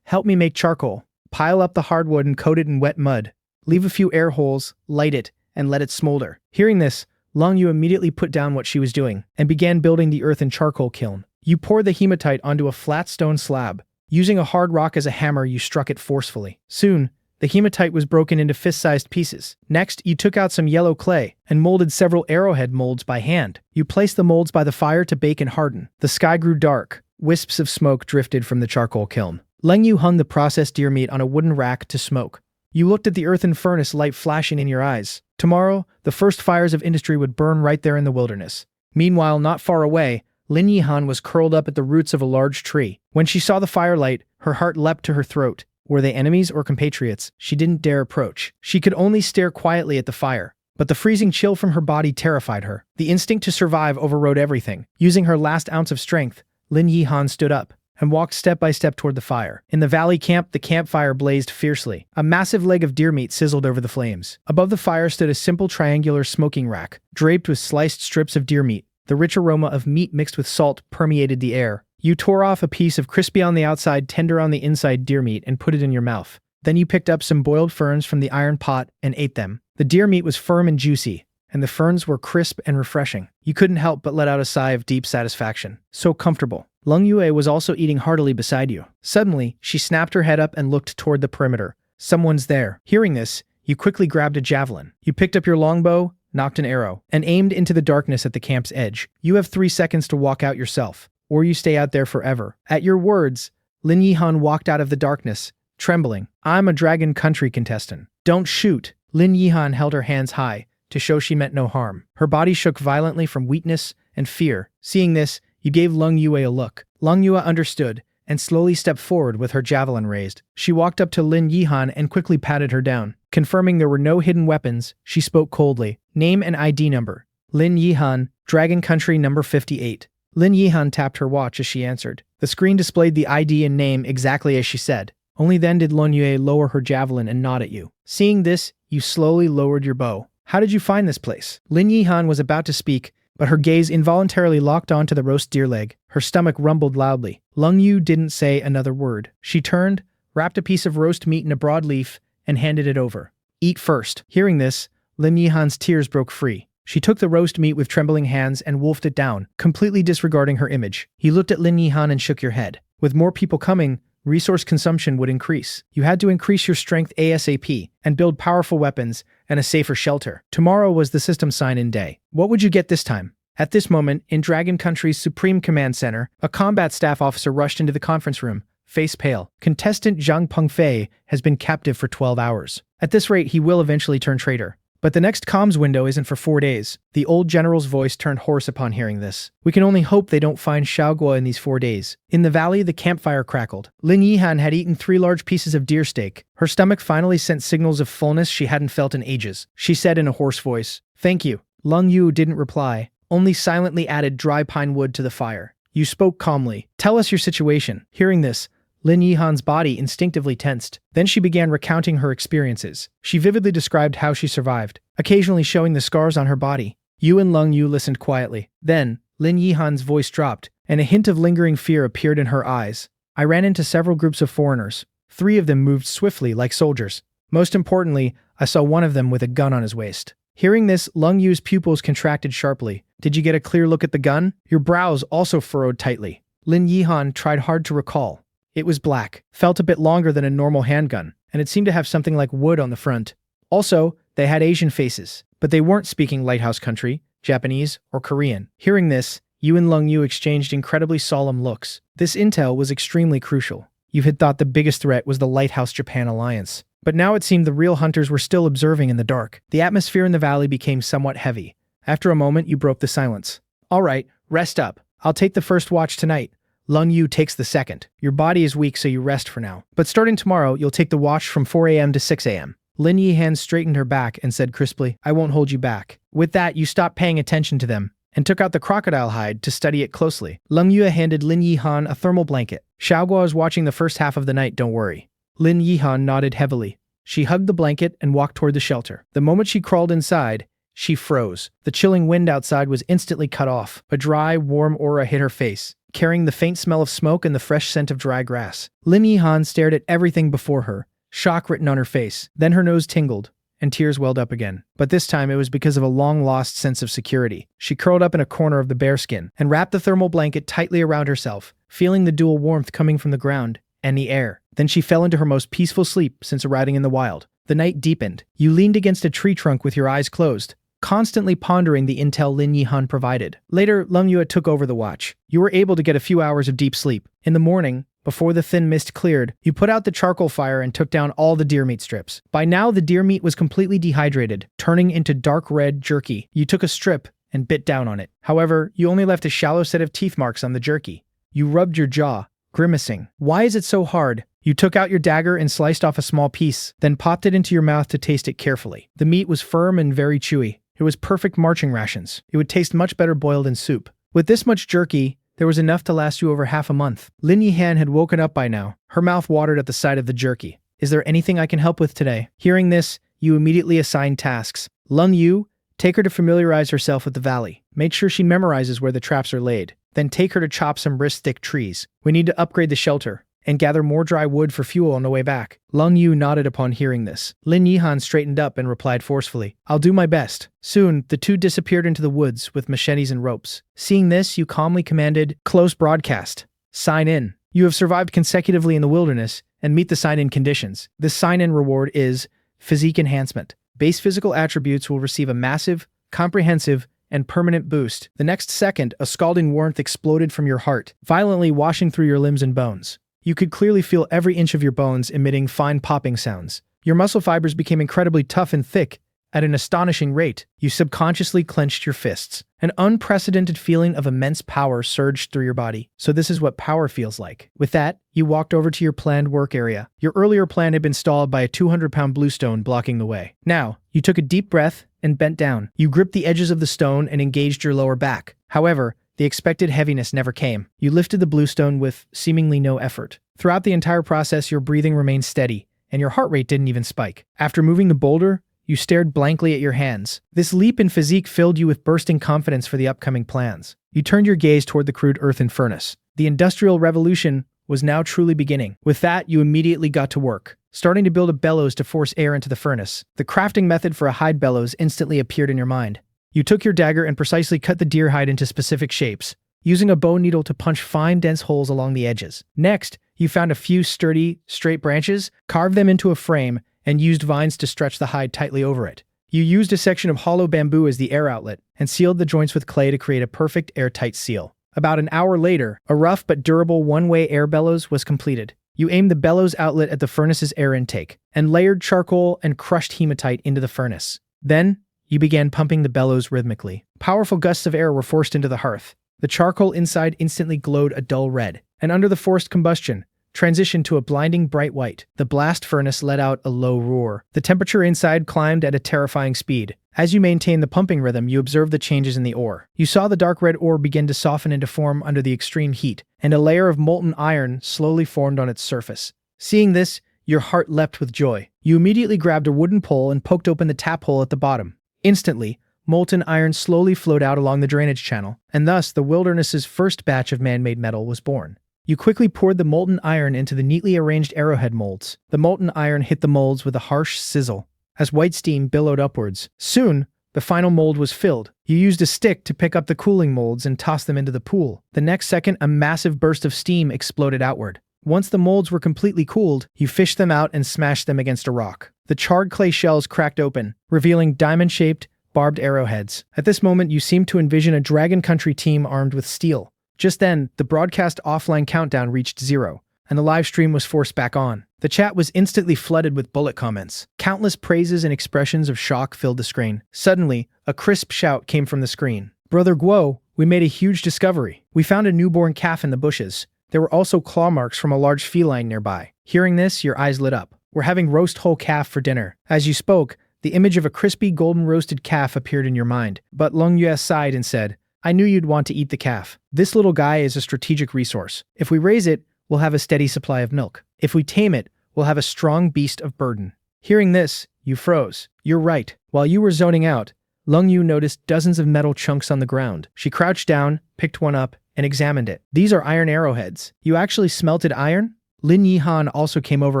help me make charcoal. Pile up the hardwood and coat it in wet mud. Leave a few air holes, light it, and let it smolder. Hearing this, Lung Yue immediately put down what she was doing and began building the earthen charcoal kiln. You poured the hematite onto a flat stone slab. Using a hard rock as a hammer, you struck it forcefully. Soon, the hematite was broken into fist-sized pieces. Next, you took out some yellow clay and molded several arrowhead molds by hand. You placed the molds by the fire to bake and harden. The sky grew dark. Wisps of smoke drifted from the charcoal kiln. Leng Yu hung the processed deer meat on a wooden rack to smoke. You looked at the earthen furnace light flashing in your eyes. Tomorrow, the first fires of industry would burn right there in the wilderness. Meanwhile, not far away, Lin Yihan was curled up at the roots of a large tree. When she saw the firelight, her heart leapt to her throat. Were they enemies or compatriots? She didn't dare approach. She could only stare quietly at the fire. But the freezing chill from her body terrified her. The instinct to survive overrode everything. Using her last ounce of strength, Lin Yihan stood up and walked step by step toward the fire. In the valley camp, the campfire blazed fiercely. A massive leg of deer meat sizzled over the flames. Above the fire stood a simple triangular smoking rack, draped with sliced strips of deer meat. The rich aroma of meat mixed with salt permeated the air. You tore off a piece of crispy on the outside, tender on the inside deer meat and put it in your mouth. Then you picked up some boiled ferns from the iron pot and ate them. The deer meat was firm and juicy, and the ferns were crisp and refreshing. You couldn't help but let out a sigh of deep satisfaction. So comfortable. Lung Yue was also eating heartily beside you. Suddenly, she snapped her head up and looked toward the perimeter. Someone's there. Hearing this, you quickly grabbed a javelin. You picked up your longbow, knocked an arrow, and aimed into the darkness at the camp's edge. You have 3 seconds to walk out yourself, or you stay out there forever. At your words, Lin Yihan walked out of the darkness, trembling. I'm a Dragon Country contestant. Don't shoot. Lin Yihan held her hands high to show she meant no harm. Her body shook violently from weakness and fear. Seeing this, you gave Lung Yue a look. Lung Yue understood and slowly stepped forward with her javelin raised. She walked up to Lin Yihan and quickly patted her down. Confirming there were no hidden weapons, she spoke coldly. Name and ID number. Lin Yihan, Dragon Country number 58. Lin Yihan tapped her watch as she answered. The screen displayed the ID and name exactly as she said. Only then did Lun Yue lower her javelin and nod at you. Seeing this, you slowly lowered your bow. How did you find this place? Lin Yihan was about to speak, but her gaze involuntarily locked onto the roast deer leg. Her stomach rumbled loudly. Lung Yu didn't say another word. She turned, wrapped a piece of roast meat in a broad leaf, and handed it over. Eat first. Hearing this, Lin Yihan's tears broke free. She took the roast meat with trembling hands and wolfed it down, completely disregarding her image. He looked at Lin Yihan and shook your head. With more people coming, resource consumption would increase. You had to increase your strength ASAP and build powerful weapons and a safer shelter. Tomorrow was the system sign-in day. What would you get this time? At this moment, in Dragon Country's Supreme Command Center, a combat staff officer rushed into the conference room, face pale. Contestant Zhang Pengfei has been captive for 12 hours. At this rate, he will eventually turn traitor. But the next comms window isn't for 4 days. The old general's voice turned hoarse upon hearing this. We can only hope they don't find Xiaoguo in these 4 days. In the valley, the campfire crackled. Lin Yihan had eaten 3 large pieces of deer steak. Her stomach finally sent signals of fullness she hadn't felt in ages. She said in a hoarse voice, "Thank you." Lung Yu didn't reply, only silently added dry pine wood to the fire. You spoke calmly. Tell us your situation. Hearing this, Lin Yihan's body instinctively tensed. Then she began recounting her experiences. She vividly described how she survived, occasionally showing the scars on her body. You and Lung Yu listened quietly. Then, Lin Yihan's voice dropped, and a hint of lingering fear appeared in her eyes. I ran into several groups of foreigners. 3 of them moved swiftly like soldiers. Most importantly, I saw one of them with a gun on his waist. Hearing this, Lung Yu's pupils contracted sharply. Did you get a clear look at the gun? Your brows also furrowed tightly. Lin Yihan tried hard to recall. It was black, felt a bit longer than a normal handgun, and it seemed to have something like wood on the front. Also, they had Asian faces, but they weren't speaking Lighthouse Country, Japanese, or Korean. Hearing this, you and Lung Yu exchanged incredibly solemn looks. This intel was extremely crucial. You had thought the biggest threat was the Lighthouse-Japan alliance. But now it seemed the real hunters were still observing in the dark. The atmosphere in the valley became somewhat heavy. After a moment, you broke the silence. All right, rest up. I'll take the first watch tonight. Lung Yu takes the second. Your body is weak, so you rest for now. But starting tomorrow, you'll take the watch from 4 a.m. to 6 a.m. Lin Yihan straightened her back and said crisply, I won't hold you back. With that, you stopped paying attention to them and took out the crocodile hide to study it closely. Leng Yue handed Lin Yihan a thermal blanket. Xiaoguo is watching the first half of the night, don't worry. Lin Yihan nodded heavily. She hugged the blanket and walked toward the shelter. The moment she crawled inside, she froze. The chilling wind outside was instantly cut off. A dry, warm aura hit her face, carrying the faint smell of smoke and the fresh scent of dry grass. Lin Yihan stared at everything before her, shock written on her face. Then her nose tingled, and tears welled up again. But this time it was because of a long-lost sense of security. She curled up in a corner of the bearskin and wrapped the thermal blanket tightly around herself, feeling the dual warmth coming from the ground and the air. Then she fell into her most peaceful sleep since arriving in the wild. The night deepened. You leaned against a tree trunk with your eyes closed, constantly pondering the intel Lin Yihan provided. Later, Leng Yue took over the watch. You were able to get a few hours of deep sleep. In the morning, before the thin mist cleared, you put out the charcoal fire and took down all the deer meat strips. By now, the deer meat was completely dehydrated, turning into dark red jerky. You took a strip and bit down on it. However, you only left a shallow set of teeth marks on the jerky. You rubbed your jaw, grimacing. Why is it so hard? You took out your dagger and sliced off a small piece, then popped it into your mouth to taste it carefully. The meat was firm and very chewy. It was perfect marching rations. It would taste much better boiled in soup. With this much jerky, there was enough to last you over half a month. Lin Yihan had woken up by now. Her mouth watered at the sight of the jerky. Is there anything I can help with today? Hearing this, you immediately assigned tasks. Leng Yu, take her to familiarize herself with the valley. Make sure she memorizes where the traps are laid. Then take her to chop some wrist-thick trees. We need to upgrade the shelter and gather more dry wood for fuel on the way back. Leng Yu nodded upon hearing this. Lin Yihan straightened up and replied forcefully, I'll do my best. Soon, the two disappeared into the woods with machetes and ropes. Seeing this, you calmly commanded, Close broadcast. Sign in. You have survived consecutively in the wilderness and meet the sign-in conditions. This sign-in reward is physique enhancement. Base physical attributes will receive a massive, comprehensive, and permanent boost. The next second, a scalding warmth exploded from your heart, violently washing through your limbs and bones. You could clearly feel every inch of your bones emitting fine popping sounds. Your muscle fibers became incredibly tough and thick at an astonishing rate. You subconsciously clenched your fists. An unprecedented feeling of immense power surged through your body. So this is what power feels like. With that, you walked over to your planned work area. Your earlier plan had been stalled by a 200-pound bluestone blocking the way. Now, you took a deep breath and bent down. You gripped the edges of the stone and engaged your lower back. However, the expected heaviness never came. You lifted the bluestone with seemingly no effort. Throughout the entire process, your breathing remained steady, and your heart rate didn't even spike. After moving the boulder, you stared blankly at your hands. This leap in physique filled you with bursting confidence for the upcoming plans. You turned your gaze toward the crude earthen furnace. The Industrial Revolution was now truly beginning. With that, you immediately got to work, starting to build a bellows to force air into the furnace. The crafting method for a hide bellows instantly appeared in your mind. You took your dagger and precisely cut the deer hide into specific shapes, using a bone needle to punch fine, dense holes along the edges. Next, you found a few sturdy, straight branches, carved them into a frame, and used vines to stretch the hide tightly over it. You used a section of hollow bamboo as the air outlet, and sealed the joints with clay to create a perfect airtight seal. About an hour later, a rough but durable one-way air bellows was completed. You aimed the bellows outlet at the furnace's air intake, and layered charcoal and crushed hematite into the furnace. Then, you began pumping the bellows rhythmically. Powerful gusts of air were forced into the hearth. The charcoal inside instantly glowed a dull red, and under the forced combustion, transitioned to a blinding bright white. The blast furnace let out a low roar. The temperature inside climbed at a terrifying speed. As you maintained the pumping rhythm, you observed the changes in the ore. You saw the dark red ore begin to soften into form under the extreme heat, and a layer of molten iron slowly formed on its surface. Seeing this, your heart leapt with joy. You immediately grabbed a wooden pole and poked open the tap hole at the bottom. Instantly, molten iron slowly flowed out along the drainage channel, and thus the wilderness's first batch of man-made metal was born. You quickly poured the molten iron into the neatly arranged arrowhead molds. The molten iron hit the molds with a harsh sizzle as white steam billowed upwards. Soon, the final mold was filled. You used a stick to pick up the cooling molds and toss them into the pool. The next second, a massive burst of steam exploded outward. Once the molds were completely cooled, you fished them out and smashed them against a rock. The charred clay shells cracked open, revealing diamond-shaped, barbed arrowheads. At this moment, you seemed to envision a Dragon Country team armed with steel. Just then, the broadcast offline countdown reached 0, and the live stream was forced back on. The chat was instantly flooded with bullet comments. Countless praises and expressions of shock filled the screen. Suddenly, a crisp shout came from the screen. Brother Guo, we made a huge discovery. We found a newborn calf in the bushes. There were also claw marks from a large feline nearby. Hearing this, your eyes lit up. We're having roast whole calf for dinner." As you spoke, the image of a crispy golden roasted calf appeared in your mind, but Lung Yue sighed and said, "I knew you'd want to eat the calf. This little guy is a strategic resource. If we raise it, we'll have a steady supply of milk. If we tame it, we'll have a strong beast of burden." Hearing this, you froze. You're right. While you were zoning out, Lung Yu noticed dozens of metal chunks on the ground. She crouched down, picked one up, and examined it. "These are iron arrowheads. You actually smelted iron?" Lin Yihan also came over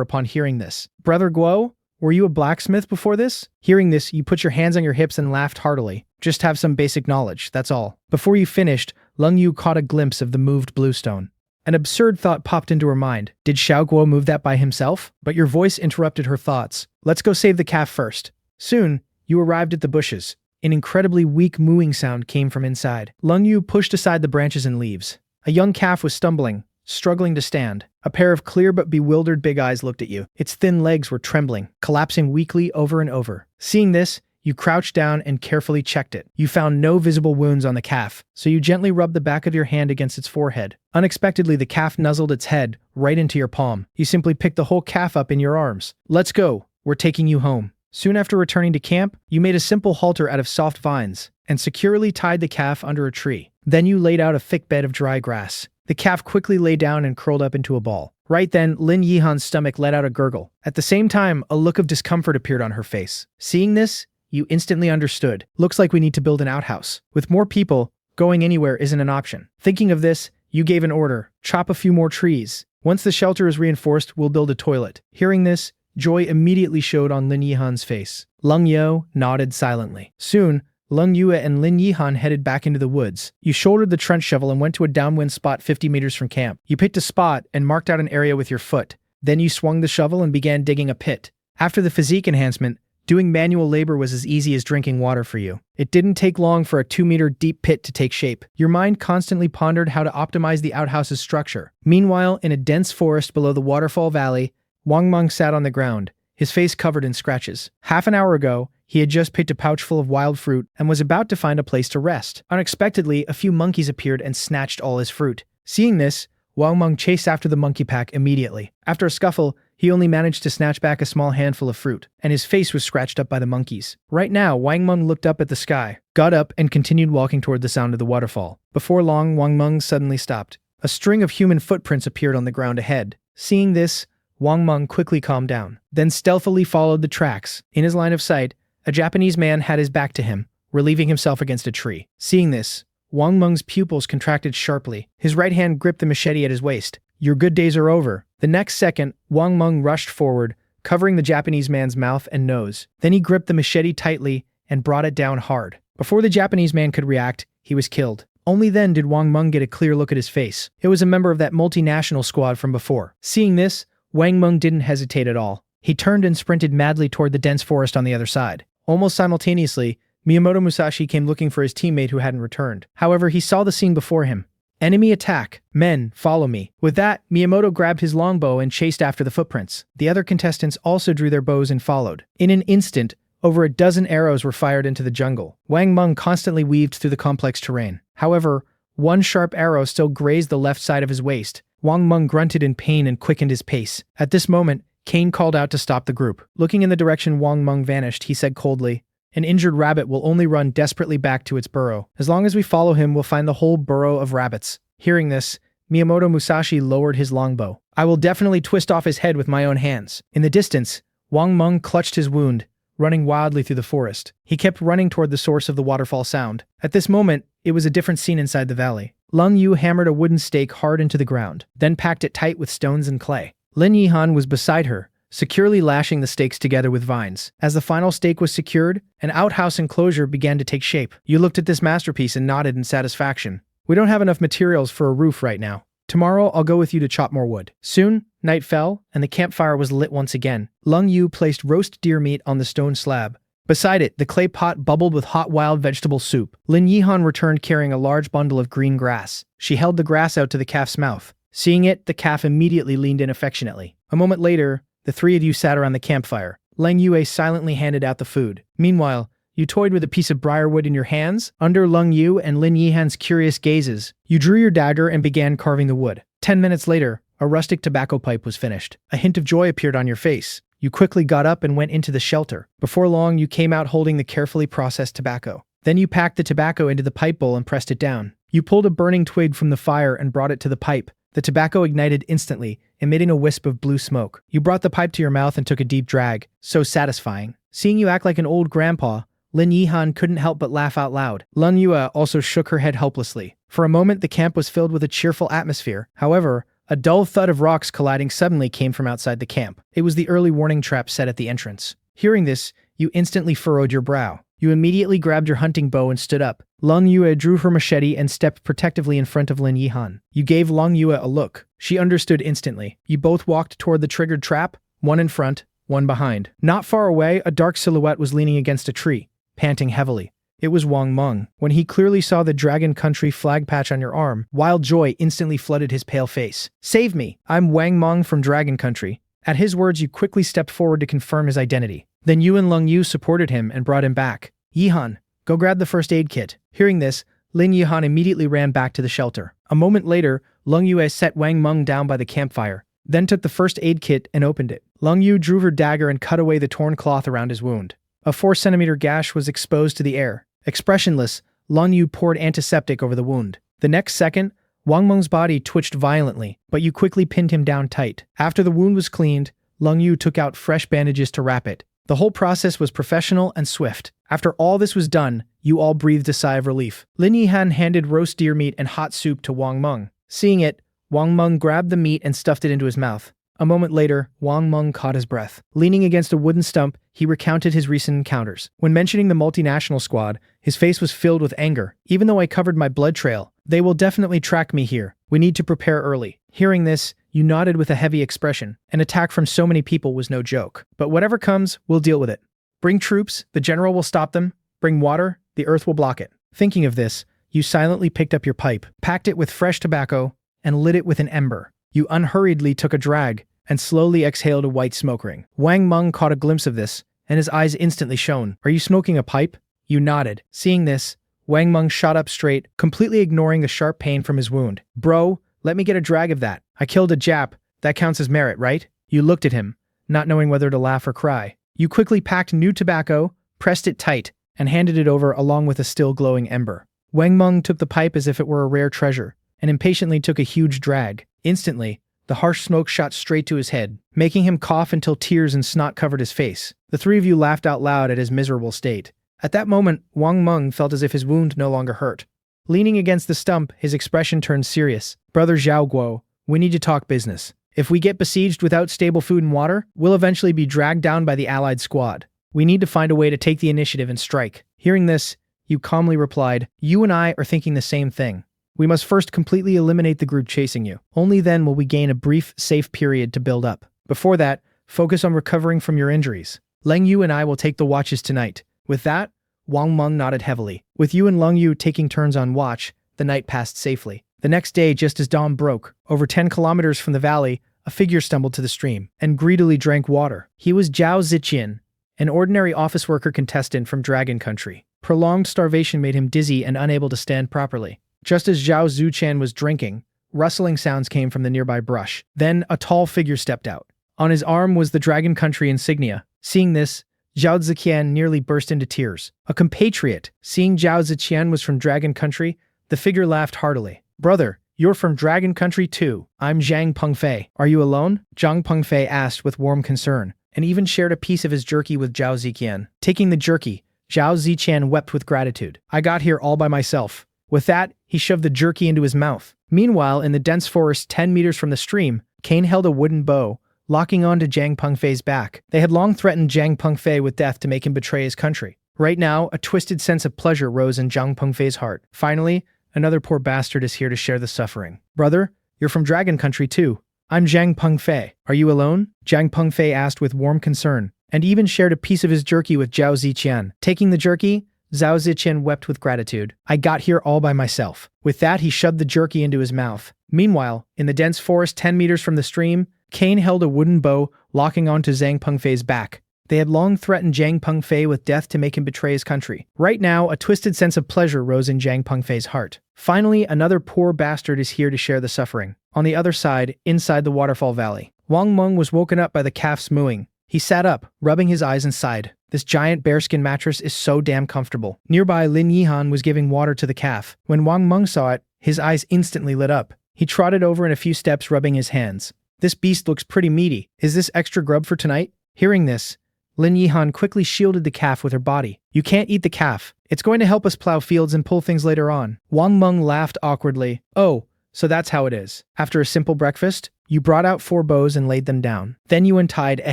upon hearing this. "Brother Guo, were you a blacksmith before this?" Hearing this, you put your hands on your hips and laughed heartily. "Just have some basic knowledge, that's all." Before you finished, Lung Yu caught a glimpse of the moved bluestone. An absurd thought popped into her mind. Did Xiao Guo move that by himself? But your voice interrupted her thoughts. "Let's go save the calf first." Soon, you arrived at the bushes. An incredibly weak mooing sound came from inside. Lung Yu pushed aside the branches and leaves. A young calf was stumbling, struggling to stand. A pair of clear but bewildered big eyes looked at you. Its thin legs were trembling, collapsing weakly over and over. Seeing this, you crouched down and carefully checked it. You found no visible wounds on the calf, so you gently rubbed the back of your hand against its forehead. Unexpectedly, the calf nuzzled its head right into your palm. You simply picked the whole calf up in your arms. "Let's go. We're taking you home." Soon after returning to camp, you made a simple halter out of soft vines and securely tied the calf under a tree. Then you laid out a thick bed of dry grass. The calf quickly lay down and curled up into a ball. Right then, Lin Yihan's stomach let out a gurgle. At the same time, a look of discomfort appeared on her face. Seeing this, you instantly understood. "Looks like we need to build an outhouse. With more people, going anywhere isn't an option." Thinking of this, you gave an order. "Chop a few more trees. Once the shelter is reinforced, we'll build a toilet." Hearing this, joy immediately showed on Lin Yihan's face. Lung Yue nodded silently. Soon, Lung Yue and Lin Yihan headed back into the woods. You shouldered the trench shovel and went to a downwind spot 50 meters from camp. You picked a spot and marked out an area with your foot. Then you swung the shovel and began digging a pit. After the physique enhancement, doing manual labor was as easy as drinking water for you. It didn't take long for a 2-meter deep pit to take shape. Your mind constantly pondered how to optimize the outhouse's structure. Meanwhile, in a dense forest below the waterfall valley, Wang Meng sat on the ground, his face covered in scratches. Half an hour ago, he had just picked a pouch full of wild fruit and was about to find a place to rest. Unexpectedly, a few monkeys appeared and snatched all his fruit. Seeing this, Wang Meng chased after the monkey pack immediately. After a scuffle, he only managed to snatch back a small handful of fruit, and his face was scratched up by the monkeys. Right now, Wang Meng looked up at the sky, got up, and continued walking toward the sound of the waterfall. Before long, Wang Meng suddenly stopped. A string of human footprints appeared on the ground ahead. Seeing this, Wang Meng quickly calmed down, then stealthily followed the tracks. In his line of sight, a Japanese man had his back to him, relieving himself against a tree. Seeing this, Wang Meng's pupils contracted sharply. His right hand gripped the machete at his waist. "Your good days are over." The next second, Wang Meng rushed forward, covering the Japanese man's mouth and nose. Then he gripped the machete tightly and brought it down hard. Before the Japanese man could react, he was killed. Only then did Wang Meng get a clear look at his face. It was a member of that multinational squad from before. Seeing this, Wang Meng didn't hesitate at all. He turned and sprinted madly toward the dense forest on the other side. Almost simultaneously, Miyamoto Musashi came looking for his teammate who hadn't returned. However, he saw the scene before him. "Enemy attack! Men, follow me." With that, Miyamoto grabbed his longbow and chased after the footprints. The other contestants also drew their bows and followed. In an instant, over a dozen arrows were fired into the jungle. Wang Meng constantly weaved through the complex terrain. However, one sharp arrow still grazed the left side of his waist. Wang Meng grunted in pain and quickened his pace. At this moment, Kane called out to stop the group. Looking in the direction Wang Meng vanished, he said coldly, "An injured rabbit will only run desperately back to its burrow. As long as we follow him, we'll find the whole burrow of rabbits." Hearing this, Miyamoto Musashi lowered his longbow. "I will definitely twist off his head with my own hands." In the distance, Wang Meng clutched his wound, running wildly through the forest. He kept running toward the source of the waterfall sound. At this moment, it was a different scene inside the valley. Lung Yu hammered a wooden stake hard into the ground, then packed it tight with stones and clay. Lin Yihan was beside her, securely lashing the stakes together with vines. As the final stake was secured, an outhouse enclosure began to take shape. You looked at this masterpiece and nodded in satisfaction. "We don't have enough materials for a roof right now. Tomorrow, I'll go with you to chop more wood." Soon, night fell, and the campfire was lit once again. Lung Yu placed roast deer meat on the stone slab. Beside it, the clay pot bubbled with hot wild vegetable soup. Lin Yihan returned carrying a large bundle of green grass. She held the grass out to the calf's mouth. Seeing it, the calf immediately leaned in affectionately. A moment later, the three of you sat around the campfire. Lang Yue silently handed out the food. Meanwhile, you toyed with a piece of briarwood in your hands. Under Lung Yu and Lin Yihan's curious gazes, you drew your dagger and began carving the wood. 10 minutes later, a rustic tobacco pipe was finished. A hint of joy appeared on your face. You quickly got up and went into the shelter. Before long, you came out holding the carefully processed tobacco. Then you packed the tobacco into the pipe bowl and pressed it down. You pulled a burning twig from the fire and brought it to the pipe. The tobacco ignited instantly, emitting a wisp of blue smoke. You brought the pipe to your mouth and took a deep drag. So satisfying. Seeing you act like an old grandpa, Lin Yihan couldn't help but laugh out loud. Lun Yue also shook her head helplessly. For a moment, the camp was filled with a cheerful atmosphere. However, a dull thud of rocks colliding suddenly came from outside the camp. It was the early warning trap set at the entrance. Hearing this, you instantly furrowed your brow. You immediately grabbed your hunting bow and stood up. Long Yue drew her machete and stepped protectively in front of Lin Yihan. You gave Long Yue a look. She understood instantly. You both walked toward the triggered trap, one in front, one behind. Not far away, a dark silhouette was leaning against a tree, panting heavily. It was Wang Meng. When he clearly saw the Dragon Country flag patch on your arm, wild joy instantly flooded his pale face. "Save me! I'm Wang Meng from Dragon Country." At his words, you quickly stepped forward to confirm his identity. Then you and Lung Yu supported him and brought him back. "Yihan, go grab the first aid kit." Hearing this, Lin Yihan immediately ran back to the shelter. A moment later, Lung Yue set Wang Meng down by the campfire, then took the first aid kit and opened it. Lung Yu drew her dagger and cut away the torn cloth around his wound. A 4-centimeter gash was exposed to the air. Expressionless, Lung Yu poured antiseptic over the wound. The next second, Wang Meng's body twitched violently, but you quickly pinned him down tight. After the wound was cleaned, Lung Yu took out fresh bandages to wrap it. The whole process was professional and swift. After all this was done, you all breathed a sigh of relief. Lin Yihan handed roast deer meat and hot soup to Wang Meng. Seeing it, Wang Meng grabbed the meat and stuffed it into his mouth. A moment later, Wang Meng caught his breath. Leaning against a wooden stump, he recounted his recent encounters. When mentioning the multinational squad, his face was filled with anger. "Even though I covered my blood trail, they will definitely track me here. We need to prepare early." Hearing this, you nodded with a heavy expression. An attack from so many people was no joke. "But whatever comes, we'll deal with it. Bring troops, the general will stop them. Bring water, the earth will block it." Thinking of this, you silently picked up your pipe, packed it with fresh tobacco, and lit it with an ember. You unhurriedly took a drag and slowly exhaled a white smoke ring. Wang Meng caught a glimpse of this, and his eyes instantly shone. "Are you smoking a pipe?" You nodded. Seeing this, Wang Meng shot up straight, completely ignoring the sharp pain from his wound. "Bro, let me get a drag of that. I killed a Jap. That counts as merit, right?" You looked at him, not knowing whether to laugh or cry. You quickly packed new tobacco, pressed it tight, and handed it over along with a still glowing ember. Wang Meng took the pipe as if it were a rare treasure, and impatiently took a huge drag. Instantly, the harsh smoke shot straight to his head, making him cough until tears and snot covered his face. The three of you laughed out loud at his miserable state. At that moment, Wang Meng felt as if his wound no longer hurt. Leaning against the stump, his expression turned serious. "Brother Zhao Guo, we need to talk business. If we get besieged without stable food and water, we'll eventually be dragged down by the allied squad. We need to find a way to take the initiative and strike." Hearing this, you calmly replied, "You and I are thinking the same thing. We must first completely eliminate the group chasing you. Only then will we gain a brief, safe period to build up. Before that, focus on recovering from your injuries. Leng Yu and I will take the watches tonight." With that, Wang Meng nodded heavily. With you and Leng Yu taking turns on watch, the night passed safely. The next day, just as dawn broke, over 10 kilometers from the valley, a figure stumbled to the stream and greedily drank water. He was Zhao Ziqian, an ordinary office worker contestant from Dragon Country. Prolonged starvation made him dizzy and unable to stand properly. Just as Zhao Zuchan was drinking, rustling sounds came from the nearby brush. Then a tall figure stepped out. On his arm was the Dragon Country insignia. Seeing this, Zhao Ziqian nearly burst into tears. A compatriot. Seeing Zhao Ziqian was from Dragon Country, the figure laughed heartily. "Brother, you're from Dragon Country too. I'm Zhang Pengfei. Are you alone?" Zhang Pengfei asked with warm concern, and even shared a piece of his jerky with Zhao Ziqian. Taking the jerky, Zhao Ziqian wept with gratitude. "I got here all by myself." With that, he shoved the jerky into his mouth. Meanwhile, in the dense forest 10 meters from the stream, Kane held a wooden bow, locking on to Zhang Pengfei's back. They had long threatened Zhang Pengfei with death to make him betray his country. Right now, a twisted sense of pleasure rose in Zhang Pengfei's heart. Finally, another poor bastard is here to share the suffering. "Brother, you're from Dragon Country too. I'm Zhang Pengfei. Are you alone?" Zhang Pengfei asked with warm concern, and even shared a piece of his jerky with Zhao Ziqian. Taking the jerky, Zhao Ziqian wept with gratitude. "I got here all by myself." With that, he shoved the jerky into his mouth. Meanwhile, in the dense forest 10 meters from the stream, Kane held a wooden bow, locking onto Zhang Pengfei's back. They had long threatened Zhang Pengfei with death to make him betray his country. Right now, a twisted sense of pleasure rose in Zhang Pengfei's heart. Finally, another poor bastard is here to share the suffering. On the other side, inside the waterfall valley, Wang Meng was woken up by the calf's mooing. He sat up, rubbing his eyes and sighed. This giant bearskin mattress is so damn comfortable. Nearby, Lin Yihan was giving water to the calf. When Wang Meng saw it, his eyes instantly lit up. He trotted over in a few steps, rubbing his hands. This beast looks pretty meaty. Is this extra grub for tonight? Hearing this, Lin Yihan quickly shielded the calf with her body. You can't eat the calf. It's going to help us plow fields and pull things later on. Wang Meng laughed awkwardly. Oh, so that's how it is. After a simple breakfast, you brought out 4 bows and laid them down. Then you untied a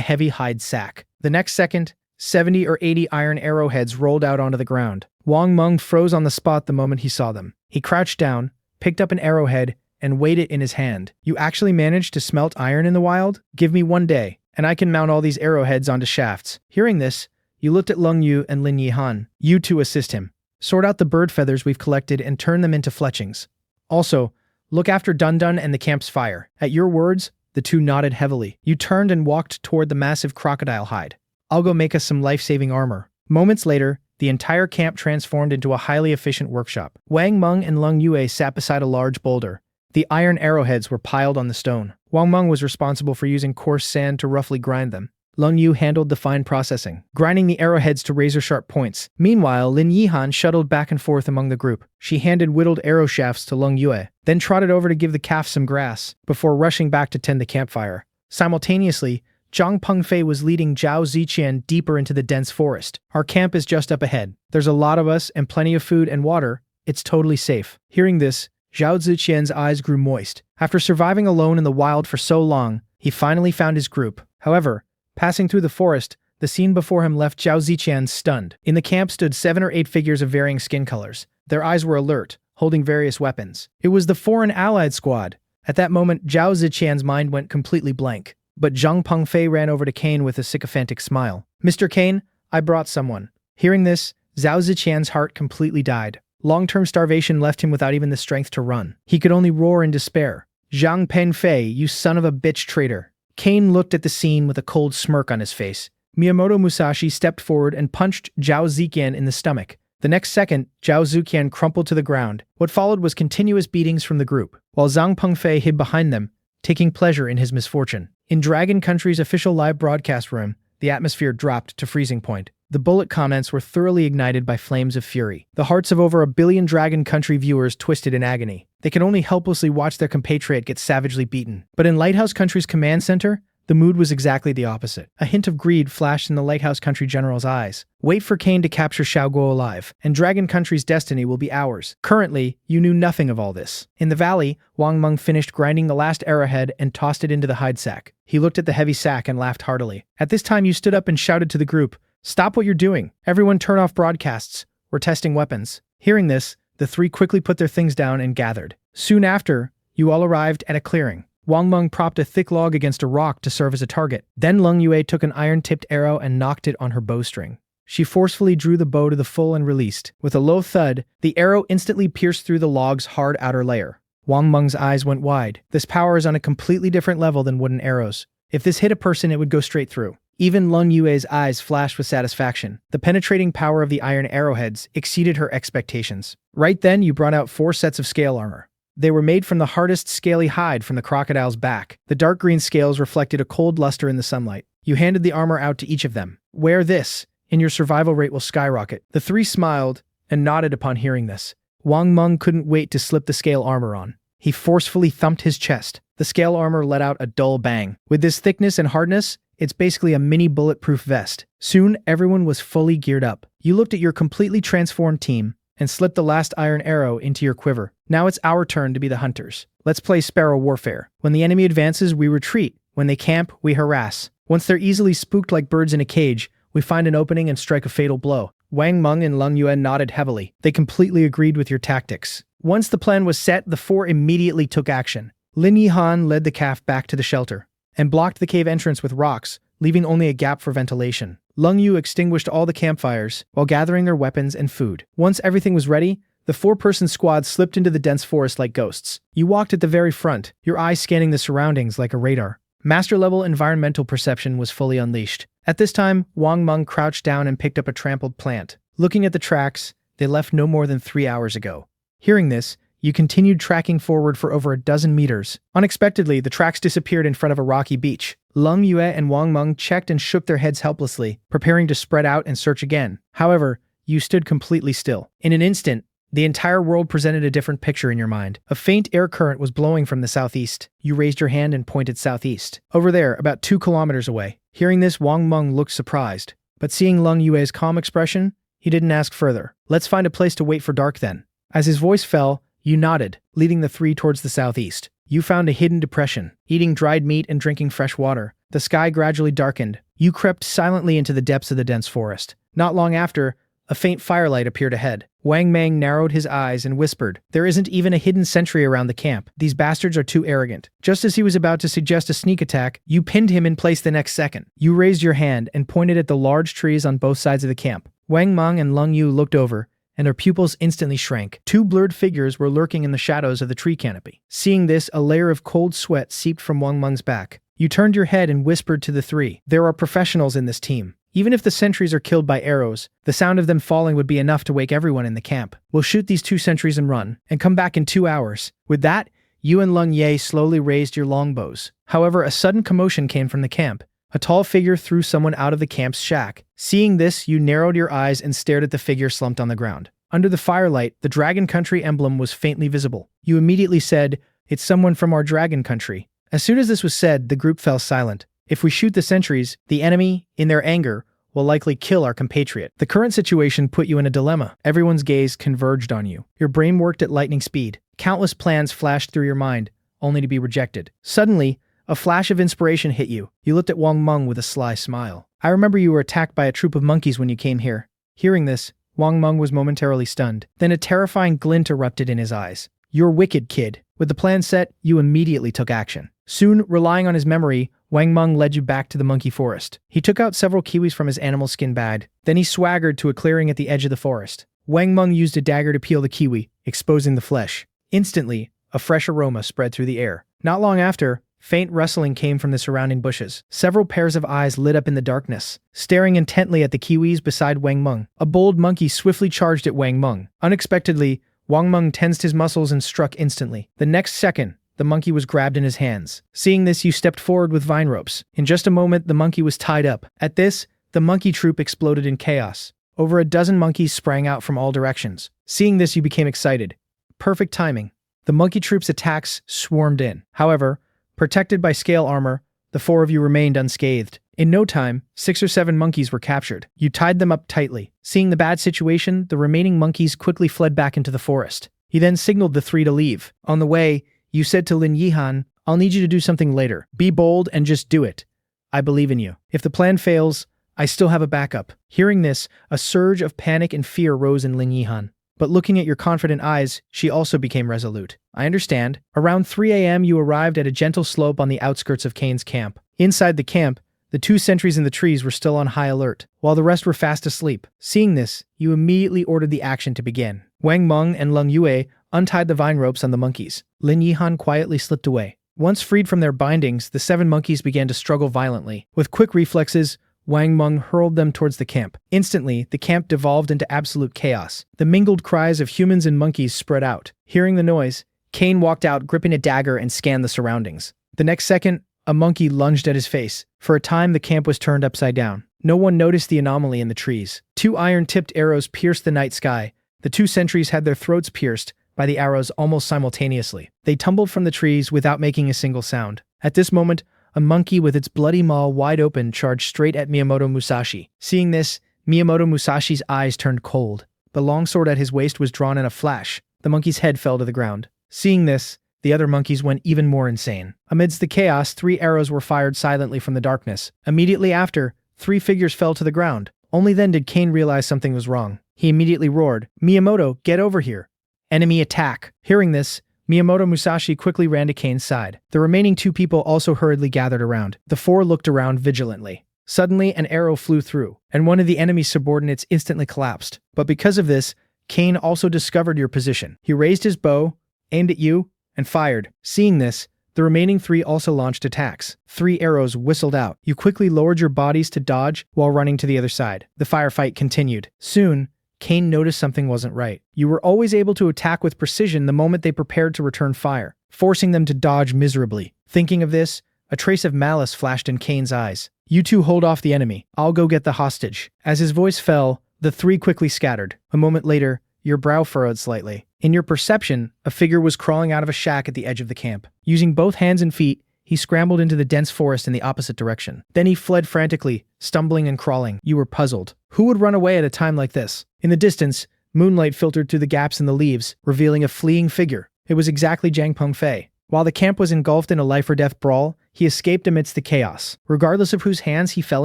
heavy hide sack. The next second, 70 or 80 iron arrowheads rolled out onto the ground. Wang Meng froze on the spot the moment he saw them. He crouched down, picked up an arrowhead, and weighed it in his hand. You actually managed to smelt iron in the wild? Give me 1 day, and I can mount all these arrowheads onto shafts. Hearing this, you looked at Leng Yu and Lin Yihan. You two assist him. Sort out the bird feathers we've collected and turn them into fletchings. Also, look after Dun Dun and the camp's fire. At your words, the two nodded heavily. You turned and walked toward the massive crocodile hide. I'll go make us some life-saving armor. Moments later, the entire camp transformed into a highly efficient workshop. Wang Meng and Leng Yue sat beside a large boulder. The iron arrowheads were piled on the stone. Wang Meng was responsible for using coarse sand to roughly grind them. Leng Yu handled the fine processing, grinding the arrowheads to razor-sharp points. Meanwhile, Lin Yihan shuttled back and forth among the group. She handed whittled arrow shafts to Leng Yue, then trotted over to give the calf some grass, before rushing back to tend the campfire. Simultaneously, Zhang Pengfei was leading Zhao Ziqian deeper into the dense forest. Our camp is just up ahead. There's a lot of us and plenty of food and water. It's totally safe. Hearing this, Zhao Ziqian's eyes grew moist. After surviving alone in the wild for so long, he finally found his group. However, passing through the forest, the scene before him left Zhao Ziqian stunned. In the camp stood 7 or 8 figures of varying skin colors. Their eyes were alert, holding various weapons. It was the foreign allied squad. At that moment, Zhao Ziqian's mind went completely blank. But Zhang Pengfei ran over to Kane with a sycophantic smile. Mr. Kane, I brought someone. Hearing this, Zhao Ziqian's heart completely died. Long-term starvation left him without even the strength to run. He could only roar in despair. Zhang Pengfei, you son of a bitch traitor. Kane looked at the scene with a cold smirk on his face. Miyamoto Musashi stepped forward and punched Zhao Ziqian in the stomach. The next second, Zhao Ziqian crumpled to the ground. What followed was continuous beatings from the group, while Zhang Pengfei hid behind them, taking pleasure in his misfortune. In Dragon Country's official live broadcast room, the atmosphere dropped to freezing point. The bullet comments were thoroughly ignited by flames of fury. The hearts of over 1 billion Dragon Country viewers twisted in agony. They could only helplessly watch their compatriot get savagely beaten. But in Lighthouse Country's command center, the mood was exactly the opposite. A hint of greed flashed in the Lighthouse Country general's eyes. Wait for Kane to capture Xiaoguo alive, and Dragon Country's destiny will be ours. Currently, you knew nothing of all this. In the valley, Wang Meng finished grinding the last arrowhead and tossed it into the hide sack. He looked at the heavy sack and laughed heartily. At this time, you stood up and shouted to the group, "Stop what you're doing. Everyone turn off broadcasts. We're testing weapons." Hearing this, the 3 quickly put their things down and gathered. Soon after, you all arrived at a clearing. Wang Meng propped a thick log against a rock to serve as a target. Then Leng Yue took an iron-tipped arrow and knocked it on her bowstring. She forcefully drew the bow to the full and released. With a low thud, the arrow instantly pierced through the log's hard outer layer. Wang Meng's eyes went wide. This power is on a completely different level than wooden arrows. If this hit a person, it would go straight through. Even Leng Yue's eyes flashed with satisfaction. The penetrating power of the iron arrowheads exceeded her expectations. Right then, you brought out 4 sets of scale armor. They were made from the hardest scaly hide from the crocodile's back. The dark green scales reflected a cold luster in the sunlight. You handed the armor out to each of them. Wear this, and your survival rate will skyrocket. The 3 smiled and nodded upon hearing this. Wang Meng couldn't wait to slip the scale armor on. He forcefully thumped his chest. The scale armor let out a dull bang. With this thickness and hardness, it's basically a mini bulletproof vest. Soon, everyone was fully geared up. You looked at your completely transformed team and slipped the last iron arrow into your quiver. Now it's our turn to be the hunters. Let's play sparrow warfare. When the enemy advances, we retreat. When they camp, we harass. Once they're easily spooked like birds in a cage, we find an opening and strike a fatal blow. Wang Meng and Leng Yue nodded heavily. They completely agreed with your tactics. Once the plan was set, the 4 immediately took action. Lin Yihan led the calf back to the shelter and blocked the cave entrance with rocks, leaving only a gap for ventilation. Leng Yu extinguished all the campfires while gathering their weapons and food. Once everything was ready, the 4-person squad slipped into the dense forest like ghosts. You walked at the very front, your eyes scanning the surroundings like a radar. Master-level environmental perception was fully unleashed. At this time, Wang Meng crouched down and picked up a trampled plant. Looking at the tracks, they left no more than 3 hours ago. Hearing this, you continued tracking forward for over a dozen meters. Unexpectedly, the tracks disappeared in front of a rocky beach. Lung Yue and Wang Meng checked and shook their heads helplessly, preparing to spread out and search again. However, you stood completely still. In an instant, the entire world presented a different picture in your mind. A faint air current was blowing from the southeast. You raised your hand and pointed southeast. Over there, about 2 kilometers away. Hearing this, Wang Meng looked surprised. But seeing Lung Yue's calm expression, he didn't ask further. Let's find a place to wait for dark then. As his voice fell, you nodded, leading the three towards the southeast. You found a hidden depression, eating dried meat and drinking fresh water. The sky gradually darkened. You crept silently into the depths of the dense forest. Not long after, a faint firelight appeared ahead. Wang Mang narrowed his eyes and whispered, "There isn't even a hidden sentry around the camp. These bastards are too arrogant." Just as he was about to suggest a sneak attack, you pinned him in place the next second. You raised your hand and pointed at the large trees on both sides of the camp. Wang Mang and Lung Yu looked over, and their pupils instantly shrank. 2 blurred figures were lurking in the shadows of the tree canopy. Seeing this, a layer of cold sweat seeped from Wang Meng's back. You turned your head and whispered to the three, "There are professionals in this team. Even if the sentries are killed by arrows, the sound of them falling would be enough to wake everyone in the camp. We'll shoot these 2 sentries and run, and come back in 2 hours." With that, you and Lung Ye slowly raised your longbows. However, a sudden commotion came from the camp. A tall figure threw someone out of the camp's shack. Seeing this, you narrowed your eyes and stared at the figure slumped on the ground. Under the firelight, the Dragon Country emblem was faintly visible. You immediately said, "It's someone from our Dragon Country." As soon as this was said, the group fell silent. If we shoot the sentries, the enemy, in their anger, will likely kill our compatriot. The current situation put you in a dilemma. Everyone's gaze converged on you. Your brain worked at lightning speed. Countless plans flashed through your mind, only to be rejected. Suddenly, a flash of inspiration hit you. You looked at Wang Meng with a sly smile. "I remember you were attacked by a troop of monkeys when you came here." Hearing this, Wang Meng was momentarily stunned. Then a terrifying glint erupted in his eyes. "You're wicked, kid." With the plan set, you immediately took action. Soon, relying on his memory, Wang Meng led you back to the monkey forest. He took out several kiwis from his animal skin bag. Then he swaggered to a clearing at the edge of the forest. Wang Meng used a dagger to peel the kiwi, exposing the flesh. Instantly, a fresh aroma spread through the air. Not long after, faint rustling came from the surrounding bushes. Several pairs of eyes lit up in the darkness, staring intently at the kiwis beside Wang Meng. A bold monkey swiftly charged at Wang Meng. Unexpectedly, Wang Meng tensed his muscles and struck instantly. The next second, the monkey was grabbed in his hands. Seeing this, you stepped forward with vine ropes. In just a moment, the monkey was tied up. At this, the monkey troop exploded in chaos. Over a dozen monkeys sprang out from all directions. Seeing this, you became excited. Perfect timing. The monkey troop's attacks swarmed in. However, protected by scale armor, the 4 of you remained unscathed. In no time, 6 or 7 monkeys were captured. You tied them up tightly. Seeing the bad situation, the remaining monkeys quickly fled back into the forest. He then signaled the 3 to leave. On the way, you said to Lin Yihan, "I'll need you to do something later. Be bold and just do it. I believe in you. If the plan fails, I still have a backup." Hearing this, a surge of panic and fear rose in Lin Yihan. But looking at your confident eyes, she also became resolute. "I understand." Around 3 a.m., you arrived at a gentle slope on the outskirts of Kane's camp. Inside the camp, the 2 sentries in the trees were still on high alert, while the rest were fast asleep. Seeing this, you immediately ordered the action to begin. Wang Meng and Lung Yue untied the vine ropes on the monkeys. Lin Yihan quietly slipped away. Once freed from their bindings, the 7 monkeys began to struggle violently. With quick reflexes, Wang Meng hurled them towards the camp. Instantly, the camp devolved into absolute chaos. The mingled cries of humans and monkeys spread out. Hearing the noise, Kane walked out gripping a dagger and scanned the surroundings. The next second, a monkey lunged at his face. For a time, the camp was turned upside down. No one noticed the anomaly in the trees. 2 iron-tipped arrows pierced the night sky. The 2 sentries had their throats pierced by the arrows almost simultaneously. They tumbled from the trees without making a single sound. At this moment, a monkey with its bloody maw wide open charged straight at Miyamoto Musashi. Seeing this, Miyamoto Musashi's eyes turned cold. The longsword at his waist was drawn in a flash. The monkey's head fell to the ground. Seeing this, the other monkeys went even more insane. Amidst the chaos, 3 arrows were fired silently from the darkness. Immediately after, 3 figures fell to the ground. Only then did Kane realize something was wrong. He immediately roared, "Miyamoto, get over here. Enemy attack." Hearing this, Miyamoto Musashi quickly ran to Kane's side. The remaining 2 people also hurriedly gathered around. The 4 looked around vigilantly. Suddenly, an arrow flew through, and one of the enemy's subordinates instantly collapsed. But because of this, Kane also discovered your position. He raised his bow, aimed at you, and fired. Seeing this, the remaining 3 also launched attacks. 3 arrows whistled out. You quickly lowered your bodies to dodge while running to the other side. The firefight continued. Soon, Kane noticed something wasn't right. You were always able to attack with precision the moment they prepared to return fire, forcing them to dodge miserably. Thinking of this, A trace of malice flashed in Kane's eyes. "You two hold off the enemy. I'll go get the hostage." As his voice fell, the three quickly scattered. A moment later, your brow furrowed slightly. In your perception, a figure was crawling out of a shack at the edge of the camp. Using both hands and feet, he scrambled into the dense forest in the opposite direction. Then he fled frantically, stumbling and crawling. You were puzzled. Who would run away at a time like this? In the distance, moonlight filtered through the gaps in the leaves, revealing a fleeing figure. It was exactly Jiang Pengfei. While the camp was engulfed in a life-or-death brawl, he escaped amidst the chaos. Regardless of whose hands he fell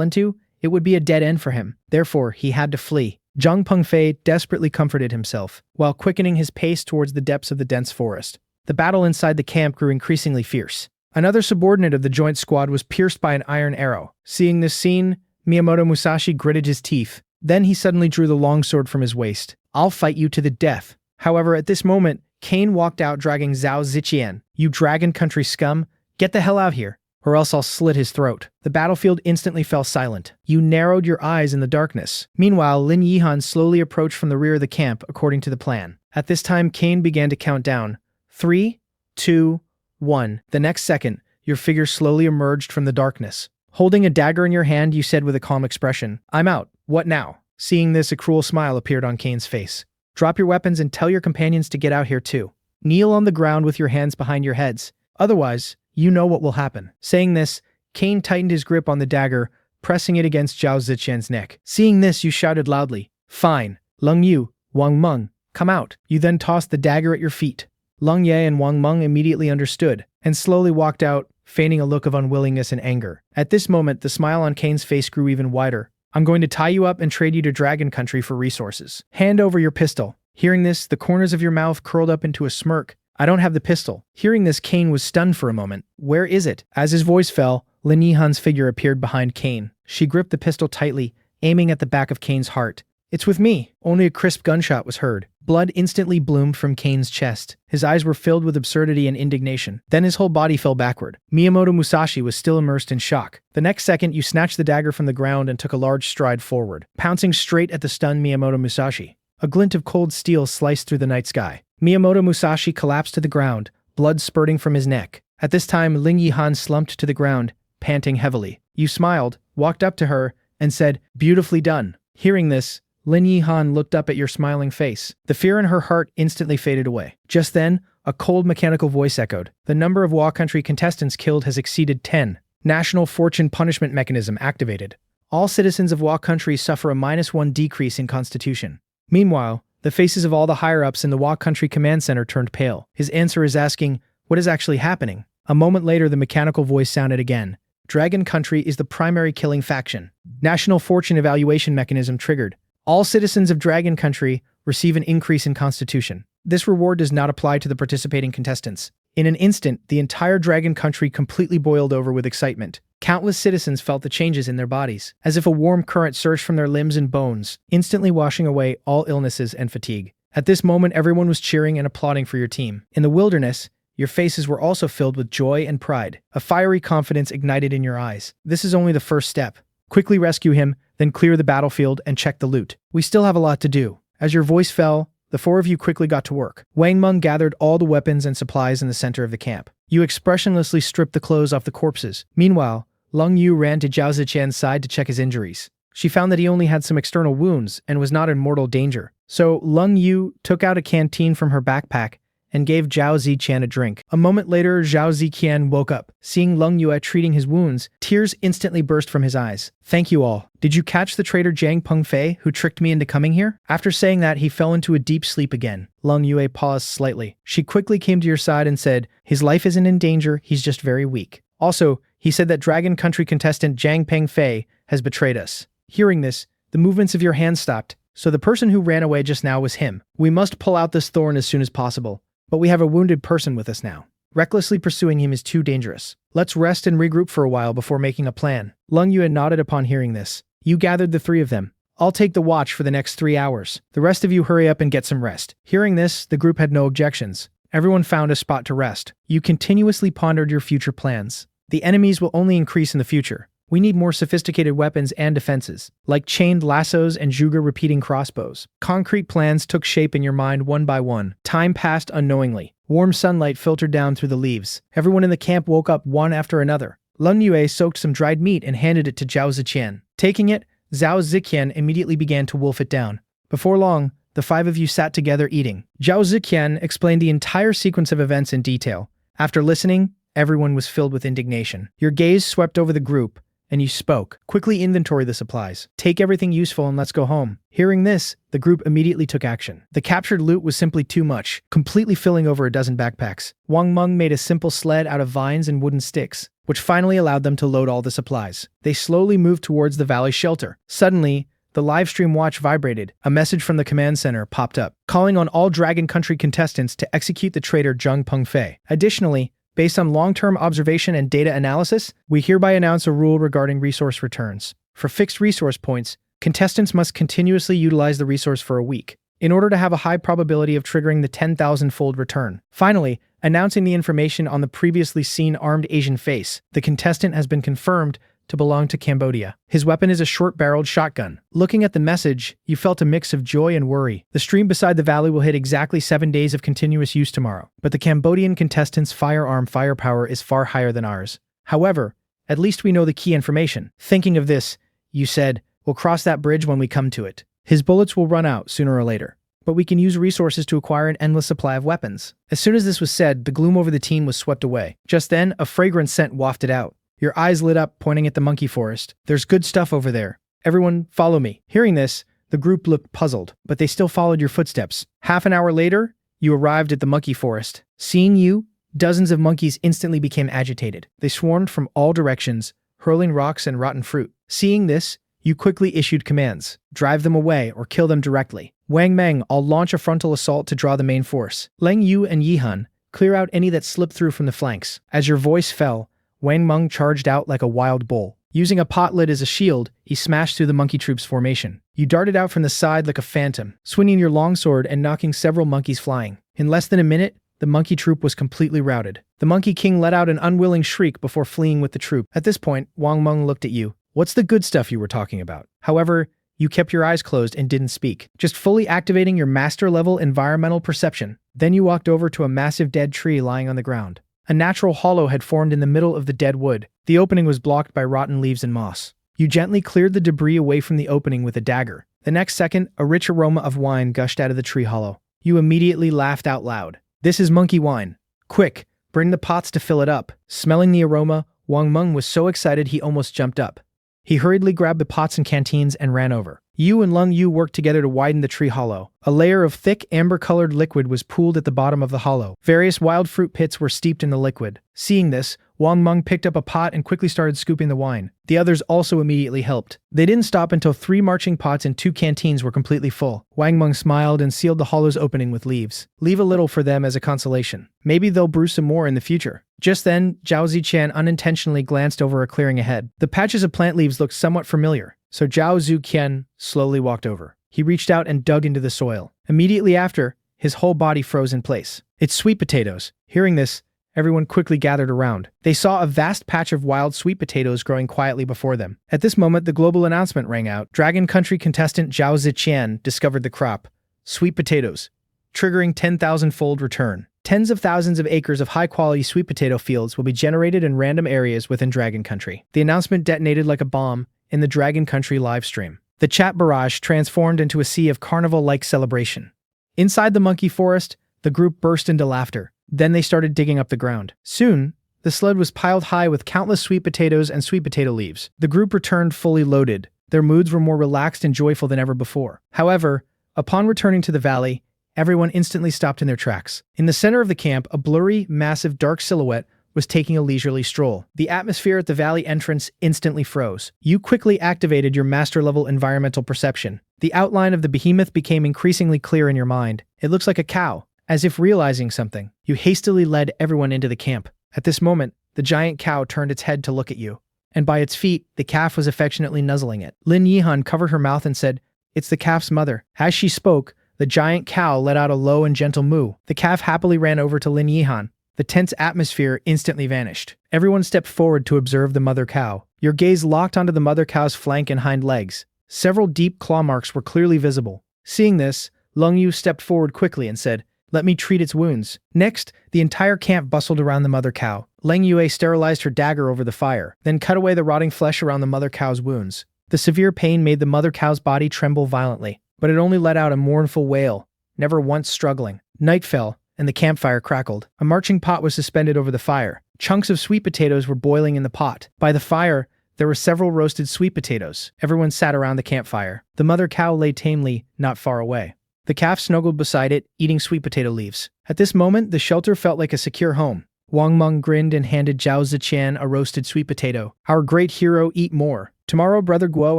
into, it would be a dead end for him. Therefore, he had to flee. Jiang Pengfei desperately comforted himself, while quickening his pace towards the depths of the dense forest. The battle inside the camp grew increasingly fierce. Another subordinate of the joint squad was pierced by an iron arrow. Seeing this scene, Miyamoto Musashi gritted his teeth. Then he suddenly drew the longsword from his waist. "I'll fight you to the death." However, at this moment, Kane walked out dragging Zhao Ziqian. "You Dragon Country scum, get the hell out here, or else I'll slit his throat." The battlefield instantly fell silent. You narrowed your eyes in the darkness. Meanwhile, Lin Yihan slowly approached from the rear of the camp according to the plan. At this time, Kane began to count down. 3, 2, 1. The next second, your figure slowly emerged from the darkness. Holding a dagger in your hand, you said with a calm expression, "I'm out. What now?" Seeing this, a cruel smile appeared on Kane's face. "Drop your weapons and tell your companions to get out here too. Kneel on the ground with your hands behind your heads. Otherwise, you know what will happen." Saying this, Kane tightened his grip on the dagger, pressing it against Zhao Ziqian's neck. Seeing this, you shouted loudly, "Fine. Leng Yu, Wang Meng, come out." You then tossed the dagger at your feet. Leng Ye and Wang Meng immediately understood, and slowly walked out, feigning a look of unwillingness and anger. At this moment, the smile on Kane's face grew even wider. "I'm going to tie you up and trade you to Dragon Country for resources. Hand over your pistol." Hearing this, the corners of your mouth curled up into a smirk. "I don't have the pistol." Hearing this, Kane was stunned for a moment. "Where is it?" As his voice fell, Lin Yihan's figure appeared behind Kane. She gripped the pistol tightly, aiming at the back of Kane's heart. "It's with me." Only a crisp gunshot was heard. Blood instantly bloomed from Kane's chest. His eyes were filled with absurdity and indignation. Then his whole body fell backward. Miyamoto Musashi was still immersed in shock. The next second, you snatched the dagger from the ground and took a large stride forward, pouncing straight at the stunned Miyamoto Musashi. A glint of cold steel sliced through the night sky. Miyamoto Musashi collapsed to the ground, blood spurting from his neck. At this time, Lin Yihan slumped to the ground, panting heavily. You smiled, walked up to her, and said, "Beautifully done." Hearing this, Lin Yihan looked up at your smiling face. The fear in her heart instantly faded away. Just then, a cold mechanical voice echoed. "The number of Wa Country contestants killed has exceeded 10. National Fortune Punishment Mechanism activated. All citizens of Wa Country suffer a -1 decrease in constitution." Meanwhile, the faces of all the higher-ups in the Wa Country Command Center turned pale. His answer is asking, "What is actually happening?" A moment later, the mechanical voice sounded again. "Dragon Country is the primary killing faction. National Fortune Evaluation Mechanism triggered. All citizens of Dragon Country receive an increase in constitution. This reward does not apply to the participating contestants." In an instant, the entire Dragon Country completely boiled over with excitement. Countless citizens felt the changes in their bodies, as if a warm current surged from their limbs and bones, instantly washing away all illnesses and fatigue. At this moment, everyone was cheering and applauding for your team. In the wilderness, your faces were also filled with joy and pride. A fiery confidence ignited in your eyes. This is only the first step. Quickly rescue him, then clear the battlefield and check the loot. We still have a lot to do. As your voice fell, the four of you quickly got to work. Wang Meng gathered all the weapons and supplies in the center of the camp. You expressionlessly stripped the clothes off the corpses. Meanwhile, Leng Yu ran to Zhao Ziqian's side to check his injuries. She found that he only had some external wounds and was not in mortal danger. So Leng Yu took out a canteen from her backpack and gave Zhao Ziqian a drink. A moment later, Zhao Ziqian woke up. Seeing Leng Yu treating his wounds, tears instantly burst from his eyes. "Thank you all. Did you catch the traitor Jiang Pengfei who tricked me into coming here?" After saying that, he fell into a deep sleep again. Leng Yu paused slightly. She quickly came to your side and said, "His life isn't in danger, he's just very weak. Also, he said that Dragon Country contestant Jiang Pengfei has betrayed us." Hearing this, the movements of your hands stopped. "So the person who ran away just now was him. We must pull out this thorn as soon as possible. But we have a wounded person with us now. Recklessly pursuing him is too dangerous. Let's rest and regroup for a while before making a plan." Leng Yu nodded upon hearing this. You gathered the three of them. "I'll take the watch for the next 3 hours. The rest of you hurry up and get some rest." Hearing this, the group had no objections. Everyone found a spot to rest. You continuously pondered your future plans. The enemies will only increase in the future. We need more sophisticated weapons and defenses, like chained lassos and Juga repeating crossbows. Concrete plans took shape in your mind one by one. Time passed unknowingly. Warm sunlight filtered down through the leaves. Everyone in the camp woke up one after another. Lung Yue soaked some dried meat and handed it to Zhao Ziqian. Taking it, Zhao Ziqian immediately began to wolf it down. Before long, the five of you sat together eating. Zhao Ziqian explained the entire sequence of events in detail. After listening, everyone was filled with indignation. Your gaze swept over the group, and you spoke. Quickly inventory the supplies. Take everything useful and let's go home. Hearing this, the group immediately took action. The captured loot was simply too much, completely filling over a dozen backpacks. Wang Meng made a simple sled out of vines and wooden sticks, which finally allowed them to load all the supplies. They slowly moved towards the valley shelter. Suddenly, the live stream watch vibrated. A message from the command center popped up, calling on all Dragon Country contestants to execute the traitor Zheng Pengfei. Additionally, based on long-term observation and data analysis, we hereby announce a rule regarding resource returns. For fixed resource points, contestants must continuously utilize the resource for a week, in order to have a high probability of triggering the 10,000-fold return. Finally, announcing the information on the previously seen armed Asian face, the contestant has been confirmed to belong to Cambodia. His weapon is a short-barreled shotgun. Looking at the message, you felt a mix of joy and worry. The stream beside the valley will hit exactly 7 days of continuous use tomorrow, but the Cambodian contestants' firearm firepower is far higher than ours. However, at least we know the key information. Thinking of this, you said, we'll cross that bridge when we come to it. His bullets will run out sooner or later, but we can use resources to acquire an endless supply of weapons. As soon as this was said, the gloom over the team was swept away. Just then, a fragrant scent wafted out. Your eyes lit up, pointing at the monkey forest. There's good stuff over there. Everyone, follow me. Hearing this, the group looked puzzled, but they still followed your footsteps. Half an hour later, you arrived at the monkey forest. Seeing you, dozens of monkeys instantly became agitated. They swarmed from all directions, hurling rocks and rotten fruit. Seeing this, you quickly issued commands. Drive them away or kill them directly. Wang Meng, I'll launch a frontal assault to draw the main force. Leng Yu and Yihan, clear out any that slipped through from the flanks. As your voice fell, Wang Meng charged out like a wild bull. Using a pot lid as a shield, he smashed through the monkey troop's formation. You darted out from the side like a phantom, swinging your longsword and knocking several monkeys flying. In less than a minute, the monkey troop was completely routed. The Monkey King let out an unwilling shriek before fleeing with the troop. At this point, Wang Meng looked at you. What's the good stuff you were talking about? However, you kept your eyes closed and didn't speak, just fully activating your master-level environmental perception. Then you walked over to a massive dead tree lying on the ground. A natural hollow had formed in the middle of the dead wood. The opening was blocked by rotten leaves and moss. You gently cleared the debris away from the opening with a dagger. The next second, a rich aroma of wine gushed out of the tree hollow. You immediately laughed out loud. This is monkey wine. Quick, bring the pots to fill it up. Smelling the aroma, Wang Meng was so excited he almost jumped up. He hurriedly grabbed the pots and canteens and ran over. You and Lung Yu worked together to widen the tree hollow. A layer of thick, amber-colored liquid was pooled at the bottom of the hollow. Various wild fruit pits were steeped in the liquid. Seeing this, Wang Meng picked up a pot and quickly started scooping the wine. The others also immediately helped. They didn't stop until 3 marching pots and 2 canteens were completely full. Wang Meng smiled and sealed the hollow's opening with leaves. Leave a little for them as a consolation. Maybe they'll brew some more in the future. Just then, Zhao Ziqian unintentionally glanced over a clearing ahead. The patches of plant leaves looked somewhat familiar, so Zhao Ziqian slowly walked over. He reached out and dug into the soil. Immediately after, his whole body froze in place. It's sweet potatoes. Hearing this, everyone quickly gathered around. They saw a vast patch of wild sweet potatoes growing quietly before them. At this moment, the global announcement rang out. Dragon Country contestant Zhao Ziqian discovered the crop. Sweet potatoes, triggering 10,000-fold return. Tens of thousands of acres of high-quality sweet potato fields will be generated in random areas within Dragon Country. The announcement detonated like a bomb in the Dragon Country livestream. The chat barrage transformed into a sea of carnival-like celebration. Inside the monkey forest, the group burst into laughter. Then they started digging up the ground. Soon, the sled was piled high with countless sweet potatoes and sweet potato leaves. The group returned fully loaded. Their moods were more relaxed and joyful than ever before. However, upon returning to the valley, everyone instantly stopped in their tracks. In the center of the camp, a blurry, massive, dark silhouette was taking a leisurely stroll. The atmosphere at the valley entrance instantly froze. You quickly activated your master-level environmental perception. The outline of the behemoth became increasingly clear in your mind. It looks like a cow. As if realizing something, you hastily led everyone into the camp. At this moment, the giant cow turned its head to look at you, and by its feet, the calf was affectionately nuzzling it. Lin Yihan covered her mouth and said, "It's the calf's mother." As she spoke, the giant cow let out a low and gentle moo. The calf happily ran over to Lin Yihan. The tense atmosphere instantly vanished. Everyone stepped forward to observe the mother cow. Your gaze locked onto the mother cow's flank and hind legs. Several deep claw marks were clearly visible. Seeing this, Lung Yu stepped forward quickly and said, Let me treat its wounds. Next, the entire camp bustled around the mother cow. Leng Yue sterilized her dagger over the fire, then cut away the rotting flesh around the mother cow's wounds. The severe pain made the mother cow's body tremble violently, but it only let out a mournful wail, never once struggling. Night fell, and the campfire crackled. A marching pot was suspended over the fire. Chunks of sweet potatoes were boiling in the pot. By the fire, there were several roasted sweet potatoes. Everyone sat around the campfire. The mother cow lay tamely, not far away. The calf snuggled beside it, eating sweet potato leaves. At this moment, the shelter felt like a secure home. Wang Meng grinned and handed Zhao Ziqian a roasted sweet potato. Our great hero, eat more. Tomorrow, Brother Guo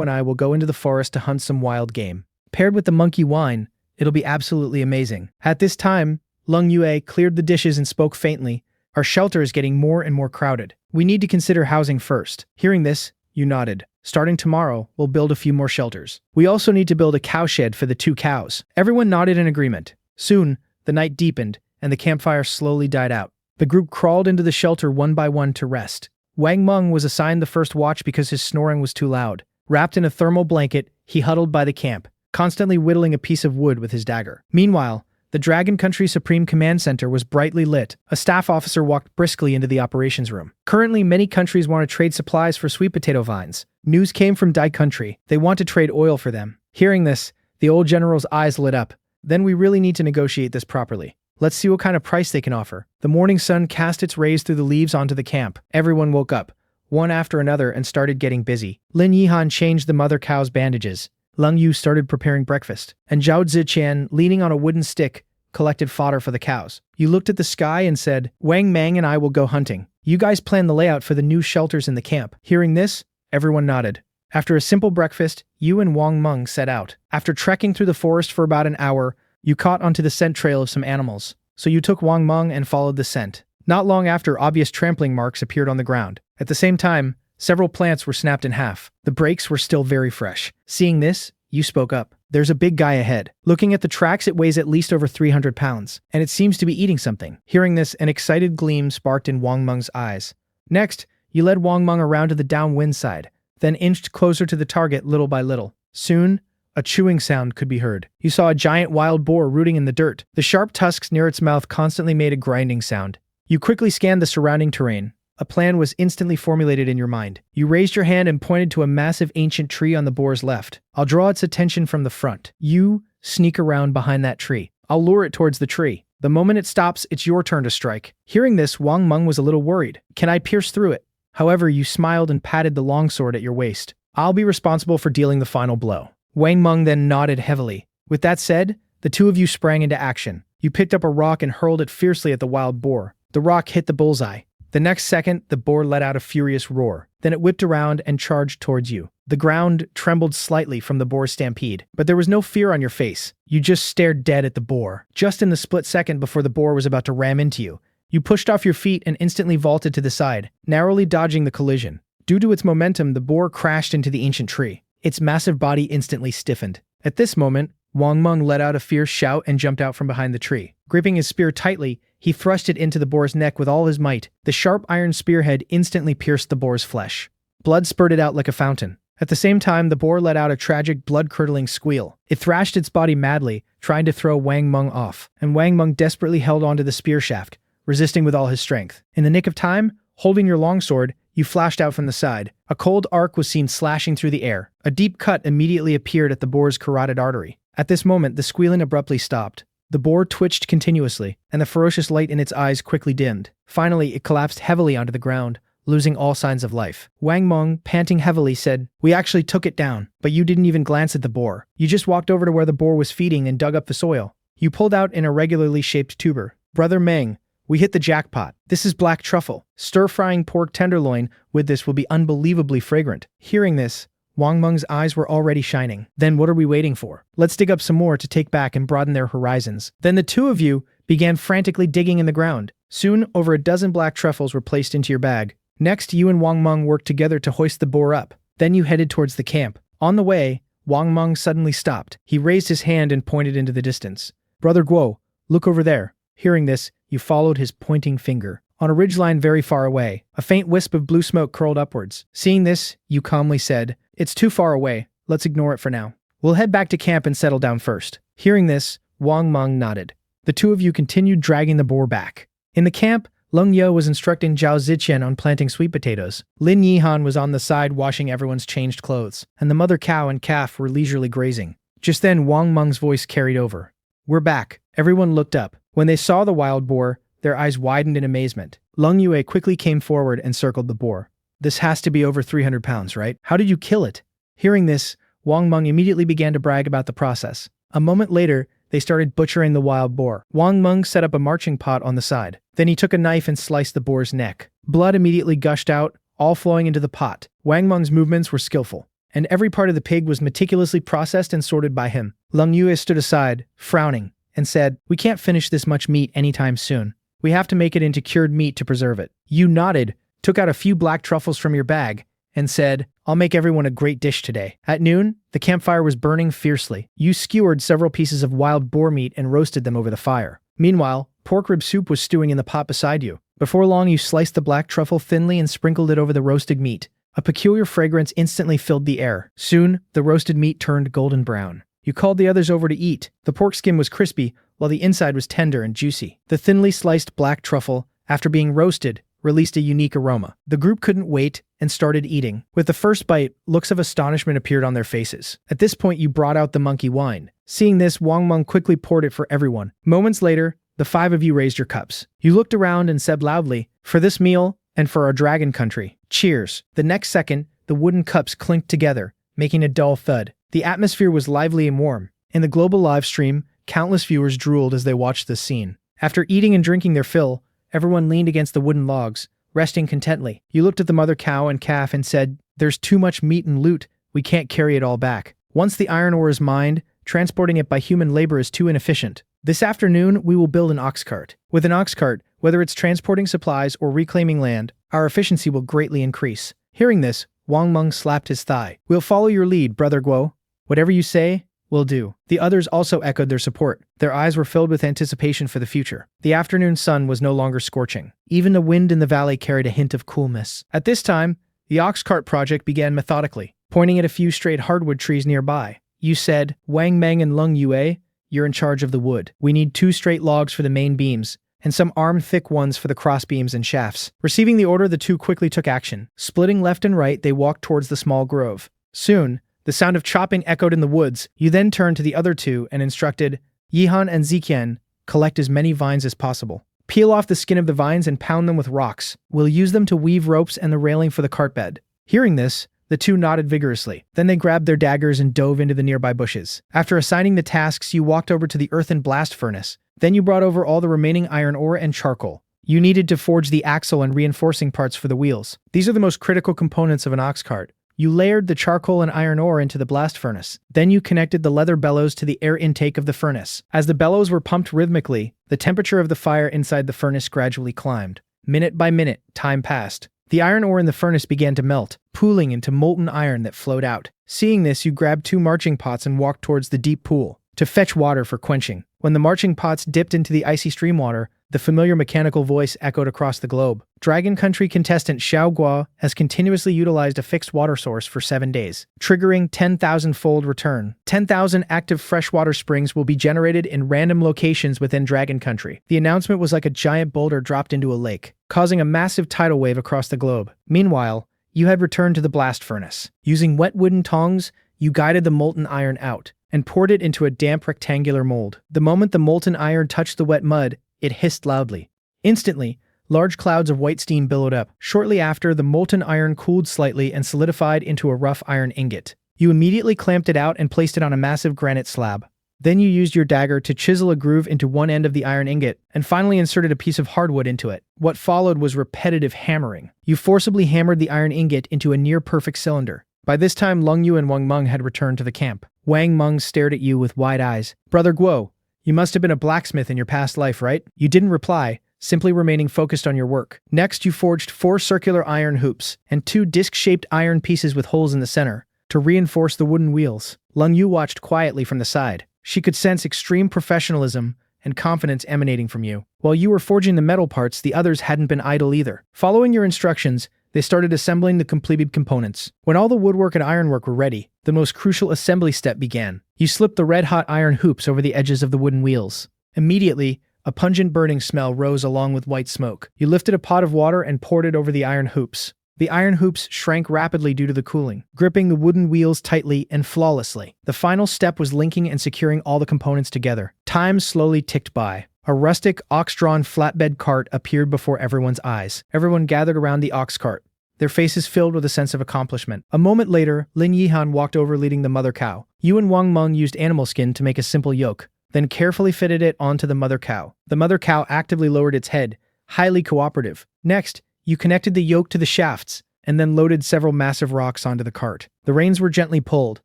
and I will go into the forest to hunt some wild game. Paired with the monkey wine, it'll be absolutely amazing. At this time, Leng Yue cleared the dishes and spoke faintly. Our shelter is getting more and more crowded. We need to consider housing first. Hearing this, you nodded. Starting tomorrow, we'll build a few more shelters. We also need to build a cowshed for the 2 cows. Everyone nodded in agreement. Soon, the night deepened, and the campfire slowly died out. The group crawled into the shelter one by one to rest. Wang Meng was assigned the first watch because his snoring was too loud. Wrapped in a thermal blanket, he huddled by the camp, constantly whittling a piece of wood with his dagger. Meanwhile, the Dragon Country Supreme Command Center was brightly lit. A staff officer walked briskly into the operations room. Currently, many countries want to trade supplies for sweet potato vines. News came from Dai Country. They want to trade oil for them. Hearing this, the old general's eyes lit up. Then we really need to negotiate this properly. Let's see what kind of price they can offer. The morning sun cast its rays through the leaves onto the camp. Everyone woke up, one after another, and started getting busy. Lin Yihan changed the mother cow's bandages. Leng Yu started preparing breakfast, and Zhao Ziqian, leaning on a wooden stick, collected fodder for the cows. You looked at the sky and said, Wang Mang and I will go hunting. You guys plan the layout for the new shelters in the camp. Hearing this, everyone nodded. After a simple breakfast, you and Wang Meng set out. After trekking through the forest for about an hour, you caught onto the scent trail of some animals. So you took Wang Meng and followed the scent. Not long after, obvious trampling marks appeared on the ground. At the same time, several plants were snapped in half. The breaks were still very fresh. Seeing this, you spoke up. There's a big guy ahead. Looking at the tracks, it weighs at least over 300 pounds, and it seems to be eating something. Hearing this, an excited gleam sparked in Wang Meng's eyes. Next, you led Wang Meng around to the downwind side, then inched closer to the target little by little. Soon, a chewing sound could be heard. You saw a giant wild boar rooting in the dirt. The sharp tusks near its mouth constantly made a grinding sound. You quickly scanned the surrounding terrain. A plan was instantly formulated in your mind. You raised your hand and pointed to a massive ancient tree on the boar's left. I'll draw its attention from the front. You sneak around behind that tree. I'll lure it towards the tree. The moment it stops, it's your turn to strike. Hearing this, Wang Meng was a little worried. Can I pierce through it? However, you smiled and patted the longsword at your waist. I'll be responsible for dealing the final blow. Wang Meng then nodded heavily. With that said, the two of you sprang into action. You picked up a rock and hurled it fiercely at the wild boar. The rock hit the bullseye. The next second, the boar let out a furious roar. Then it whipped around and charged towards you. The ground trembled slightly from the boar's stampede, but there was no fear on your face. You just stared dead at the boar. Just in the split second before the boar was about to ram into you, you pushed off your feet and instantly vaulted to the side, narrowly dodging the collision. Due to its momentum, the boar crashed into the ancient tree. Its massive body instantly stiffened. At this moment, Wang Meng let out a fierce shout and jumped out from behind the tree. Gripping his spear tightly, he thrust it into the boar's neck with all his might. The sharp iron spearhead instantly pierced the boar's flesh. Blood spurted out like a fountain. At the same time, the boar let out a tragic, blood-curdling squeal. It thrashed its body madly, trying to throw Wang Meng off, and Wang Meng desperately held onto the spear shaft, resisting with all his strength. In the nick of time, holding your longsword, you flashed out from the side. A cold arc was seen slashing through the air. A deep cut immediately appeared at the boar's carotid artery. At this moment, the squealing abruptly stopped. The boar twitched continuously, and the ferocious light in its eyes quickly dimmed. Finally, it collapsed heavily onto the ground, losing all signs of life. Wang Meng, panting heavily, said, "We actually took it down, but you didn't even glance at the boar. You just walked over to where the boar was feeding and dug up the soil. You pulled out an irregularly shaped tuber. Brother Meng, we hit the jackpot. This is black truffle. Stir-frying pork tenderloin with this will be unbelievably fragrant." Hearing this, Wang Meng's eyes were already shining. Then what are we waiting for? Let's dig up some more to take back and broaden their horizons. Then the two of you began frantically digging in the ground. Soon, over a dozen black truffles were placed into your bag. Next, you and Wang Meng worked together to hoist the boar up. Then you headed towards the camp. On the way, Wang Meng suddenly stopped. He raised his hand and pointed into the distance. "Brother Guo, look over there." Hearing this, you followed his pointing finger. On a ridgeline very far away, a faint wisp of blue smoke curled upwards. Seeing this, you calmly said, "It's too far away. Let's ignore it for now. We'll head back to camp and settle down first." Hearing this, Wang Meng nodded. The The two of you continued dragging the boar back. In the camp, Leng Yo was instructing Zhao Ziqian on planting sweet potatoes. Lin Yihan was on the side washing everyone's changed clothes, and the mother cow and calf were leisurely grazing. Just then, Wang Meng's voice carried over. "We're back." Everyone looked up. When they saw the wild boar, their eyes widened in amazement. Leng Yue quickly came forward and circled the boar. "This has to be over 300 pounds, right? How did you kill it?" Hearing this, Wang Meng immediately began to brag about the process. A moment later, they started butchering the wild boar. Wang Meng set up a marching pot on the side. Then he took a knife and sliced the boar's neck. Blood immediately gushed out, all flowing into the pot. Wang Meng's movements were skillful, and every part of the pig was meticulously processed and sorted by him. Leng Yue stood aside, frowning, and said, "We can't finish this much meat anytime soon. We have to make it into cured meat to preserve it." You nodded, took out a few black truffles from your bag, and said, "I'll make everyone a great dish today." At noon, the campfire was burning fiercely. You skewered several pieces of wild boar meat and roasted them over the fire. Meanwhile, pork rib soup was stewing in the pot beside you. Before long, you sliced the black truffle thinly and sprinkled it over the roasted meat. A peculiar fragrance instantly filled the air. Soon, the roasted meat turned golden brown. You called the others over to eat. The pork skin was crispy, while the inside was tender and juicy. The thinly sliced black truffle, after being roasted, released a unique aroma. The group couldn't wait and started eating. With the first bite, looks of astonishment appeared on their faces. At this point, you brought out the monkey wine. Seeing this, Wang Meng quickly poured it for everyone. Moments later, the five of you raised your cups. You looked around and said loudly, "For this meal, and for our dragon country. Cheers." The next second, the wooden cups clinked together, making a dull thud. The atmosphere was lively and warm. In the global live stream, countless viewers drooled as they watched this scene. After eating and drinking their fill, everyone leaned against the wooden logs, resting contently. You looked at the mother cow and calf and said, "There's too much meat and loot. We can't carry it all back. Once the iron ore is mined, transporting it by human labor is too inefficient. This afternoon, we will build an ox cart. With an ox cart, whether it's transporting supplies or reclaiming land, our efficiency will greatly increase." Hearing this, Wang Meng slapped his thigh. "We'll follow your lead, Brother Guo. Whatever you say, we'll do." The others also echoed their support. Their eyes were filled with anticipation for the future. The afternoon sun was no longer scorching. Even the wind in the valley carried a hint of coolness. At this time, the ox cart project began methodically, pointing at a few straight hardwood trees nearby. You said, "Wang Meng and Leng Yue, you're in charge of the wood. We need 2 straight logs for the main beams, and some arm-thick ones for the cross beams and shafts." Receiving the order, the two quickly took action. Splitting left and right, they walked towards the small grove. Soon, the sound of chopping echoed in the woods. You then turned to the other two and instructed, "Yihan and Ziqian, collect as many vines as possible. Peel off the skin of the vines and pound them with rocks. We'll use them to weave ropes and the railing for the cart bed." Hearing this, the two nodded vigorously. Then they grabbed their daggers and dove into the nearby bushes. After assigning the tasks, you walked over to the earthen blast furnace. Then you brought over all the remaining iron ore and charcoal. You needed to forge the axle and reinforcing parts for the wheels. These are the most critical components of an ox cart. You layered the charcoal and iron ore into the blast furnace. Then you connected the leather bellows to the air intake of the furnace. As the bellows were pumped rhythmically, the temperature of the fire inside the furnace gradually climbed. Minute by minute, time passed. The iron ore in the furnace began to melt, pooling into molten iron that flowed out. Seeing this, you grabbed 2 marching pots and walked towards the deep pool to fetch water for quenching. When the marching pots dipped into the icy stream water, the familiar mechanical voice echoed across the globe. Dragon Country contestant Xiao Guo has continuously utilized a fixed water source for 7 days, triggering 10,000-fold return. 10,000 active freshwater springs will be generated in random locations within Dragon Country. The announcement was like a giant boulder dropped into a lake, causing a massive tidal wave across the globe. Meanwhile, you had returned to the blast furnace. Using wet wooden tongs, you guided the molten iron out and poured it into a damp rectangular mold. The moment the molten iron touched the wet mud, it hissed loudly. Instantly, large clouds of white steam billowed up. Shortly after, the molten iron cooled slightly and solidified into a rough iron ingot. You immediately clamped it out and placed it on a massive granite slab. Then you used your dagger to chisel a groove into one end of the iron ingot, and finally inserted a piece of hardwood into it. What followed was repetitive hammering. You forcibly hammered the iron ingot into a near-perfect cylinder. By this time, Leng Yu and Wang Meng had returned to the camp. Wang Meng stared at you with wide eyes. "Brother Guo, you must have been a blacksmith in your past life, right?" You didn't reply, simply remaining focused on your work. Next, you forged 4 circular iron hoops and 2 disc-shaped iron pieces with holes in the center to reinforce the wooden wheels. Leng Yu watched quietly from the side. She could sense extreme professionalism and confidence emanating from you. While you were forging the metal parts, the others hadn't been idle either. Following your instructions, they started assembling the completed components. When all the woodwork and ironwork were ready, the most crucial assembly step began. You slipped the red-hot iron hoops over the edges of the wooden wheels. Immediately, a pungent burning smell rose along with white smoke. You lifted a pot of water and poured it over the iron hoops. The iron hoops shrank rapidly due to the cooling, gripping the wooden wheels tightly and flawlessly. The final step was linking and securing all the components together. Time slowly ticked by. A rustic, ox-drawn flatbed cart appeared before everyone's eyes. Everyone gathered around the ox cart, their faces filled with a sense of accomplishment. A moment later, Lin Yihan walked over leading the mother cow. You and Wang Meng used animal skin to make a simple yoke, then carefully fitted it onto the mother cow. The mother cow actively lowered its head, highly cooperative. Next, you connected the yoke to the shafts, and then loaded several massive rocks onto the cart. The reins were gently pulled.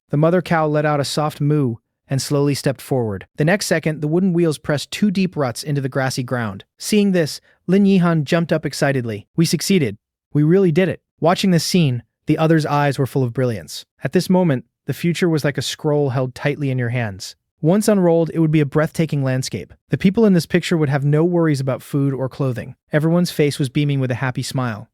The mother cow let out a soft moo and slowly stepped forward. The next second, the wooden wheels pressed 2 deep ruts into the grassy ground. Seeing this, Lin Yihan jumped up excitedly. We succeeded. We really did it. Watching this scene, the others' eyes were full of brilliance. At this moment, the future was like a scroll held tightly in your hands. Once unrolled, it would be a breathtaking landscape. The people in this picture would have no worries about food or clothing. Everyone's face was beaming with a happy smile.